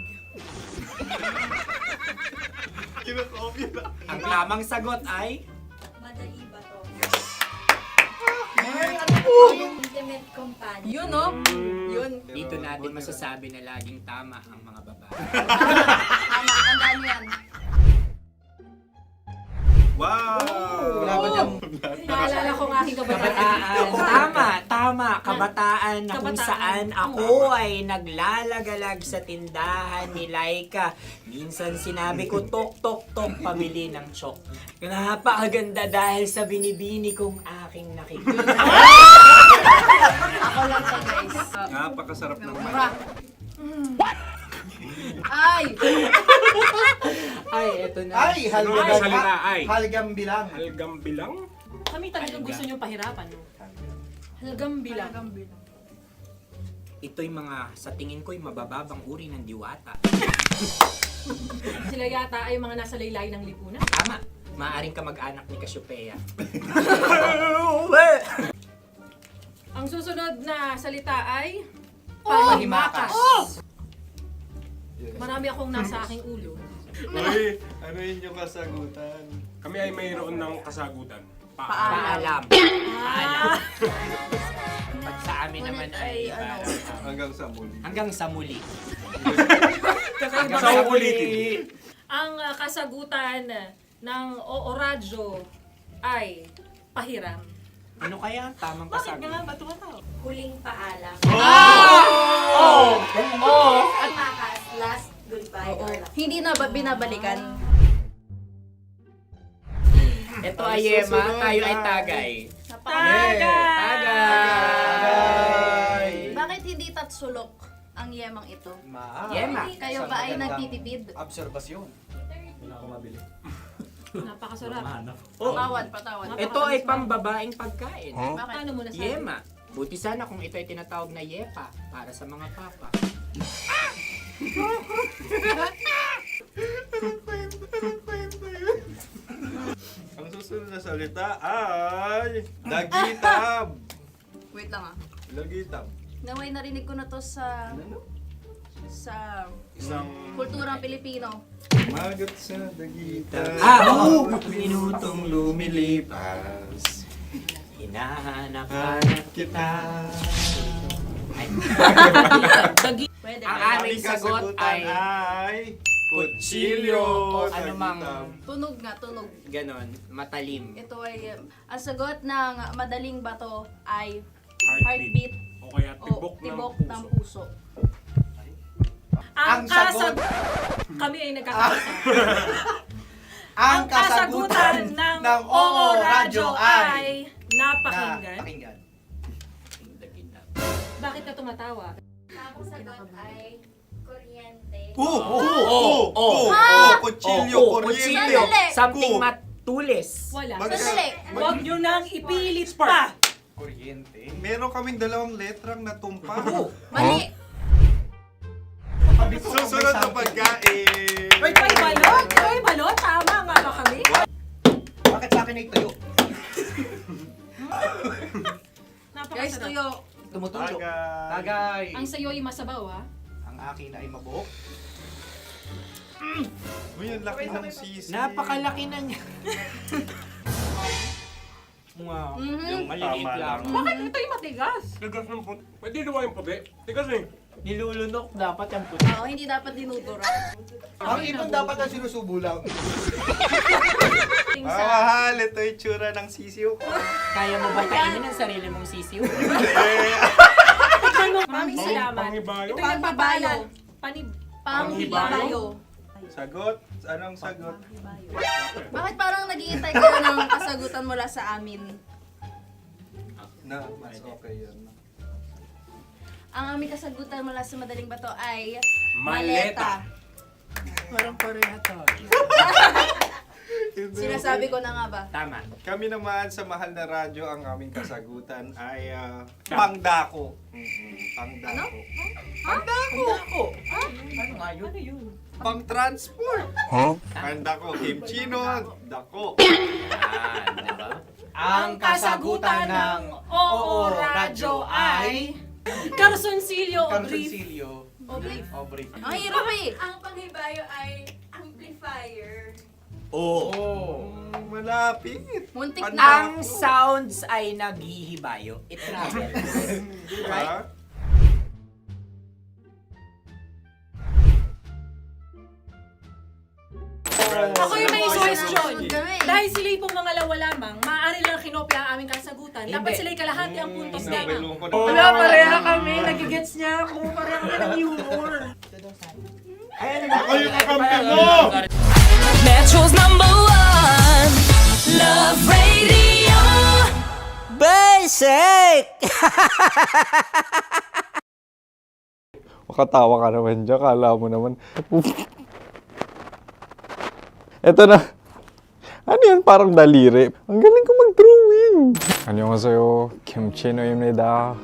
Kinakopya na. ang tamang sagot ay Madali ba to? Intimate companion. Yun, no? Yun. dito natin masasabi na laging tama ang mga babae. Tama, tandaan mo yan. Wow! Wala ba dyan? Naalala ko ang aking Kabataan. Tama. Kabataan na kung Kabataan. saan ako ay naglalagalag sa tindahan ni Laika. Minsan sinabi ko, tok, pamili ng chok. Napakaganda dahil sa binibini kong aking nakikita. Ako lang to, guys. Napakasarap ng Mura. Ay! Ay, eto na. Ay, Ano ang salita ay? halgam bilang. Halgam bilang? Kami talagang gusto nyo pahirapan, no? Halagang bilang. Ito'y mga, sa tingin ko'y mabababang uri ng diwata. Sila yata ay mga nasa laylay ng lipunan. Tama. Maaring ka mag-anak ni Cassiopeia. Ang susunod na salita ay panghimakas. Marami akong nasa aking ulo. Uy, ano yun yung kasagutan? Kami ay mayroon ng kasagutan. Paalam. Pag sa amin naman ay Hanggang sa muli. hanggang sa muli. Sa uulitin. Ang kasagutan ng Oo Radyo ay pahiram. Ano kaya ang tamang Bakit kasagutan? nga ba tumatawa? Huling paalam. At Makas, last goodbye. or last- hindi na ba binabalikan? Ito ay Yema, tayo ay tagay. Tagay! Tagay! Bakit hindi tatsulok ang ang yemang ito? Yema. Kayo ba ay nagtitipid? Obserbasyon. Napakasarap. Patawad. Ito ay pambabaeng pagkain. Bakit? Ano mo nasabi? Yema. Buti sana kung ito ay tinatawag na yepa para sa mga papa. Ang susunod na salita ay dagitab. Wait lang ah. Dagitab. Naway narinig ko na to sa Isang kulturang Pilipino. magat sa dagitab. Oo! Minutong lumilipas. Hinahanap-hanap kita. Pwede Ang ba? aming sagot ay kutsilyo. o anumang Tunog nga, tunog. ganon, matalim. Ito ay, ang sagot ng madaling bato ay Heartbeat. heartbeat O kaya o tibok ng puso. Ang kami ay nagkakaisa. Ang kasagutan ng Oo Radyo ay napakinggan. Bakit ka tumatawa? Ang sagot ay kuryente. Kutsilyo, Kutsilyo, something matulis. Wala. Sandali. Huwag nyo nang ipilit pa. Kuryente. Meron kaming dalawang letrang natumpa. Mali. Susunod na pagkain. May balot? May balot? Tama nga ba kami? Bakit sa akin ay tuyo? Guys, tuyo. Tumutulo. Tagay. Tagay. Ang sayo ay masabaw, ha? Ang akin ay mabuhok. Uy, ang laki ng sisi. Napakalaki na niya. Yung maliliit Tama lang. Bakit ito'y matigas? Tigas ng puti. Pwede naman yung puti. Tigas eh. Nilulunok dapat yung puti. Oo, hindi dapat dinudura. Ang ibon dapat ang sinusubo lang. Mahal, ito yung tsura ng sisiw ko. Kaya mo ba kainin ang sarili mong sisiw? Maraming salamat. Panghibayo. Ito'y nagpapalan. Panghibayo. Sagot? Anong sagot? Bakit parang nag-iintay kayo ng kasagutan mula sa amin? Na, mas okay yun. Ang aming kasagutan mula sa madaling bato ay Maleta. Parang pareha tayo. Sinasabi ko na nga ba? Tama. Kami naman sa mahal na radyo, ang aming kasagutan ay pangdako. Pangdako. Pangdako! Ano nga yun? Ano yun? Pang-transport. Pangdako, kimchino, dako. Diba? Ang kasagutan ng Oo Radyo ay Carsoncillo o Brief. Obrief. Ang hirap eh. Ang panghibayo ay amplifier. Malapit. Muntik Pangdako. na. Ang sounds ay naghihibayo. It travels. Diba? Ako yung may question. Kami. Dahil sila'y pong mga lawa lamang, maaari lang kinopya ang aming kasagutan. Dapat sila'y kalahati ang puntos Hindi, may lamang. lungkot. Wala, pareha kami. Nagigets niya ako. Pareha kami ng humor. Ako yung kakampi mo! Metro's #1 Love Radio. Basic! Makatawa ka naman dyan. Kala mo naman. Eto na. Ano yan? Parang daliri. Ang galing ko mag-drawing. 안녕하세요. 김치노입니다.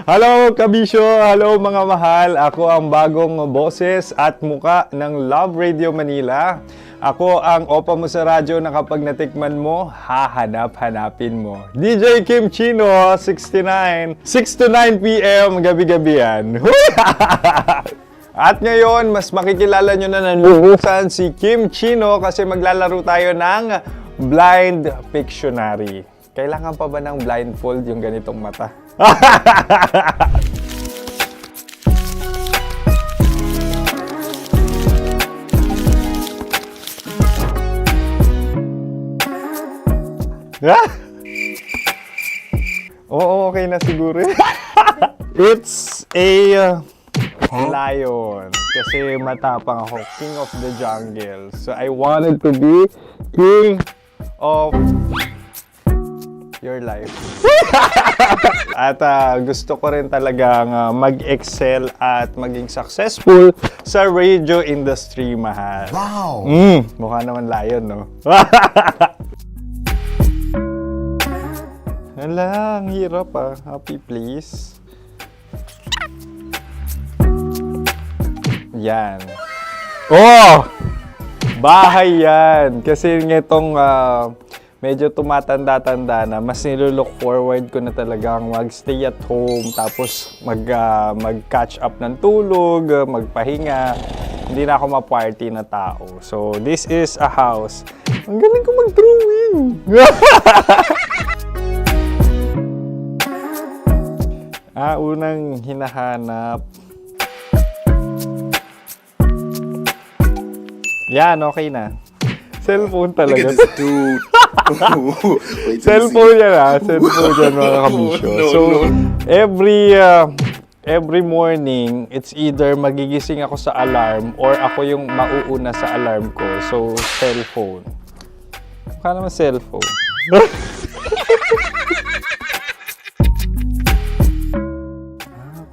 Hello, kabisyo! Hello, mga mahal! Ako ang bagong boses at muka ng Love Radio Manila. Ako ang opa mo sa radyo na kapag natikman mo, hahanap-hanapin mo. DJ Kim Chino, 69. 6 to 9 p.m. gabi-gabi yan. At ngayon, mas makikilala nyo na ng lubusan si Kim Chino kasi maglalaro tayo ng Blind Pictionary. Kailangan pa ba ng blindfold yung ganitong mata? Oo, okay na siguro. It's a lion. Kasi matapang ako. King of the jungle. So I wanted to be king of your life. At gusto ko rin talagang mag-excel at maging successful sa radio industry, mahal. Wow! Mukha naman layon, no? Hala, ang hirap Happy place. Yan. Oh! Bahay yan. Kasi itong medyo tumatanda-tanda na, mas nilook forward ko na talagang mag-stay at home, tapos mag-catch up ng tulog, magpahinga. Hindi na ako ma-party na tao. So, this is a house. Ang galing ko mag-drawing! Unang hinahanap. Yan, okay na. Cellphone talaga. Look at this dude. Wait till you Cellphone yan Cellphone yan, mga kabisyo. So, every morning, it's either magigising ako sa alarm or ako yung mauuna sa alarm ko. So, cellphone. Mukha naman cellphone.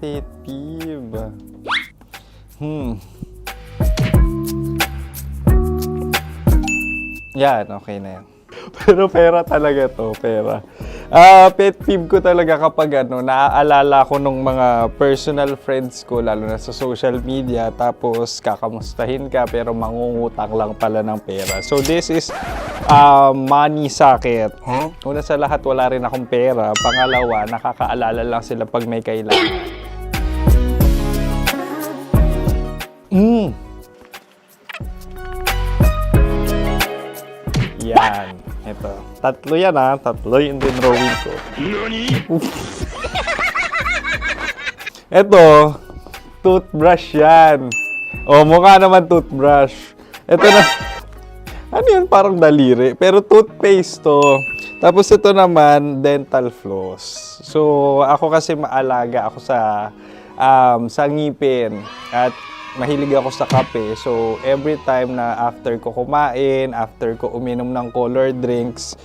Pet peeve. Yan, okay na yan. Pero pera talaga to, pera. Pet peeve ko talaga kapag naaalala ko nung mga personal friends ko, lalo na sa social media, tapos kakamustahin ka pero mangungutang lang pala ng pera. So this is money sakit. Una sa lahat, wala rin akong pera. Pangalawa, nakakaalala lang sila pag may kailangan. Yan. Ito. Tatlo yan Tatlo yung dinrawing ko. Ito. Toothbrush yan. Mukha naman toothbrush. Ito na. Ano yan? Parang daliri. Pero toothpaste to. Tapos ito naman, dental floss. So, ako kasi maalaga ako sa ngipin. At mahilig ako sa kape. So, every time na after ko kumain, after ko uminom ng colored drinks,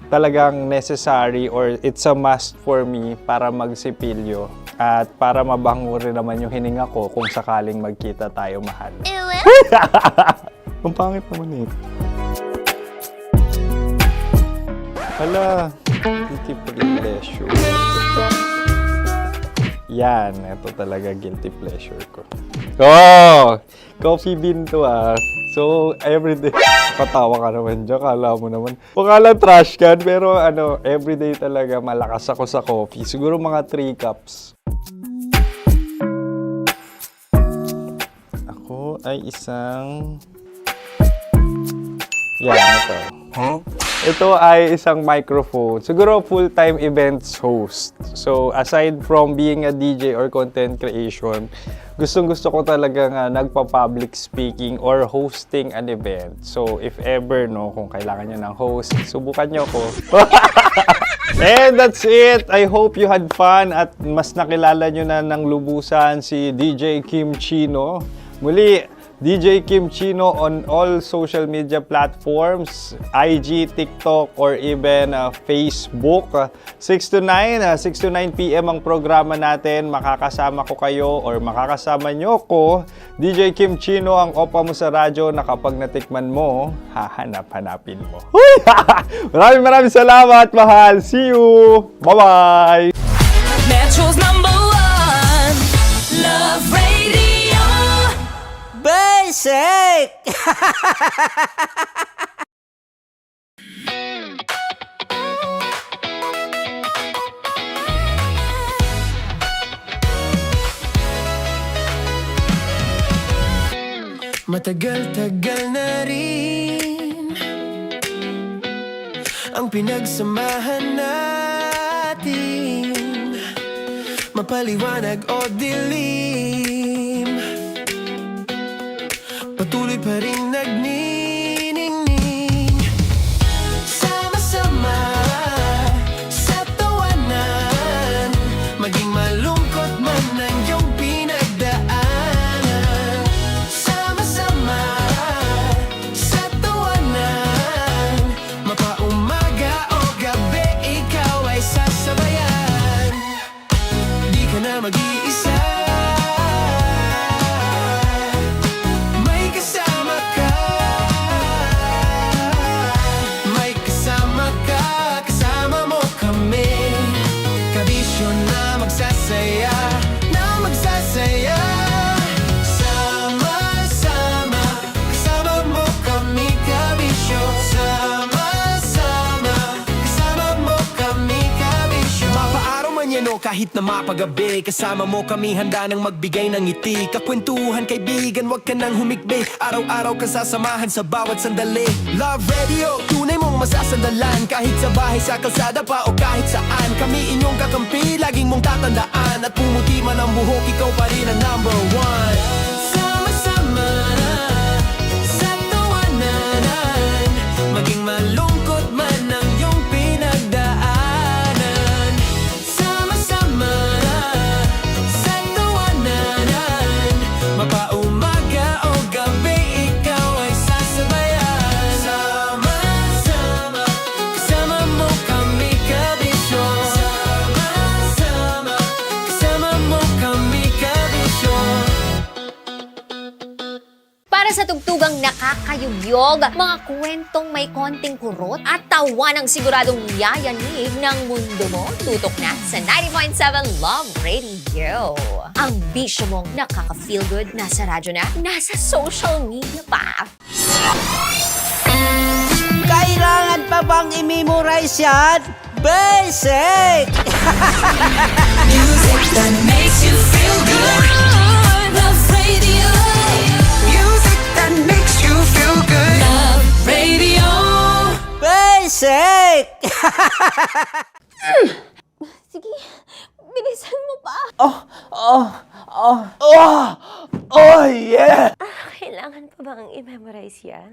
talagang necessary or it's a must for me para magsipilyo. At para mabango rin naman yung hininga ko kung sakaling magkita tayo, mahal. Ang pangit naman Hala, guilty pleasure. Yan, ito talaga guilty pleasure ko. Coffee bean to So, everyday. Patawa ka naman dyan, kala mo naman. Pakala trash can, pero everyday talaga malakas ako sa coffee. Siguro mga 3 cups. Ako ay isang... Yan, ito. Ito ay isang microphone. Siguro full-time events host. So, aside from being a DJ or content creation, gustong-gusto ko talaga nagpa-public speaking or hosting an event. So, if ever, kung kailangan nyo ng host, subukan nyo ko. And that's it! I hope you had fun at mas nakilala nyo na ng lubusan si DJ Kim Chino. Muli, DJ Kim Chino on all social media platforms, IG, TikTok, or even Facebook. 6 to 9 p.m. ang programa natin. Makakasama ko kayo or makakasama nyo ko. DJ Kim Chino, ang opa mo sa radyo na kapag natikman mo, hahanap-hanapin mo. Maraming salamat, mahal. See you! Bye-bye! Metro's #1 Love Radio. Basic! Matagal-tagal na rin ang pinagsamahan natin, mapaliwanag o dilim, patuloy pa rin nagniningning. Sama-sama sa tawanan, maging malungkot man ang iyong pinagdaanan. Sama-sama sa tawanan, mapaumaga o gabi, ikaw nyo kahit na mapagabi. Kasama mo kami handa nang magbigay ng ngiti. Kakwentuhan kaibigan, wag ka nang humikbi. Araw-araw ka sasamahan sa bawat sandali. Love Radio, tunay mong masasandalan. Kahit sa bahay, sa kalsada pa o kahit saan. Kami inyong kakampi, laging mong tatandaan. At pumuti man ang buhok, ikaw pa rin ang number one. Sama-sama na sa tawanan, maging malungkot man ang iyong pinagdaanan. Sama-sama na sa tawanan, mapaumaga o gabi, ikaw ay sasabayan. Sama-sama, kasama mo kami kabisyo. Sama-sama, kasama mo kami kabisyo. Para sa tugtugang nakakayugyog, mga kwentong may konting kurot at tawa ng siguradong yayanig ng mundo mo, tutok na sa 90.7 Love Radio. Ang bisyo mong nakaka-feel good, nasa radyo na, nasa social media pa. Kailangan pa bang i-memorize yan? Basic! Music that makes you feel good. Love Radio. Music that makes you feel good. Love Radio. Basic! Sige, bilisan mo pa. Oh yeah! Kailangan pa bang i-memorize yan?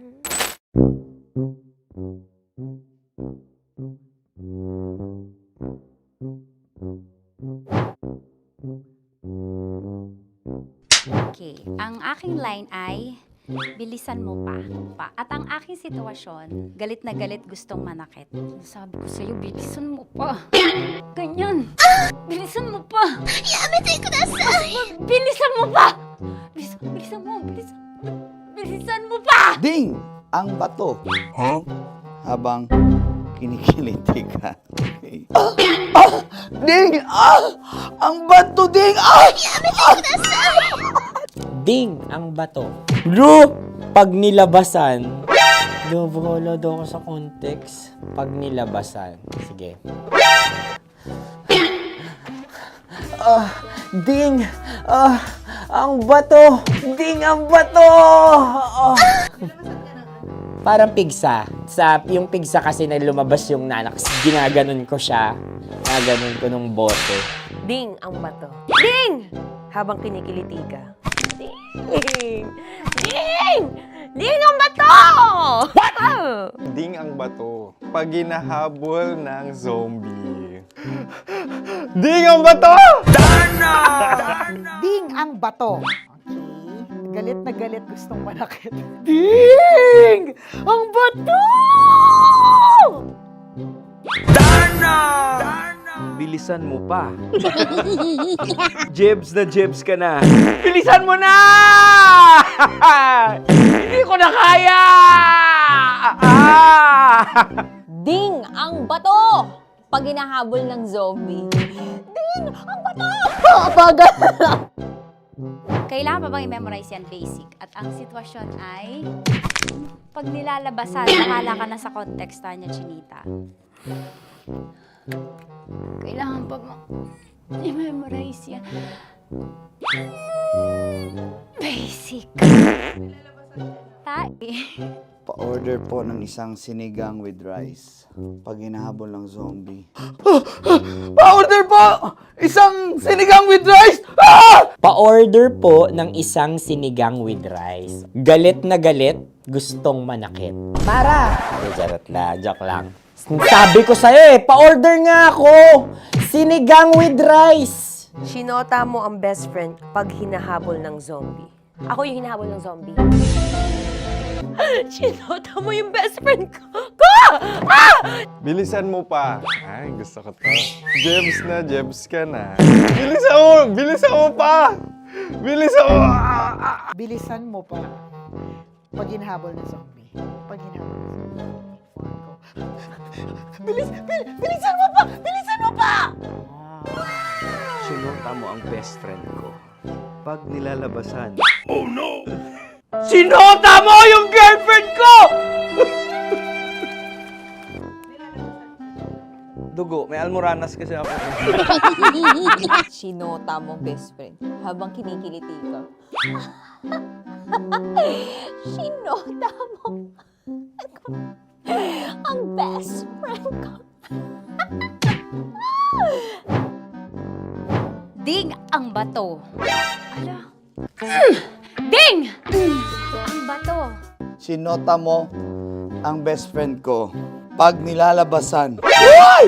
Okay, ang aking line ay, bilisan mo pa. At ang aking sitwasyon, galit na galit gustong manakit. Sabi ko sa'yo, bilisan mo pa. Ganyan. Bilisan mo pa. Yamitay ko na sa... Bilisan mo pa! Bilisan mo pa! Ding! Ang bato. Habang kinikiliti ka. Okay. Ding! Ang bato, Ding! Ding ang bato. Bro, pag nilabasan. Wala daw ako sa context. Pag nilabasan. Sige. Ding! Ang bato! Ding ang bato! Parang pigsa. Yung pigsa kasi na lumabas yung nanak. Ginaganon ko siya. Ginaganon ko nung bote. Ding ang bato. Ding! Habang kinikiliti ka. Ding! Ding! Ding ang bato! What? Ding ang bato. Pag hinahabol ng zombie. Ding ang bato! Ding ang bato. Okay. Galit na galit gustong manakit. Ding! Ang bato! Bilisan mo pa. Jebs ka na. Bilisan mo na! Hindi ko na kaya! Ding ang bato! Pag hinahabol ng zombie. Ding ang bato! Bagal! Kailangan pa bang i-memorize yan basic? At ang sitwasyon ay, pag nilalabasan, nakala ka na sa context niya, Chinita. Kailangan pa bang i-memorize yan? Basic. Pa-order po ng isang sinigang with rice. Pag hinahabol ng zombie. Pa-order po! Isang sinigang with rice! Pa-order po ng isang sinigang with rice. Galit na galit, gustong manakit. Para! Charot na, joke lang. Sabi ko sa'yo pa-order nga ako! Sinigang with rice! Sinota mo ang best friend pag hinahabol ng zombie. Ako yung hinahabol ng zombie. Sinota mo yung best friend ko! Bilisan mo pa. Ay, gusto ko to. Jebs ka na. Bilisan mo pa! Bilisan mo! Bilisan mo pa. Pag hinahabol ng zombie. Pag hinahabol ng zombie. Bilisan mo pa! Bilisan mo pa! Sinota mo ang best friend ko. Pag nilalabasan. Oh no! Sinota mo yung girlfriend ko! Dugo. May almoranas kasi ako. Sinota mo, best friend, habang kinikiliti ka. Sinota mo. Ang best friend ko. Ding ang bato. Ala. Ding! Ang bato. Sinota mo ang best friend ko pag nilalabasan. Uy!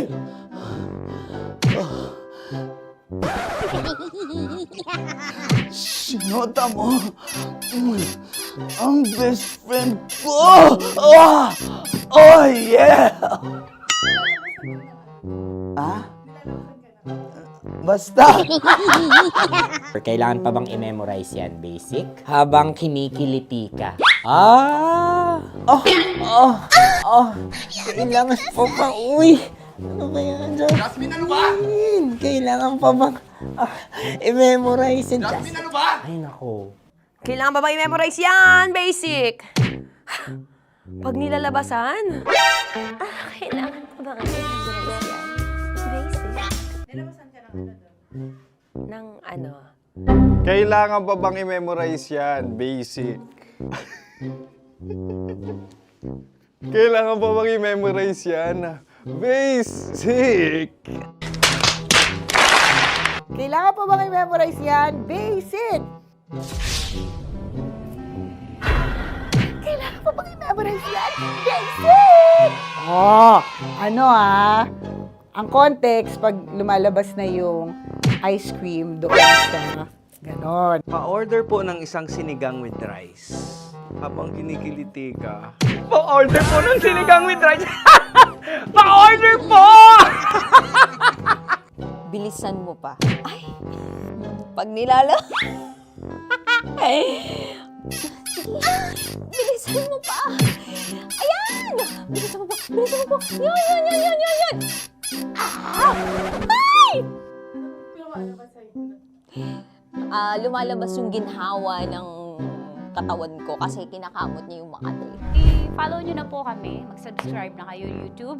Sinota mo ang best friend ko. Oh yeah! Ah? Basta. Kailangan pa bang i-memorize yan, basic? Habang kinikiliti ka. Ah! Kailangan pa ba? Uy! Ano ba yan, Jasmine? Jasmine, ano ba? Kailangan pa bang i-memorize yan, Jasmine, ano ba? Ay, nako. Kailangan ba i-memorize yan? Basic. Pag nilalabasan? Kailangan pa ba i-memorize yan? Basic. Nilabasan ka ng ano? Kailangan pa bang i-memorize yan? Basic. Kailangan pa bang i-memorize yan? Basic. Kailangan pa bang i-memorize yan? Basic! Kailangan pa bang i-memorize yan? Basic! Oh, ano ang context pag lumalabas na yung ice cream doon sa ganon. Pa-order po ng isang sinigang with rice. Habang kinikiliti ka. Pa-order po ng sinigang with rice. Pa-order po! Bilisan mo pa. Ay! Pag nilala... Bilisan mo pa! Ayan! Bilisan mo pa! Bilisan mo pa! Yan! Ay! Lumalabas yung ginhawa ng katawan ko kasi kinakamot niya yung makati. I-follow nyo na po kami. Mag-subscribe na kayo YouTube.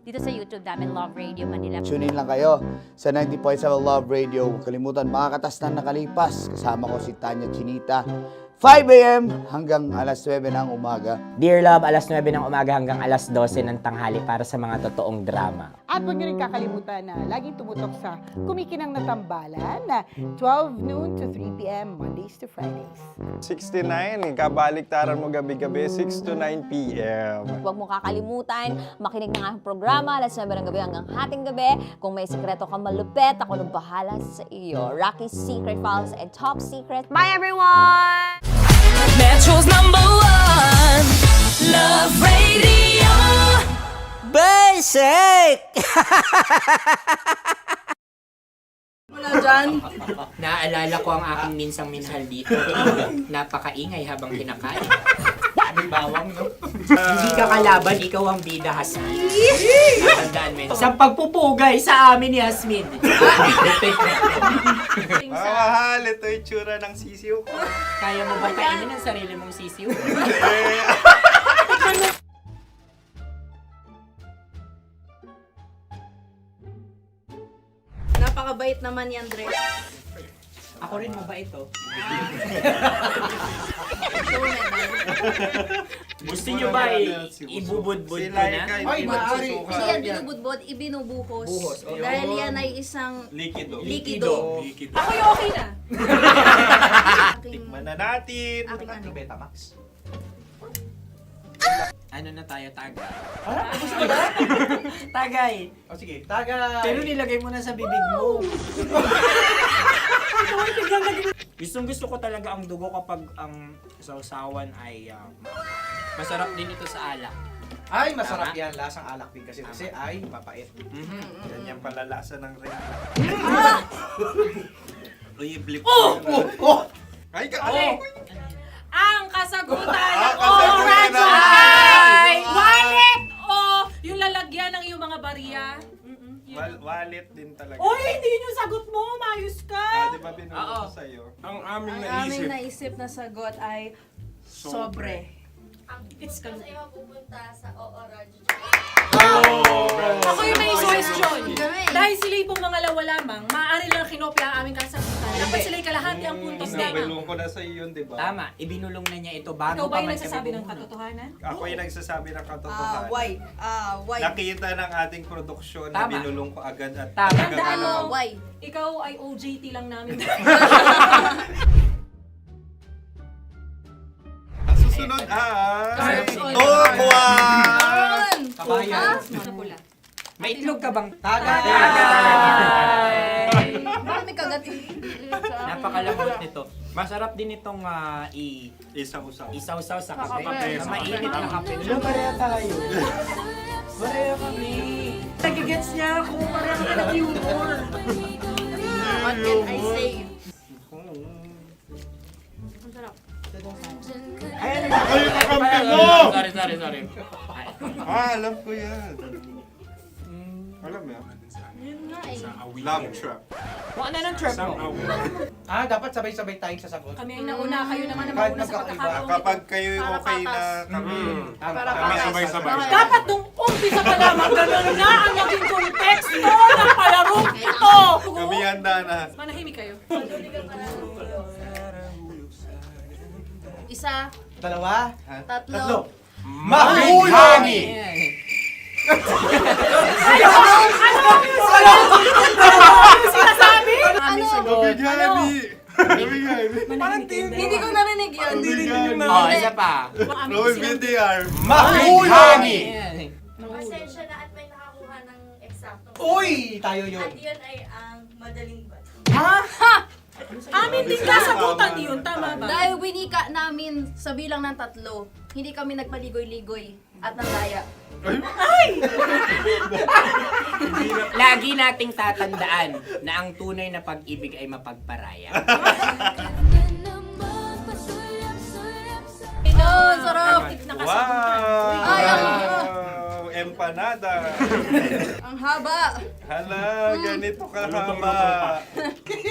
Dito sa YouTube namin, Love Radio Manila. Tune in lang kayo sa 90.7 Love Radio. Huwag kalimutan, makakatas na nakalipas. Kasama ko si Tanya Chinita. 5 a.m. hanggang alas 9 ng umaga. Dear Love, alas 9 ng umaga hanggang alas 12 ng tanghali para sa mga totoong drama. At huwag nyo rin kakalimutan na laging tumutok sa Kumikinang na Tambalan na 12 noon to 3 p.m. Mondays to Fridays. 69, kabaliktaran mo gabi-gabi, 6 to 9 p.m. Huwag mo kakalimutan, makinig ng aking programa, alas 9 ng gabi hanggang hating gabi. Kung may sikreto kang malupet, ako nang bahala sa iyo. Rocky's Secret Files and Top Secret. Bye everyone! Metro's #1 Love Radio. Basic! Wala dyan. Naaalala ko ang aking minsang minahal dito. Napakaingay habang kinakain. May bawang, no? Hindi ka kalaban, ikaw ang bida, Hasmin. Natandaan mo yun. Sa pagpupugay sa amin ni Hasmin. Mahal, ito yung tsura ng sisiw ko. Kaya mo ba kainin ang sarili mong sisiw? Napakabait naman yan, Dre. Ako rin mabait, oh. Gusto nyo ba ibubudbud ko na? Ay, maaari. Hindi yan binubudbod, ibinubuhos. Buhos, oh. Dahil yan ay isang Likido. likido. Ako yung okay na. Tikman na natin. Aking ano. Betamax. Ano na tayo, tagay? Tagay! O sige, tagay! Pero nilagay mo na sa bibig mo. Gustong-gusto ko talaga ang dugo kapag ang sausawan ay masarap din ito sa alak. Ay, masarap yan. Lasang alak din kasi ay papait. Yan yung palalasa ng rin. Uy, blip. Ay, Ang kasagutan ng kasagutan oradyo ng- ay wallet o yung lalagyan ng iyong mga barya. Wallet din talaga. Oy, hindi yun yung sagot mo. Mayos ka. Di ba binuro ko sa'yo? Ang aming Ang aming naisip na sagot ay sobre. It's Kasi mapupunta sa OO Radio. Ako yung may choice. Dahil sila'y pong mga lawa lamang, maaari lang kinopya ang aming kasagutan. Dapat sila'y kalahati ang puntos lamang. Binulong ko na sa iyo yun, di ba? Tama, ibinulong na niya ito bago Ikaw ba pa yung man nagsasabi kami ng bumuno. katotohanan? Ako yung nagsasabi ng katotohanan. Why? Nakita ng ating produksyon na Tama. binulong ko agad at Tama. talagang Tandaan mo, ano. Why? ikaw ay OJT lang namin. Ang susunod ay... Ay, Tukwan! Kabayan. Sa pula. May itlog ka bang? Bakit may kagat? Napakalamot nito. Masarap din itong Isaw-usaw. isaw-saw sa kape. Kape, Na sa mainit kape. na kape. Wala, pareha tayo. Pareha kami. Nagigets niya ako. Pareha kami ng humor. What can I say? Ay, Sorry. Alam ko yan. Alam mo yan? Love trap. Kung ano ng trap mo? Dapat sabay-sabay tayong sasagot. Kami ay nauna, kayo naman ang Kahit mauna sa magkakaiba. pagkakataon. Kapag kayo okay na kami. Kami sabay-sabay. Dapat nung umpisa pa lamang, ganun na ang naging konteksto ng palarong ito! Kami handa na. Manahimik kayo. Isa, Dalawa. tatlo. Mahulagi! Sinasabi? Hindi ko narinig yun. Oh, isa pa. Roll VTR. Mahulagi! Pasensya na at may nakakuha ng eksakto. Uy! Tayo yun. At yun ay ang madaling bato. Amin din kasagutan yun, tama ba? Dahil winika namin sa bilang ng 3, hindi kami nagpaligoy-ligoy at nandaya. Lagi nating tatandaan na ang tunay na pag-ibig ay mapagparaya. Sarap! Wow! Ay, Empanada. Ang haba! Hala, ganito kahaba.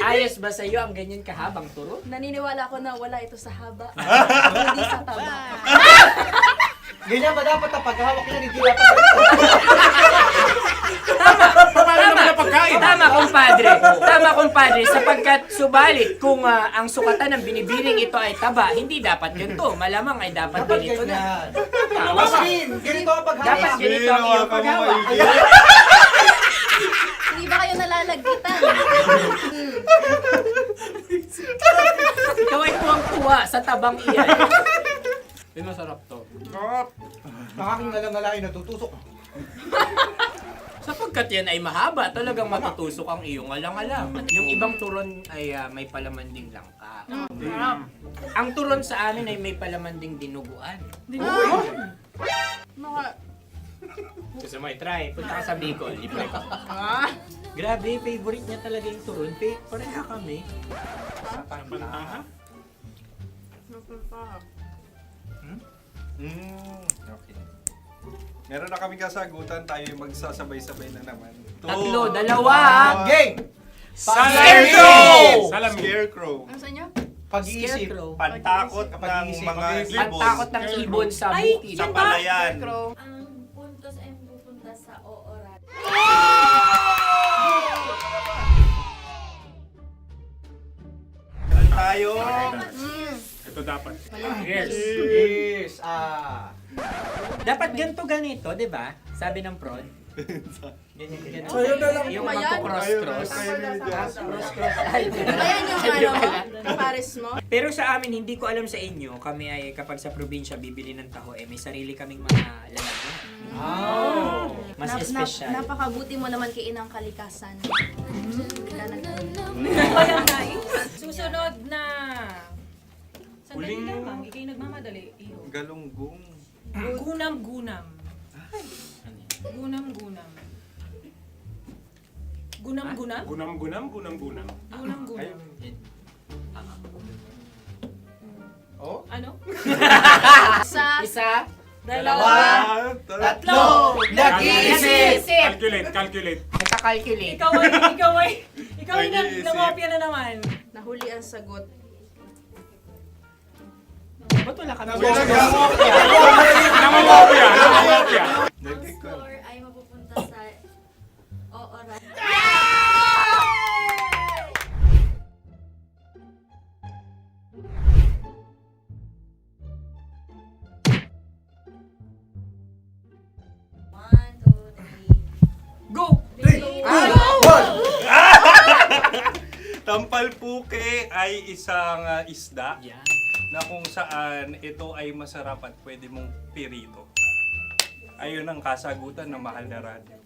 Ayos ba sa'yo ang ganyan kahabang turo? Naniniwala ko na wala ito sa haba. Hindi sa taba. Ganyan ba dapat ang paghawak niya? Hindi dapat Tama, kumpadre. Sapagkat subalit kung ang sukatan ng binibining ito ay taba, hindi dapat ganito. Malamang ay dapat ganito na. Ganito ang paghawak. Dapat ganito ang iyong paghawak. Hindi ba kayo nalalagkitan? Ikaw ay tuwang-tuwa sa tabang iyan. Masarap to. Ang aking ngalang-ngalain natutusok. Sapagkat yan ay mahaba, talagang matutusok ang iyong alang-alang. Yung ibang turon ay may palaman ding langka. Ang turon sa amin ay may palaman ding dinuguan. Gusto mo i-try? Punta ka sa Bicol, libre ko. Grabe, favorite niya talaga yung turon. Pareha kami. Okay. Meron na kaming kasagutan, tayo yung magsasabay-sabay na naman. Tatlo, dalawa. Gang! Scarecrow! Scarecrow. Ano sa inyo? Pag-iisip. Pantakot ng mga ibon. Pantakot ng ibon sa Ay, bukid. Sa palayan. Ang puntos ay pupunta sa oorat. Tayo. Ito dapat. Yes. Dapat ganito, di ba? Sabi ng prod. Ganyan. Yung Ayan. magpo-cross-cross. Cross-cross. Ay, Ayan yung pares mo. Pero sa amin, hindi ko alam sa inyo, kami ay kapag sa probinsya bibili ng taho, may sarili kaming mga lalagyan. Mas espesyal. Napakabuti mo naman kay Inang Kalikasan. Susunod na... Sandali lamang, ikay nagmamadali. Iyo. Galunggong. Gunam-gunam. Gunam-gunam. Gunam-gunam? Gunam-gunam. Gunam-gunam. Oh? Ano? Isa, Dalawa. Tatlo. Nag-iisip! Calculate. nakakalculate. Ikaw ay nangopya na naman. Nahuli ang sagot. Ba't wala kami? Nangongopya. Ang score ay mapupunta sa oorat. Go! Tampalpuke ay isang isda na kung saan ito ay masarap at pwede mong pirito. Ayun ang kasagutan ng Mahal na Radyo.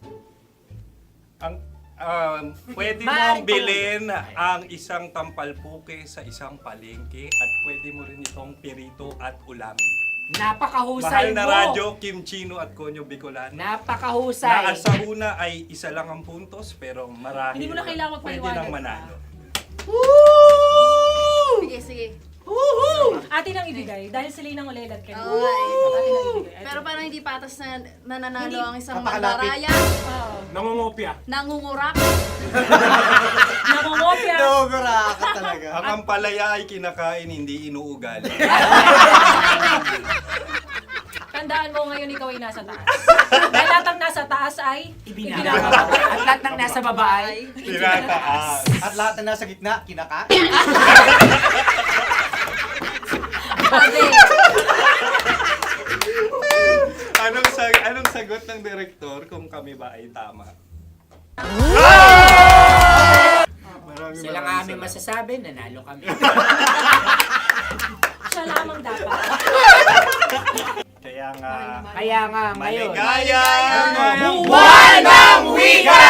Pwede mong bilhin ang isang tampalpuke sa isang palengke at pwede mo rin itong pirito at ulamin. Napakahusay Mahal na mo. Radyo, Kim Chino at Konyo Bicolano. Napakahusay. Na sa una ay isa lang ang puntos pero marahil Hindi mo na kailangan pwede magpaliwanag. nang manalo. Sige, sige. Atin ang ibigay dahil sila yung ulelat kayo. Oo nga eh. Atin ang ibigay. Pero parang hindi patas na nananalo Hindi. ang isang Napakalapit. mandaraya. Nangungopia. Nangungurak. Namumopya. Ang ampalaya ay kinakain, hindi inuugali. Tandaan mo ngayon ikaw ay nasa taas. Dahil lahat ng nasa taas ay Ibinababa. At lahat ng nasa baba ay Tinataas. At lahat na nasa gitna, kinakain. Anong sagot ng direktor kung kami ba ay tama? sila nga aming masasabi, nanalo kami. siya lamang dapat. Kaya nga, ngayon. maligayang Buwan ng Wika!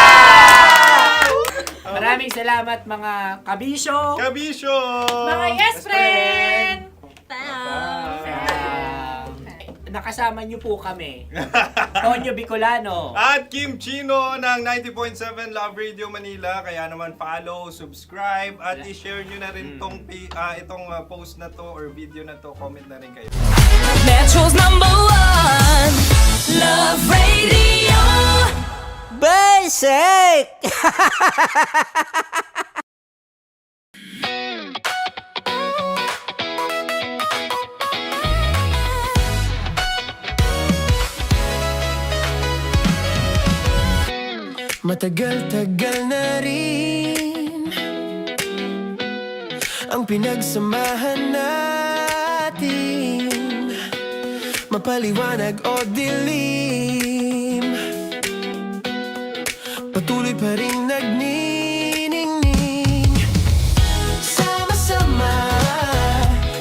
Maraming salamat mga kabisyo. Kabisyo! Mga yes friend! Nakasama niyo po kami. Tonyo Bicolano. At Kim Chino ng 90.7 Love Radio Manila. Kaya naman follow, subscribe, at i-share nyo na rin itong post na to or video na to. Comment na rin kayo. Metro's #1 Love Radio. Basic! Matagal-tagal na rin ang pinagsamahan natin, mapaliwanag o dilim, patuloy pa rin nagniningning. Sama-sama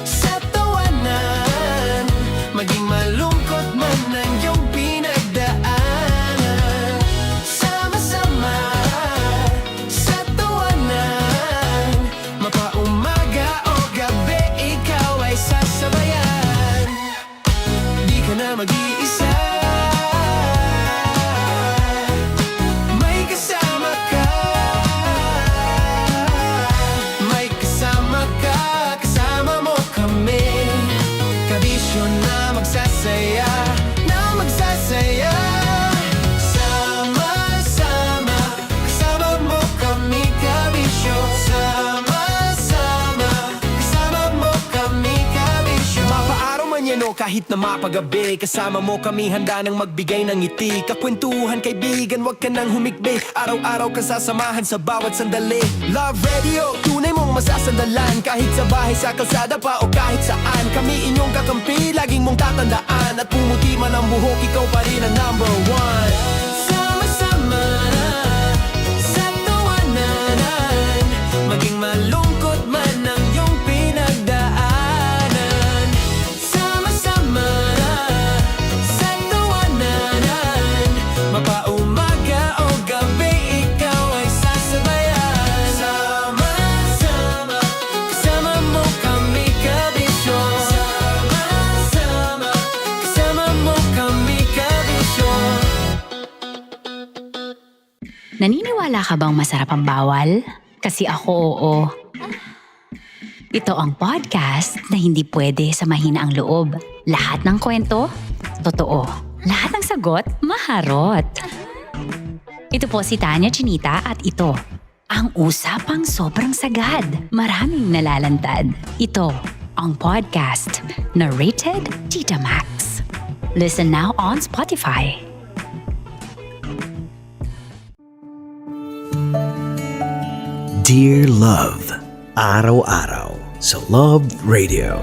sa tawanan, maging malungkot man ang iyong pinagdaanan. Sama-sama sa tawanan, mapaumaga o gabi, ikaw ay sasabayan. Di ka na mag-iisa, may kasama ka. May kasama ka, kasama mo kami. Kabisyo na magsasaya, na magsasaya. Sama-sama, kasama mo kami, kabisyo. Sama-sama, kasama mo kami, kabisyo. Mapaaraw man yan o kahit na mapagabi, kasama mo kami, handa nang magbigay ng ngiti. Kakwentuhan, kaibigan, wag ka nang humikbi. Araw-araw ka sasamahan sa bawat sandali. Love Radio, tunay mong masasandalan. Kahit sa bahay, sa kalsada pa o kahit saan, kami inyong kakampi, laging mong tatandaan. At pumuti man ang buhok, ikaw pa rin ang #1. Sama-sama sa tawanan, maging malungkot man ang iyong pinagdaanan. Sama-sama sa tawanan, mapaumaga o gabi, ikaw ay sasabayan. Sama-sama, kasama mo kami, kabisyo. Sama-sama, kasama mo kami, kabisyo. Naniniwala ka bang masarap ang bawal? Kasi ako oo. Ito ang podcast na hindi pwede sa mahina ang loob. Lahat ng kwento, totoo. Lahat ng sagot, maharot. Ito po si Tanya Chinita at ito, ang usapang sobrang sagad. Maraming nalalantad. Ito, ang podcast na rated Tita Max. Listen now on Spotify. Dear Love, araw-araw sa Love Radio.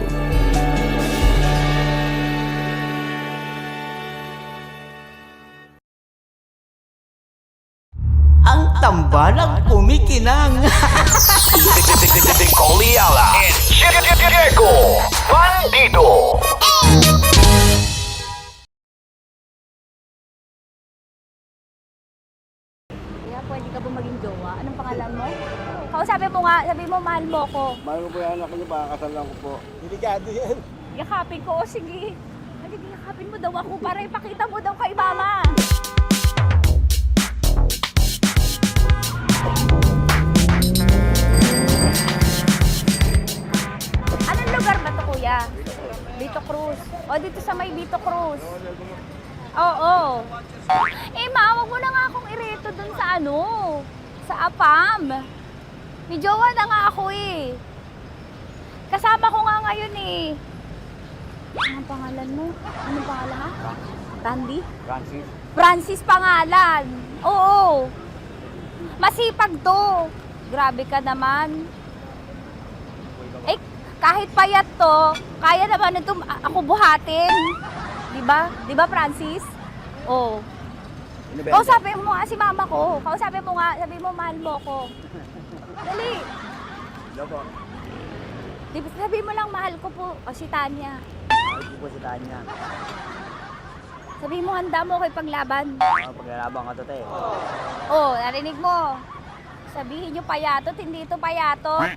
tambalang kumikinang. Coliala and Diego Bandido. Kaya pwede ka ba maging jowa? Anong pangalan mo? Kausapin mo nga, sabi mo mahal mo ko. Mahal ko po yung anak niyo, pakakasalan ko po. Delikado yan. Yakapin ko, o sige. Halika, yakapin mo daw ako para ipakita mo daw kay mama. Anong lugar ba to, kuya? Vito Cruz. O, dito sa may Vito Cruz. Oo. Eh, ma, wag mo na nga akong ireto dun sa ano, sa APAM. May jowa na nga ako eh. Kasama ko nga ngayon eh. Anong pangalan mo? Anong pangalan ha? Randy? Francis. Francis pangalan. Oo. Masipag to. Grabe ka naman. Eh, kahit payat to, kaya naman ito ako buhatin. Diba? Diba, Francis? Oo. Kausapin mo nga si mama ko. Kausapin mo nga, sabi mo mahal mo ko. Dali. Loko. Sabi mo lang mahal ko po. O si Tanya. Mahal ko po si Tanya. Sabi mo handa mo kay paglaban. Paglalaban ka to, te. Oh, narinig mo. Sabihin nyo payatot, hindi ito payatot.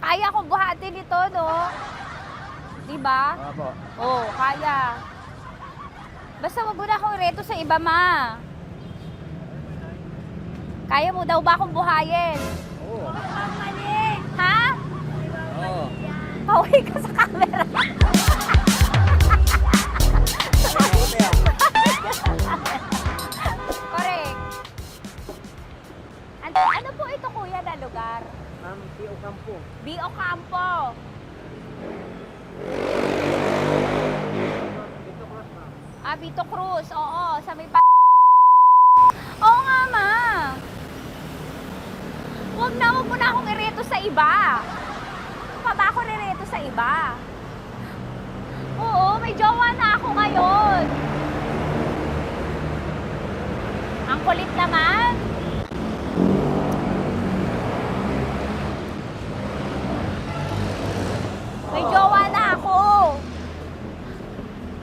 Kaya kong buhatin ito, no? Diba? Opo. Oh, kaya. Basta wag mo na akong reto sa iba, ma. Kaya mo daw ba akong buhayin? Oo. Ha? Oo. Pauwi ka sa camera. Correct. Ano po ito, kuya, na lugar? Ma'am, P.O. Campo. B.O. Campo. Vito Cruz. Oo, sa may Oo nga, ma. Wag mo na akong ireto sa iba. Pa ba ako rireto sa iba? Oo, may jowa na ako ngayon. Ang kulit naman. May jowa na ako.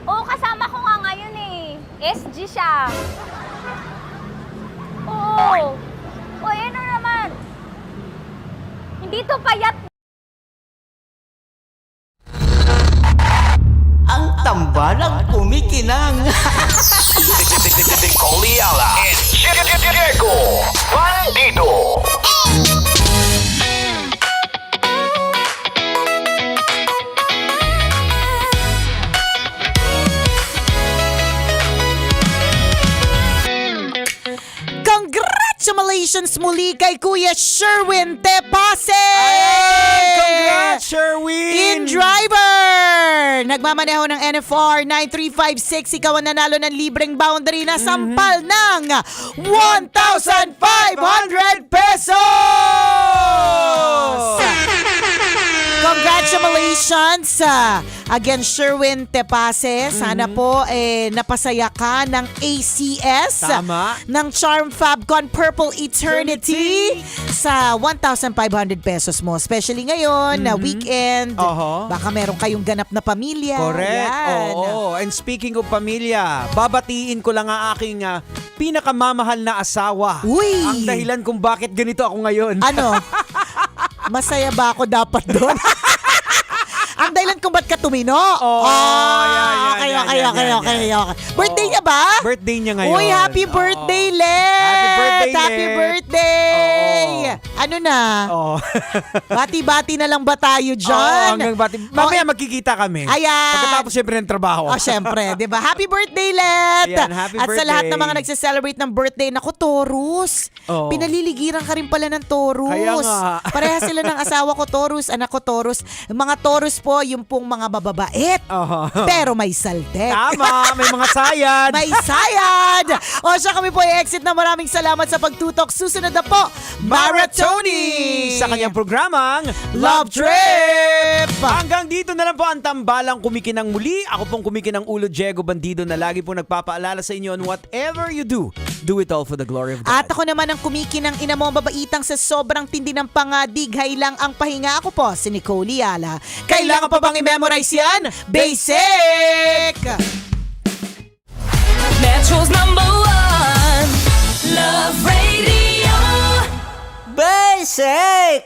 Oo, kasama ko nga ngayon eh. SG siya. Oo. O, ano naman? Hindi to payat. Ang tambalang kumikinang. Coliala and Diego Bandido. Congratulations muli kay Kuya Sherwin Tepase! Congrats, Sherwin! In driver! Nagmamaneho ng NFR 9356. Ikaw ang nanalo ng libreng boundary na sampal ng 1,500 pesos! Congratulations! Again, Sherwin Tepase. Sana po napasaya ka ng ACS. Tama. Ng Charm Fabcon Purple Eternity sa 1,500 pesos mo. Especially ngayon, na weekend. Baka meron kayong ganap na pamilya. Correct. Yan. Oo. And speaking of pamilya, babatiin ko lang ang aking pinakamamahal na asawa. Uy! Ang dahilan kung bakit ganito ako ngayon. Ano? Masaya ba ako dapat doon? Ang dahilan kung ba't ka tumino? Okay. Birthday niya ba? Birthday niya ngayon. Uy, happy birthday, Let! Happy birthday, Happy Let! birthday! Ano na? Bati-bati na lang ba tayo dyan? Hanggang bati. Mamaya magkikita kami. Ayan. Pagkatapos syempre ng trabaho. Syempre, di ba? Happy birthday, Let! Ayan, happy At sa lahat birthday. ng mga nagse-celebrate ng birthday, naku, Taurus. Pinaliligiran ka rin pala ng Taurus. Kaya nga. Pareha sila ng asawa ko, Taurus. Anak ko, Taurus. Mga Taurus po, yung pong mga mababait. Pero may saltek. Tama, may mga sayad. May sayad! O siya, kami po i-exit na maraming salamat sa pagtutok. Susunod na po, Maratoni! Sa kanyang programang Love Trip! Hanggang dito na lang po ang tambalang kumikinang muli. Ako pong kumikinang ulo, Diego Bandido, na lagi po nagpapaalala sa inyo on whatever you do, do it all for the glory of God. At ako naman ang kumikinang ina mo babaitang sa sobrang tindi ng pangadighay lang ang pahinga. Ako po, si Nicole Yala. Kailangan pa bang i-memorize yan? Basic! Metro's #1 Love Radio. Basic!